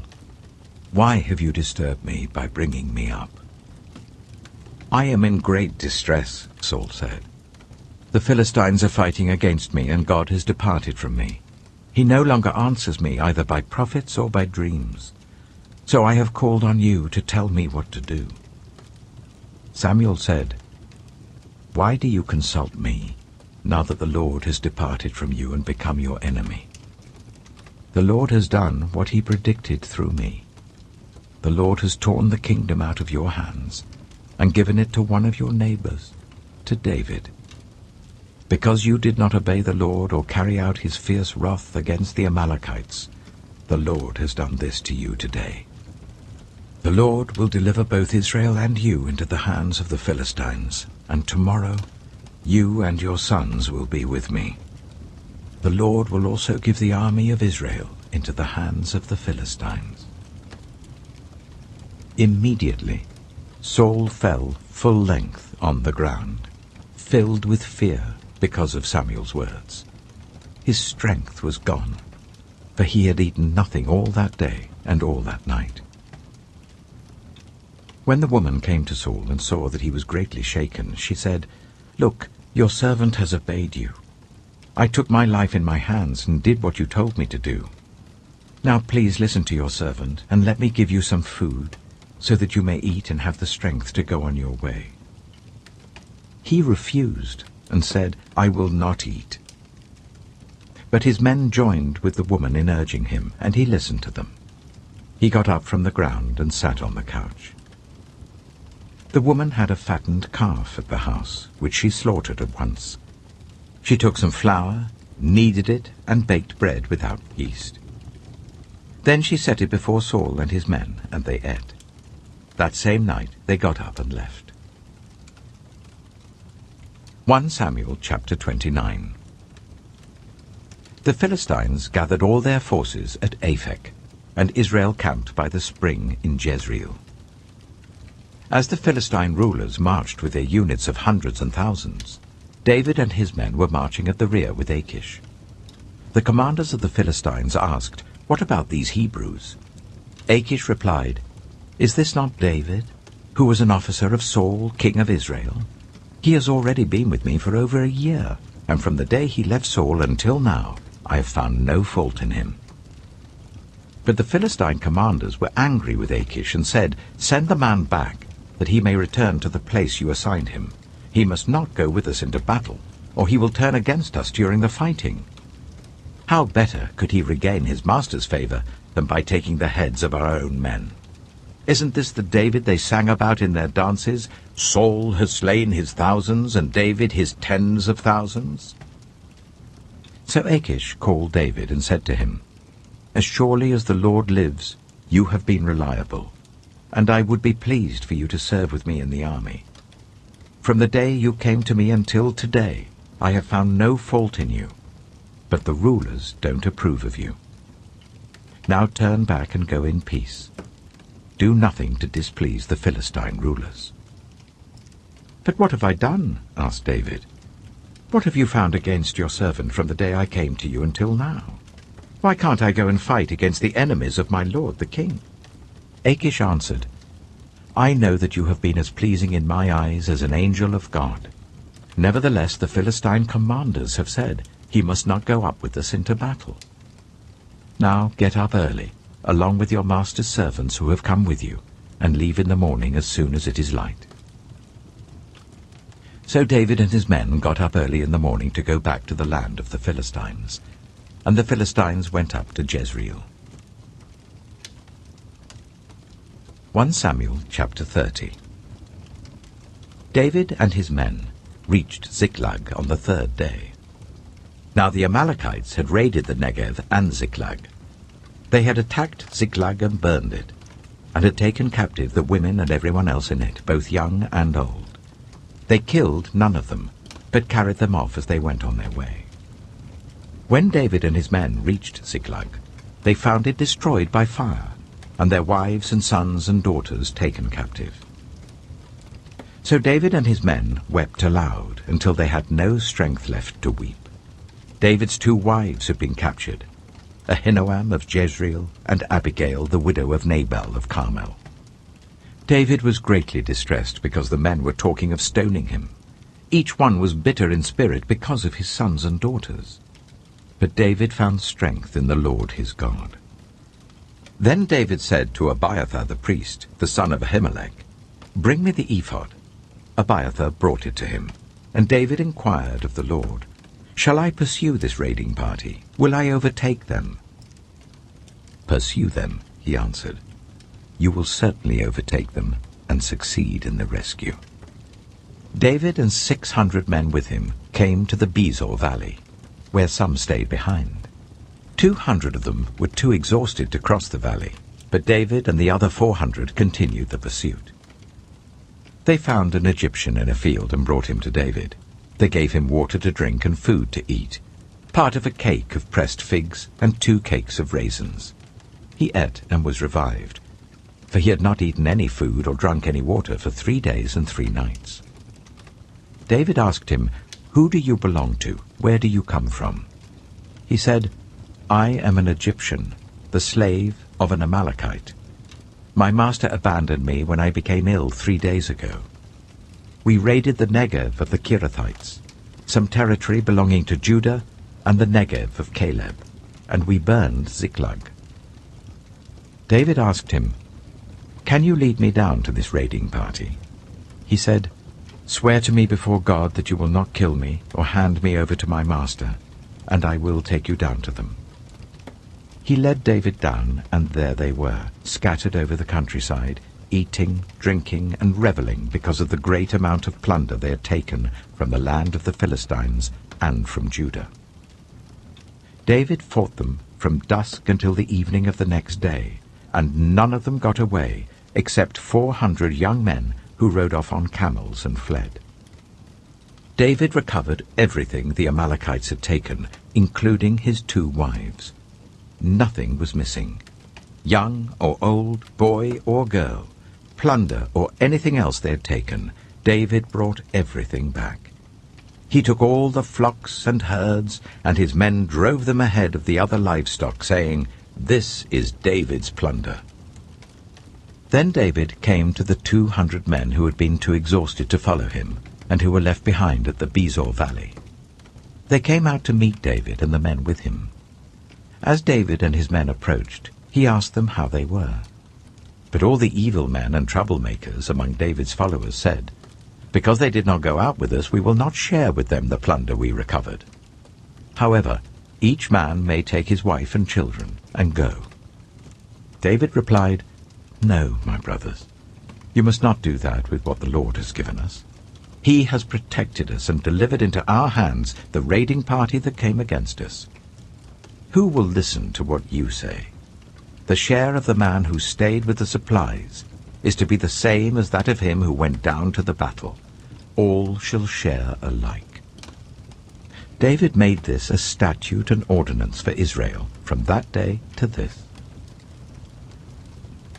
"Why have you disturbed me by bringing me up?" "I am in great distress," Saul said. "The Philistines are fighting against me, and God has departed from me. He no longer answers me either by prophets or by dreams. So I have called on you to tell me what to do." Samuel said, "Why do you consult me, now that the Lord has departed from you and become your enemy? The Lord has done what he predicted through me. The Lord has torn the kingdom out of your hands and given it to one of your neighbors, to David. Because you did not obey the Lord or carry out his fierce wrath against the Amalekites, the Lord has done this to you today. The Lord will deliver both Israel and you into the hands of the Philistines, and tomorrow you and your sons will be with me. The Lord will also give the army of Israel into the hands of the Philistines." Immediately Saul fell full length on the ground, filled with fear because of Samuel's words. His strength was gone, for he had eaten nothing all that day and all that night. When the woman came to Saul and saw that he was greatly shaken, she said, "Look, your servant has obeyed you. I took my life in my hands and did what you told me to do. Now please listen to your servant and let me give you some food, so that you may eat and have the strength to go on your way." He refused and said, "I will not eat." But his men joined with the woman in urging him, and he listened to them. He got up from the ground and sat on the couch. The woman had a fattened calf at the house, which she slaughtered at once. She took some flour, kneaded it, and baked bread without yeast. Then she set it before Saul and his men, and they ate. That same night they got up and left. 1 Samuel chapter 29. The Philistines gathered all their forces at Aphek, and Israel camped by the spring in Jezreel. As the Philistine rulers marched with their units of hundreds and thousands, David and his men were marching at the rear with Achish. The commanders of the Philistines asked, "What about these Hebrews?" Achish replied, "Is this not David, who was an officer of Saul, king of Israel? He has already been with me for over a year, and from the day he left Saul until now, I have found no fault in him." But the Philistine commanders were angry with Achish and said, "Send the man back, that he may return to the place you assigned him. He must not go with us into battle, or he will turn against us during the fighting. How better could he regain his master's favor than by taking the heads of our own men? Isn't this the David they sang about in their dances? Saul has slain his thousands, and David his tens of thousands." So Achish called David and said to him, "As surely as the Lord lives, you have been reliable, and I would be pleased for you to serve with me in the army. From the day you came to me until today, I have found no fault in you, but the rulers don't approve of you. Now turn back and go in peace. Do nothing to displease the Philistine rulers." "But what have I done?" asked David. "What have you found against your servant from the day I came to you until now? Why can't I go and fight against the enemies of my lord the king?" Achish answered, "I know that you have been as pleasing in my eyes as an angel of God. Nevertheless the Philistine commanders have said, 'He must not go up with us into battle.' Now get up early, along with your master's servants who have come with you, and leave in the morning as soon as it is light." So David and his men got up early in the morning to go back to the land of the Philistines, and the Philistines went up to Jezreel. 1 Samuel chapter 30. David and his men reached Ziklag on the third day. Now the Amalekites had raided the Negev and Ziklag. They had attacked Ziklag and burned it, and had taken captive the women and everyone else in it, both young and old. They killed none of them, but carried them off as they went on their way. When David and his men reached Ziklag, they found it destroyed by fire, and their wives and sons and daughters taken captive. So David and his men wept aloud until they had no strength left to weep. David's 2 wives had been captured, Ahinoam of Jezreel and Abigail, the widow of Nabal of Carmel. David was greatly distressed because the men were talking of stoning him. Each one was bitter in spirit because of his sons and daughters. But David found strength in the Lord his God. Then David said to Abiathar the priest, the son of Ahimelech, "Bring me the ephod." Abiathar brought it to him, and David inquired of the Lord, "Shall I pursue this raiding party? Will I overtake them?" "Pursue them," he answered. "You will certainly overtake them and succeed in the rescue." David and 600 men with him came to the Bezor valley, where some stayed behind. 200 of them were too exhausted to cross the valley, but David and the other 400 continued the pursuit. They found an Egyptian in a field and brought him to David. They gave him water to drink and food to eat, part of a cake of pressed figs and 2 cakes of raisins. He ate and was revived, for he had not eaten any food or drunk any water for 3 days and 3 nights. David asked him, "Who do you belong to? Where do you come from?" He said, "I am an Egyptian, the slave of an Amalekite. My master abandoned me when I became ill 3 days ago. We raided the Negev of the Kirithites, some territory belonging to Judah, and the Negev of Caleb, and we burned Ziklag." David asked him, "Can you lead me down to this raiding party?" He said, "Swear to me before God that you will not kill me or hand me over to my master, and I will take you down to them." He led David down, and there they were, scattered over the countryside, eating, drinking, and reveling because of the great amount of plunder they had taken from the land of the Philistines and from Judah. David fought them from dusk until the evening of the next day, and none of them got away, except 400 young men who rode off on camels and fled. David recovered everything the Amalekites had taken, including his 2 wives. Nothing was missing. Young or old, boy or girl, plunder or anything else they had taken, David brought everything back. He took all the flocks and herds, and his men drove them ahead of the other livestock, saying, "This is David's plunder." Then David came to the 200 men who had been too exhausted to follow him, and who were left behind at the Bezor valley. They came out to meet David and the men with him. As David and his men approached, he asked them how they were. But all the evil men and troublemakers among David's followers said, "Because they did not go out with us, we will not share with them the plunder we recovered. However, each man may take his wife and children and go." David replied, "No, my brothers, you must not do that with what the Lord has given us. He has protected us and delivered into our hands the raiding party that came against us. Who will listen to what you say? The share of the man who stayed with the supplies is to be the same as that of him who went down to the battle. All shall share alike." David made this a statute and ordinance for Israel from that day to this.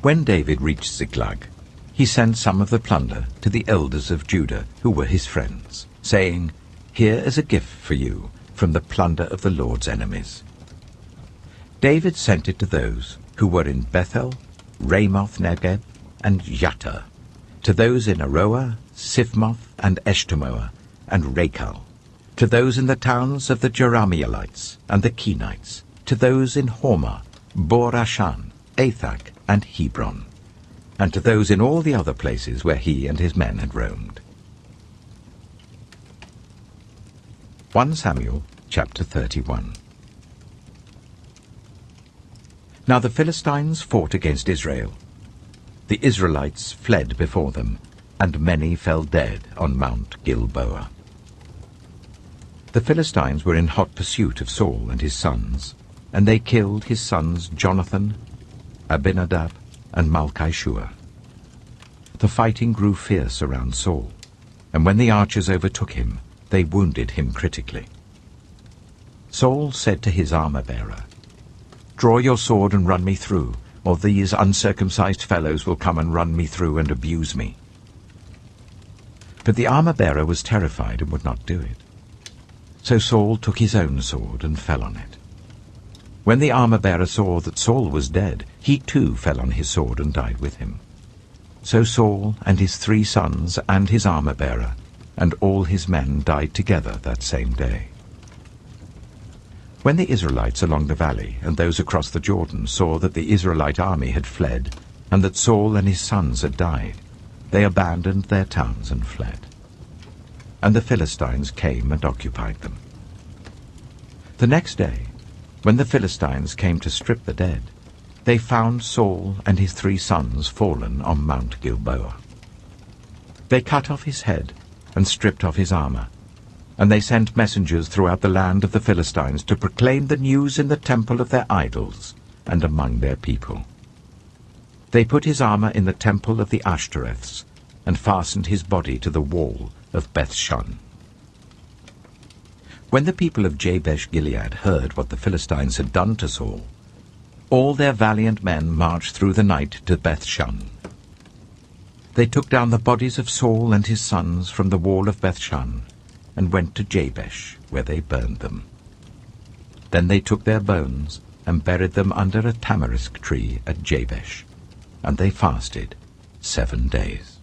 When David reached Ziklag, he sent some of the plunder to the elders of Judah, who were his friends, saying, "Here is a gift for you from the plunder of the Lord's enemies." David sent it to those who were in Bethel, Ramoth-Negeb, and Yattah, to those in Aroah, Siphmoth, and Eshtemoa, and Rachal, to those in the towns of the Jerahmeelites and the Kenites, to those in Hormah, Bor-Ashan, Athak, and Hebron, and to those in all the other places where he and his men had roamed. 1 Samuel chapter 31. Now the Philistines fought against Israel. The Israelites fled before them, and many fell dead on Mount Gilboa. The Philistines were in hot pursuit of Saul and his sons, and they killed his sons Jonathan, Abinadab, and Malchishua. The fighting grew fierce around Saul, and when the archers overtook him, they wounded him critically. Saul said to his armor-bearer, "Draw your sword and run me through, or these uncircumcised fellows will come and run me through and abuse me." But the armor-bearer was terrified and would not do it. So Saul took his own sword and fell on it. When the armor-bearer saw that Saul was dead, he too fell on his sword and died with him. So Saul and his 3 sons and his armor-bearer and all his men died together that same day. When the Israelites along the valley and those across the Jordan saw that the Israelite army had fled, and that Saul and his sons had died, they abandoned their towns and fled. And the Philistines came and occupied them. The next day, when the Philistines came to strip the dead, they found Saul and his 3 sons fallen on Mount Gilboa. They cut off his head and stripped off his armor, and they sent messengers throughout the land of the Philistines to proclaim the news in the temple of their idols and among their people. They put his armor in the temple of the Ashtoreths and fastened his body to the wall of Bethshan. When the people of Jabesh-Gilead heard what the Philistines had done to Saul, all their valiant men marched through the night to Bethshan. They took down the bodies of Saul and his sons from the wall of Bethshan and went to Jabesh, where they burned them. Then they took their bones and buried them under a tamarisk tree at Jabesh, and they fasted 7 days.